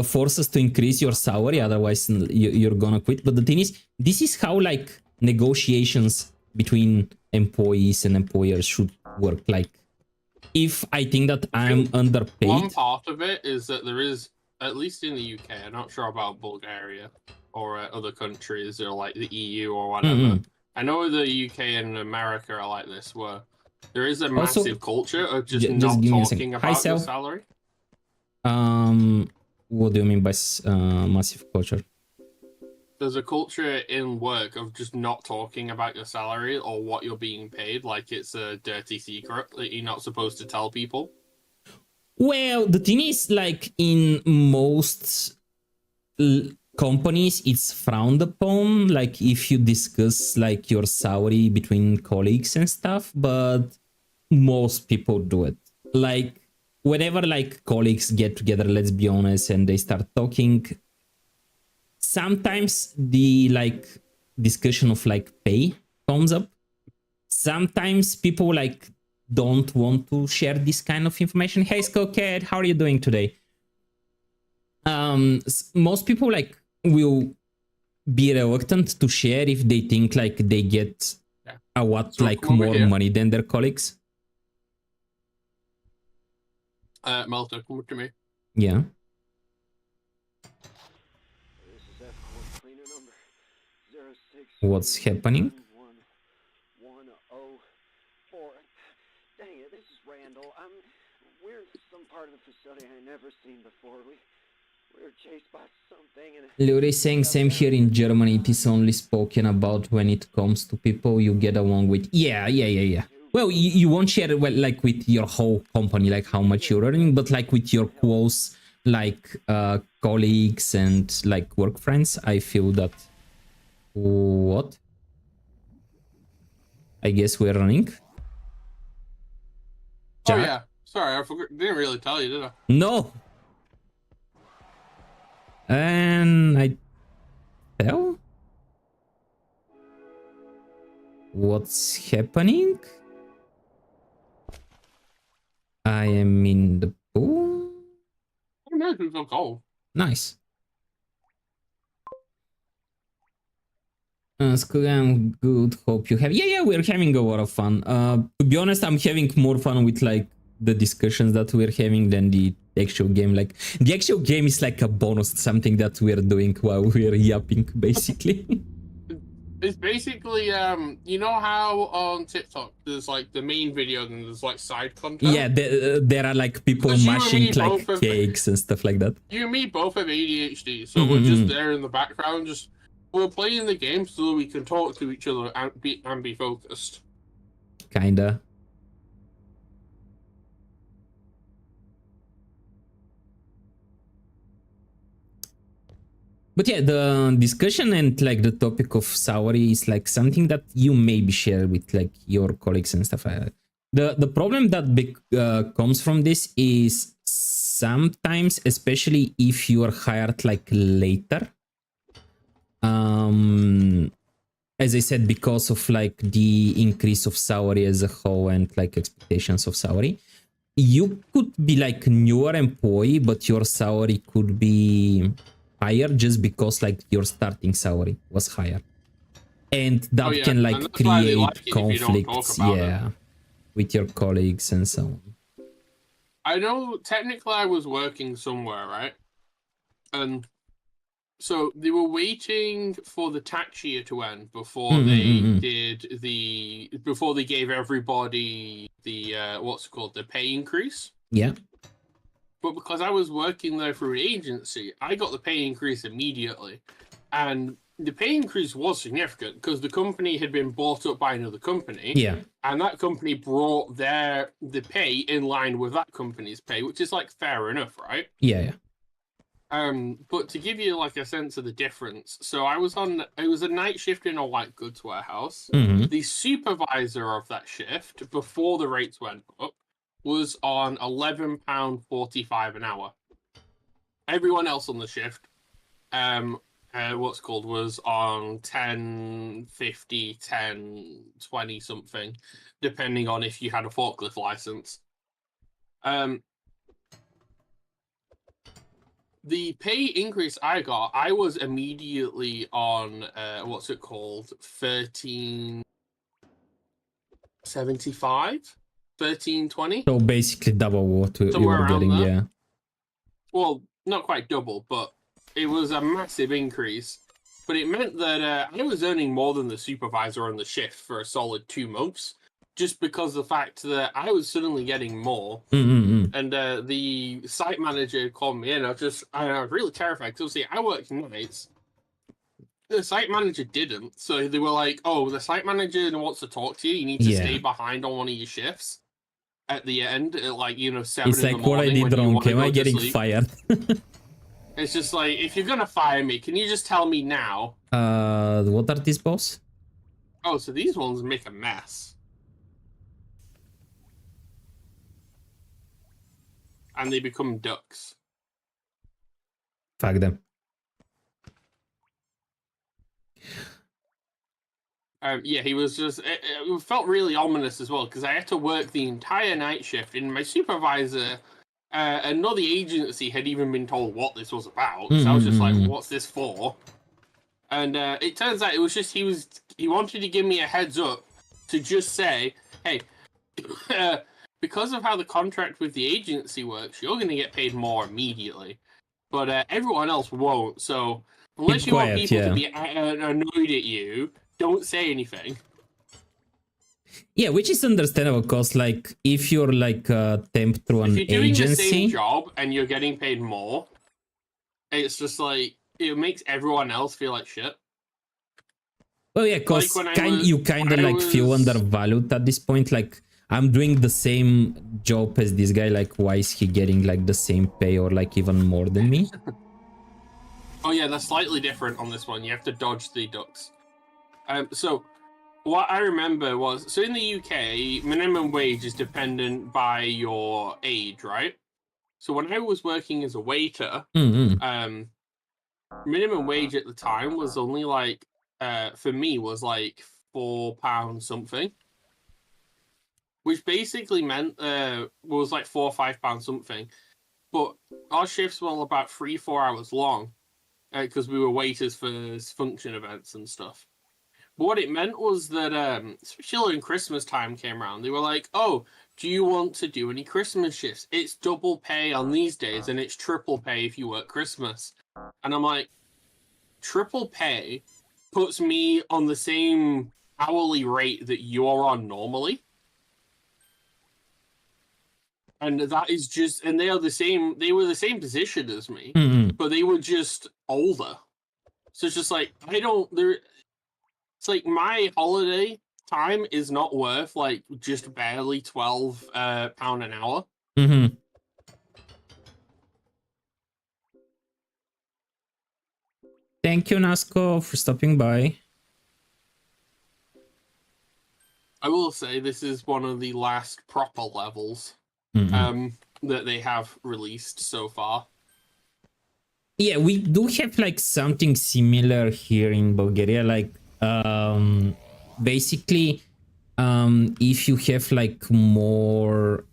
force us to increase your salary, otherwise you're gonna quit. But the thing is, this is how like negotiations between employees and employers should work. Like, if I think that I'm underpaid, one part of it is that there is, at least in the UK, I'm not sure about Bulgaria or other countries or like the EU or whatever. I know the UK and America are like this, where there is a massive culture of just not talking about your salary. What do you mean by massive culture? There's a culture in work of just not talking about your salary or what you're being paid, like it's a dirty secret that you're not supposed to tell people. Well, the thing is, like in most companies, it's frowned upon, like if you discuss like your salary between colleagues and stuff, but most people do it. Like whenever like colleagues get together, let's be honest, and they start talking, sometimes the like discussion of like pay comes up. Sometimes people like don't want to share this kind of information. Hey Skullcat, how are you doing today? Most people like will be reluctant to share if they think like they get a lot So like come over more here. money than their colleagues. Malta, come up to me. Yeah. This is F4 cleaner number 06. What's happening? 11104. Dang it, this is Randall. We're in some part of the facility I never seen before. We were chased by something and Lure is saying same here in Germany. It is only spoken about when it comes to people you get along with. Yeah. Well, you won't share well like with your whole company, like how much you're earning, but like with your close like colleagues and like work friends, I feel that. What? I guess we're running. Oh Jack? yeah, sorry, I forgot. Didn't really tell you, did I? No. And I tell. What's happening? I am in the pool. Oh no, it's so cold. Nice. School, I'm good. Hope you have. Yeah, we're having a lot of fun. To be honest, I'm having more fun with like the discussions that we're having than the actual game. Like the actual game is like a bonus, something that we're doing while we're yapping, basically. It's basically, you know how on TikTok there's like the main video and there's like side content? Yeah, there are like people Because you and mashing me like both have- cakes and stuff like that. You and me both have ADHD, so we're just there in the background, just we're playing the game so we can talk to each other and be focused. Kinda. But yeah, the discussion and like the topic of salary is like something that you maybe share with like your colleagues and stuff like that. The problem that comes from this is sometimes, especially if you are hired like later, as I said, because of like the increase of salary as a whole and like expectations of salary, you could be like newer employee, but your salary could be higher just because like your starting salary was higher, and that yeah, can and like that's why they create like it if you don't talk conflicts, about it. yeah, with your colleagues and so on. I know technically I was working somewhere, right? And so they were waiting for the tax year to end before they before they gave everybody the what's it called, the pay increase. Yeah. But because I was working there through an agency, I got the pay increase immediately. And the pay increase was significant because the company had been bought up by another company. Yeah. And that company brought the pay in line with that company's pay, which is like fair enough, right? Yeah. But to give you like a sense of the difference, so it was a night shift in a white goods warehouse. The supervisor of that shift, before the rates went up, was on £11.45 an hour. Everyone else on the shift, was on 10.50, 10.20 something, depending on if you had a forklift license. The pay increase I got, I was immediately on $13.75, $13.20. So basically double what you Somewhere were around getting, there. yeah. Well, not quite double, but it was a massive increase. But it meant that I was earning more than the supervisor on the shift for a solid 2 months, just because of the fact that I was suddenly getting more. And the site manager called me in. I was really terrified because obviously I worked nights. The site manager didn't. So they were like, oh, the site manager wants to talk to you. You need to stay behind on one of your shifts at the end, at 7 It's in like the morning. what I did when you wrong. wanna Am go I to getting sleep. fired? It's just like, if you're gonna fire me, can you just tell me now? What are these balls? Oh, so these ones make a mess. And they become ducks. Fuck them. Yeah, he was just... It felt really ominous as well, because I had to work the entire night shift, and my supervisor and not the agency had even been told what this was about. So I was just like, what's this for? And it turns out it was just he wanted to give me a heads up to just say, hey, because of how the contract with the agency works, you're going to get paid more immediately. But everyone else won't. So unless Keep you quiet, want people yeah. to be annoyed at you, don't say anything. Yeah, which is understandable, because like if you're like a temp through an If you're doing agency, the same job and you're getting paid more, it's just like it makes everyone else feel like shit. well, yeah, because Like you kind of like feel undervalued at this point. Like, I'm doing the same job as this guy. Like, why is he getting like the same pay or like even more than me? Oh yeah, they're slightly different on this one. You have to dodge the ducks. So what I remember was, so in the UK, minimum wage is dependent by your age, right? So when I was working as a waiter, minimum wage at the time was only like, for me, was like £4 something. Which basically meant was like £4 or £5 something. But our shifts were about 3-4 hours long, because we were waiters for function events and stuff. But what it meant was that, especially when Christmas time came around, they were like, oh, do you want to do any Christmas shifts? It's double pay on these days, and it's triple pay if you work Christmas. And I'm like, triple pay puts me on the same hourly rate that you're on normally. And that is just, and they were the same position as me, but they were just older. So it's just like, it's like my holiday time is not worth like just barely £12 an hour. Thank you, Nasco, for stopping by. I will say this is one of the last proper levels that they have released so far. Yeah, we do have like something similar here in Bulgaria. Like, basically, if you have like more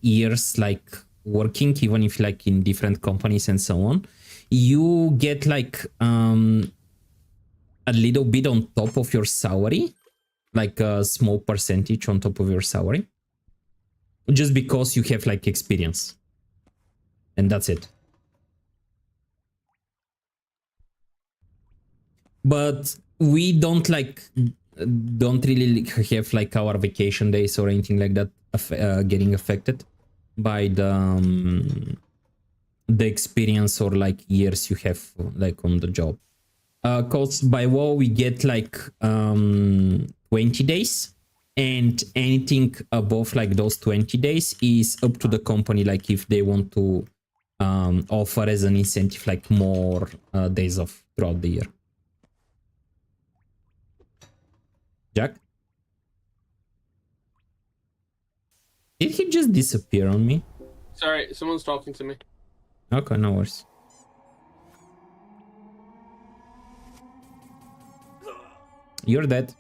years like working, even if like in different companies and so on, you get like a little bit on top of your salary, like a small percentage on top of your salary, just because you have like experience, and that's it. But we don't really have like our vacation days or anything like that getting affected by the experience or like years you have like on the job. Cause by law we get like 20 days, and anything above like those 20 days is up to the company, like if they want to offer as an incentive like more days off throughout the year. Jack? Did he just disappear on me? Sorry, someone's talking to me. Okay, no worries. You're dead.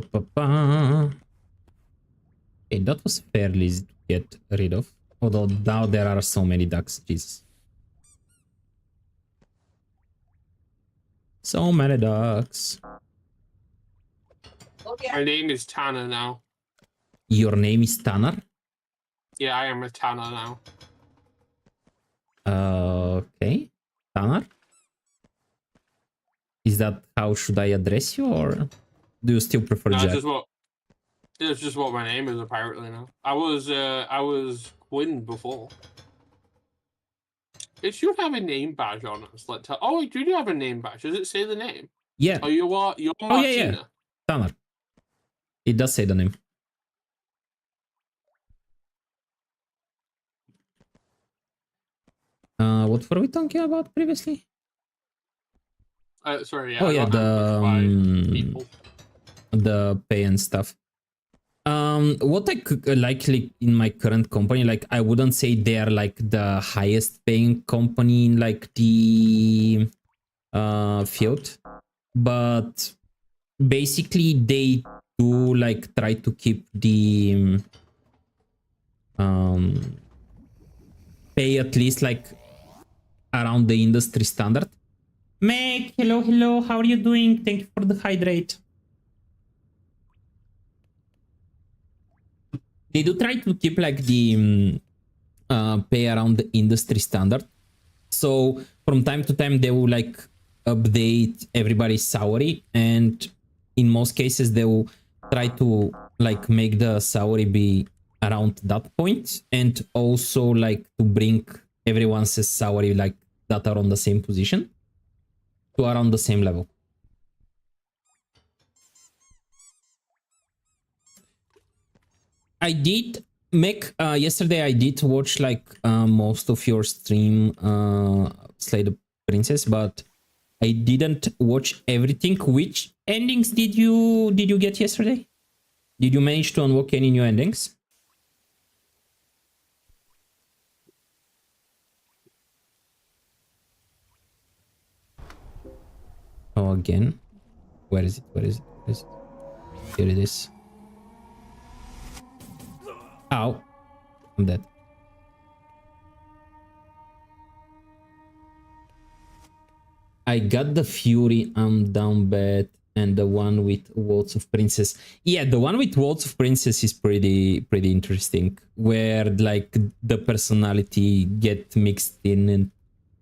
Okay, that was fairly easy to get rid of. Although now there are so many ducks, Jesus. So many ducks. My name is Tanner now. Your name is Tanner? Yeah, I am a Tanner now. Okay. Tanner? Is that how should I address you, or do you still prefer No, Jack? it's just what my name is apparently now. I was Quinn before. It should have a name badge on us. Oh, wait, do you have a name badge? Does it say the name? Yeah. Oh, you're Martina. Oh, yeah. Tanner. It does say the name. What were we talking about previously? Sorry, yeah. Oh, I yeah, got ambushed by people. the pay and stuff. What I could like in my current company, like I wouldn't say they are like the highest paying company in like the field, but basically they do like try to keep the pay at least like around the industry standard. Meg, hello, how are you doing? Thank you for the hydrate. They do try to keep like the pay around the industry standard. So from time to time they will like update everybody's salary, and in most cases they will try to like make the salary be around that point, and also like to bring everyone's salary like that are on the same position to around the same level. I did make yesterday I did watch like most of your stream, Slay the Princess, but I didn't watch everything. Which endings did you get yesterday? Did you manage to unlock any new endings? Oh, again. Where is it? Where is it? Where is it? Here it is. Ow. I'm dead. I got the Fury, I'm down bad, and the one with Waltz of Princess. Yeah, the one with Waltz of Princess is pretty interesting, where like the personality get mixed in and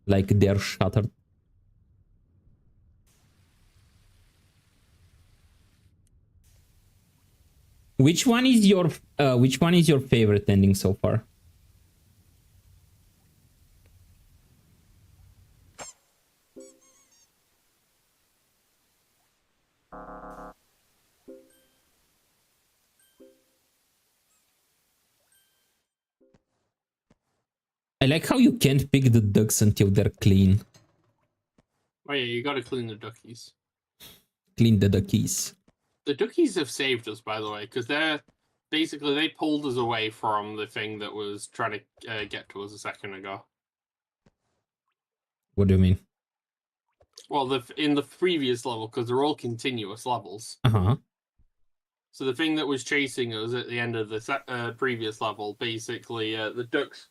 like they're shattered. Which one is your favorite ending so far? I like how you can't pick the ducks until they're clean. Oh yeah, you gotta clean the duckies. Clean the duckies. The duckies have saved us, by the way, because they pulled us away from the thing that was trying to get to us a second ago. What do you mean? Well, in the previous level, because they're all continuous levels. Uh-huh. So the thing that was chasing us at the end of the previous level, basically, the ducks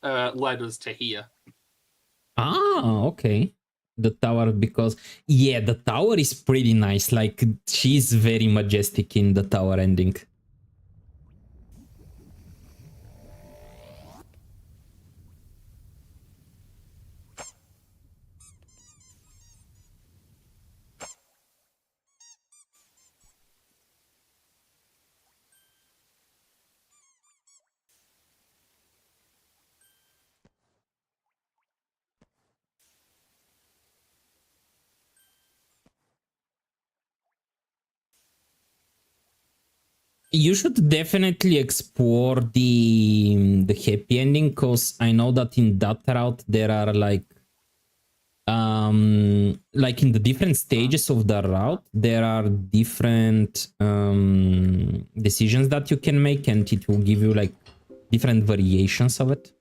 led us to here. Ah, okay. The tower, because yeah, the tower is pretty nice. Like she's very majestic in the tower ending. You should definitely explore the happy ending, because I know that in that route there are like in the different stages of the route there are different decisions that you can make, and it will give you like different variations of it.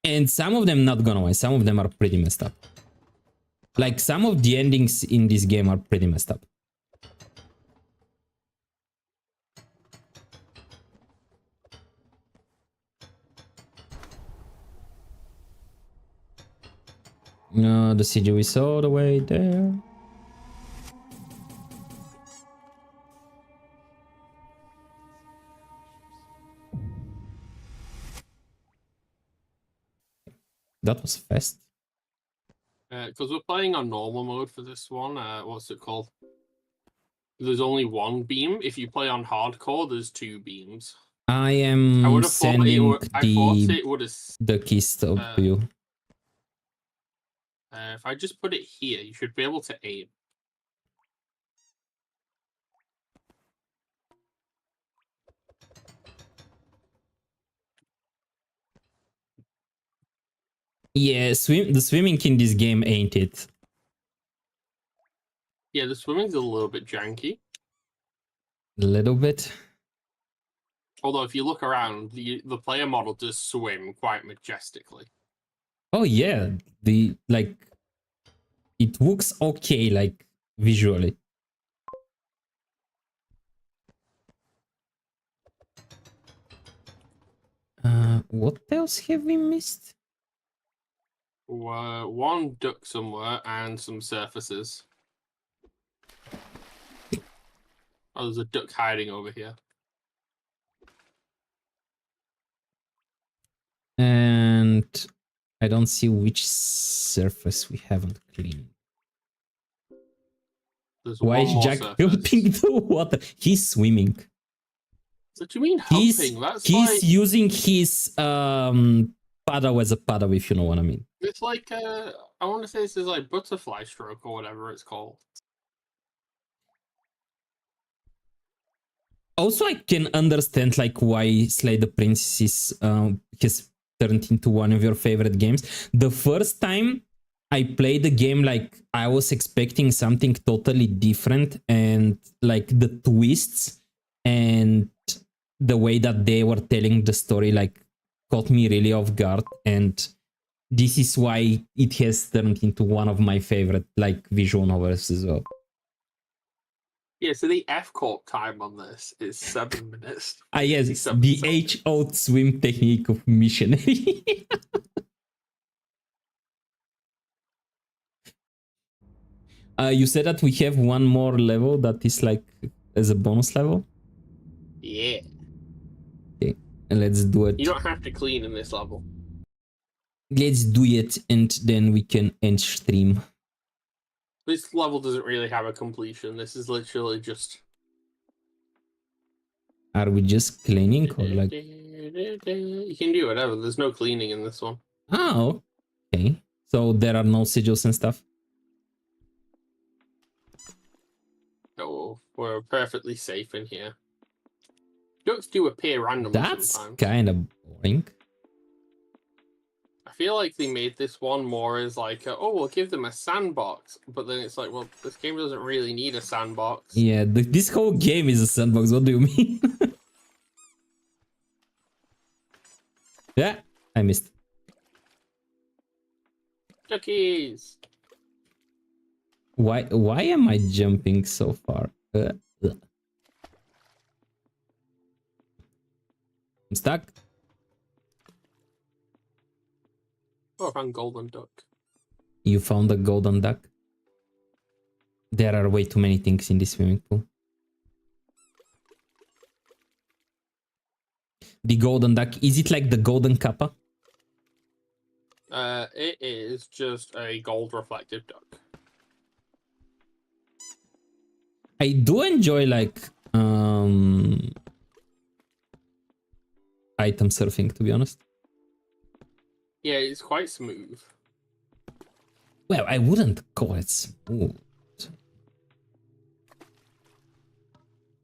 And some of them, not gonna lie, some of them are pretty messed up. Like some of the endings in this game are pretty messed up. The CG is all the way there. That was fast. Because we're playing on normal mode for this one. What's it called? There's only one beam. If you play on hardcore, there's 2 beams. I am would have sending the keys to you. If I just put it here, you should be able to aim. Yeah, the swimming in this game ain't it? Yeah, the swimming's a little bit janky. A little bit. Although if you look around, the player model does swim quite majestically. Oh yeah, it looks okay, like visually. What else have we missed? One duck somewhere and some surfaces. Oh, there's a duck hiding over here. And I don't see which surface we haven't cleaned. There's Why one is more Jack surface. jumping the water? He's swimming. What do you mean humping? He's using his paddle as a paddle, if you know what I mean. It's like I want to say this is like butterfly stroke or whatever it's called. Also, I can understand like why Slay the Princess has turned into one of your favorite games. The first time I played the game, like I was expecting something totally different, and like the twists and the way that they were telling the story like caught me really off guard, and this is why it has turned into one of my favorite like visual novels as well. Yeah, so the F-corp time on this is 7 minutes. Yes, the H-out swim technique of missionary. You said that we have one more level that is like as a bonus level? Yeah. Okay, let's do it. You don't have to clean in this level. Let's do it, and then we can end stream. This level doesn't really have a completion. This is literally just... Are we just cleaning or like... You can do whatever. There's no cleaning in this one. Oh, okay. So there are no sigils and stuff? No, we're perfectly safe in here. Ducks do appear randomly That's sometimes. kind of boring. I feel like they made this one more as like, oh, we'll give them a sandbox. But then it's like, well, this game doesn't really need a sandbox. Yeah, this whole game is a sandbox. What do you mean? Yeah, I missed. Duckies! Why am I jumping so far? I'm stuck. Oh, I found golden duck. You found a golden duck? There are way too many things in this swimming pool. The golden duck, is it like the golden kappa? It is just a gold reflective duck. I do enjoy like item surfing, to be honest. Yeah, it's quite smooth. Well, I wouldn't call it smooth.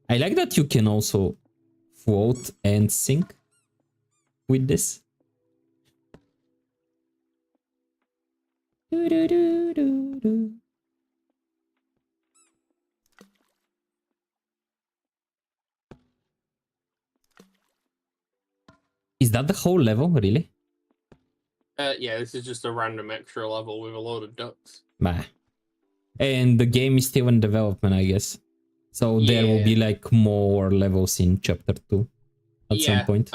I like that you can also float and sink with this. Is that the whole level, really? Yeah, this is just a random extra level with a load of ducks. Bah. And the game is still in development, I guess. So there will be like more levels in chapter 2 at some point.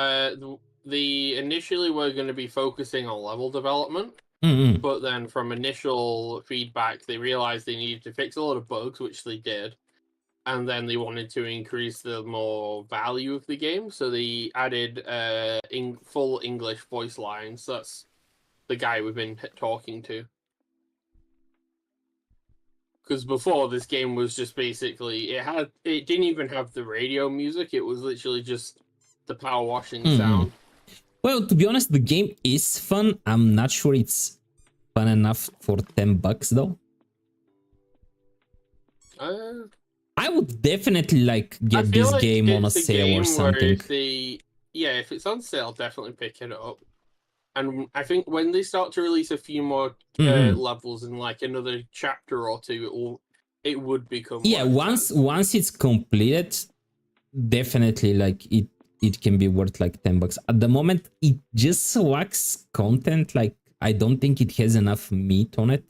Initially we're going to be focusing on level development. Mm-hmm. But then from initial feedback, they realized they needed to fix a lot of bugs, which they did. And then they wanted to increase the more value of the game. So they added full English voice lines. That's the guy we've been talking to. Because before, this game was just basically, it didn't even have the radio music. It was literally just the power washing sound. Well, to be honest, the game is fun. I'm not sure it's fun enough for $10 though. I would definitely like get this like game on a it's sale game or something. If it's on sale, definitely pick it up. And I think when they start to release a few more levels in like another chapter or two, it would become once it's completed, definitely like it can be worth like $10. At the moment, it just lacks content. Like I don't think it has enough meat on it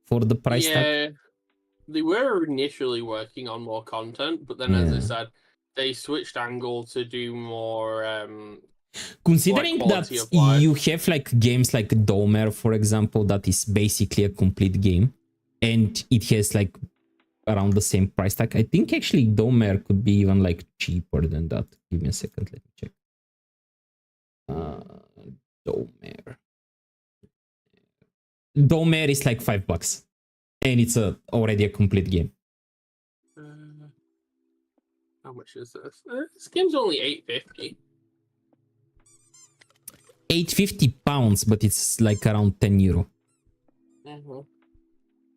for the price tag. They were initially working on more content, but then as I said, they switched angle to do more considering like, that you have like games like Domer, for example, that is basically a complete game, and it has like around the same price tag. I think actually Domer could be even like cheaper than that. Give me a second, let me check. Domer is like $5, and it's already a complete game. How much is this? This game's only $8.50. £850, but it's like around €10.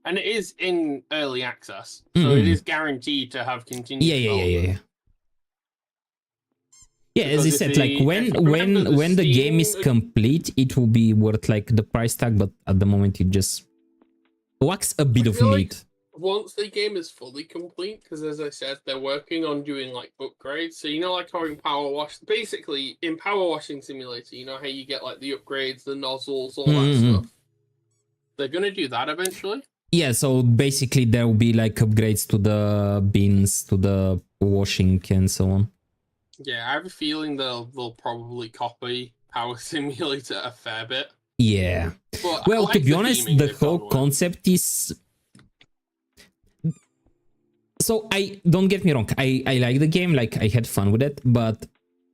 And it is in early access, so it is guaranteed to have continued development. Yeah, as I said, like when the game is complete, it will be worth like the price tag, but at the moment it just lacks a bit of meat. Once the game is fully complete, because as I said, they're working on doing like upgrades. So you know, like how in Power Wash, basically in Power Washing Simulator, you know how you get like the upgrades, the nozzles, all that stuff. They're gonna do that eventually. Yeah, so basically there will be like upgrades to the bins, to the washing, and so on. Yeah, I have a feeling they'll probably copy Power Simulator a fair bit. Yeah. But well, like to be honest, the whole concept is. So I don't get me wrong, I like the game, like I had fun with it, but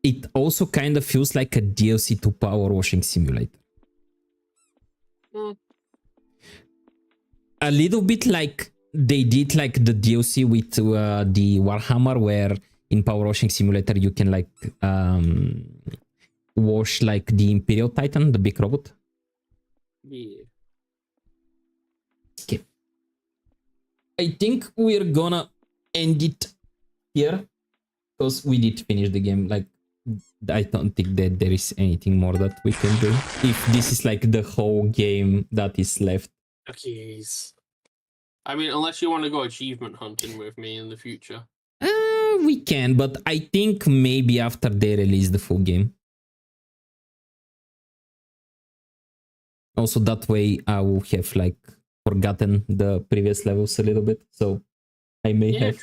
it also kind of feels like a DLC to Power Washing Simulator. A little bit like they did like the DLC with the Warhammer, where in Power Washing Simulator you can like wash like the Imperial Titan, the big robot. Yeah. Okay. I think we're gonna end it here because we did finish the game. Like, I don't think that there is anything more that we can do if this is like the whole game that is left. Jeez. I mean, unless you want to go achievement hunting with me in the future. We can, but I think maybe after they release the full game. Also, that way I will have like forgotten the previous levels a little bit, so I may have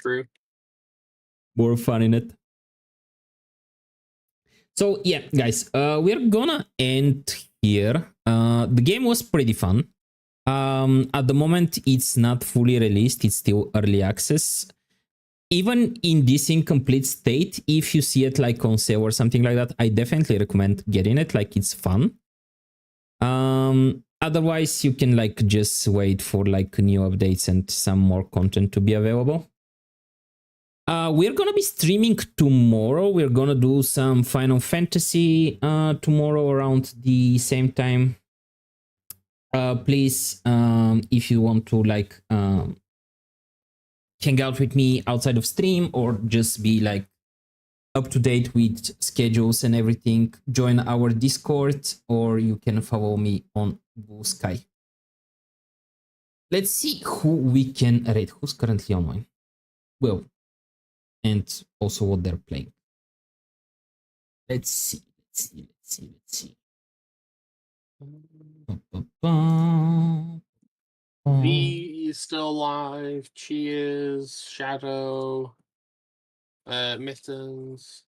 more fun in it. So yeah, guys, we're gonna end here. The game was pretty fun. At the moment, it's not fully released. It's still early access. Even in this incomplete state, if you see it like on sale or something like that, I definitely recommend getting it. Like, it's fun. Otherwise, you can like just wait for like new updates and some more content to be available. We're gonna be streaming tomorrow. We're gonna do some Final Fantasy tomorrow around the same time. Please, if you want to like hang out with me outside of stream or just be like up to date with schedules and everything, join our Discord, or you can follow me on Blue Sky. Let's see who we can rate. Who's currently online? Well, and also what they're playing. Let's see. V is still alive. Cheers. Shadow. Mittens.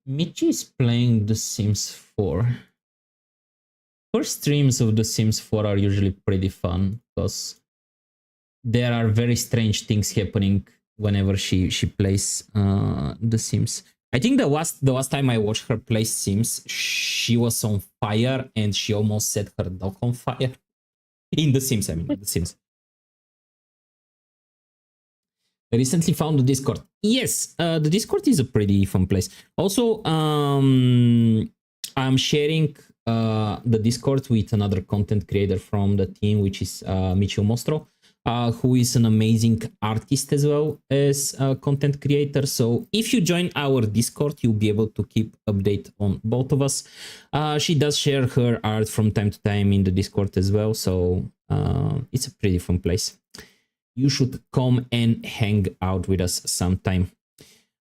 Michi is playing The Sims 4. First streams of The Sims 4 are usually pretty fun because there are very strange things happening whenever she plays The Sims. I think the last time I watched her play Sims, she was on fire and she almost set her dog on fire. In The Sims, I mean, The Sims. I recently found the Discord. Yes, the Discord is a pretty fun place. Also, I'm sharing the Discord with another content creator from the team, which is Michio Mostro, who is an amazing artist as well as a content creator. So if you join our Discord, you'll be able to keep update on both of us. She does share her art from time to time in the Discord as well. So it's a pretty fun place. You should come and hang out with us sometime.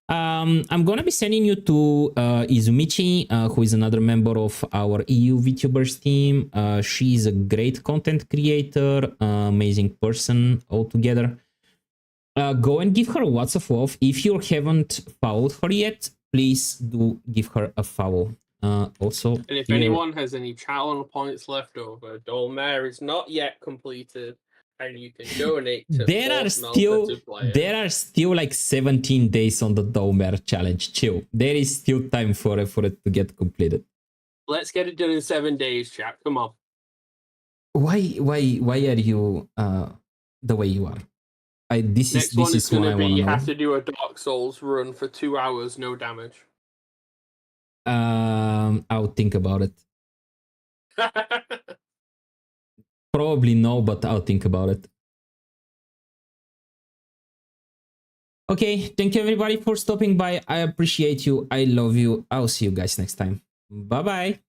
I'm gonna be sending you to Izumichi, who is another member of our EU VTubers team. She's a great content creator, amazing person altogether. Go and give her lots of love. If you haven't followed her yet, please do give her a follow. Also, and if anyone has any channel points left over, Dolmare is not yet completed. And you can donate to there are still like 17 days on the Dolmare challenge. Chill. There is still time for it to get completed. Let's get it done in 7 days, chap. Come on. Why are you the way you are? This is going to be you have to do a Dark Souls run for 2 hours, no damage. I'll think about it. Probably no, but I'll think about it. Okay, thank you everybody for stopping by. I appreciate you. I love you. I'll see you guys next time. Bye-bye.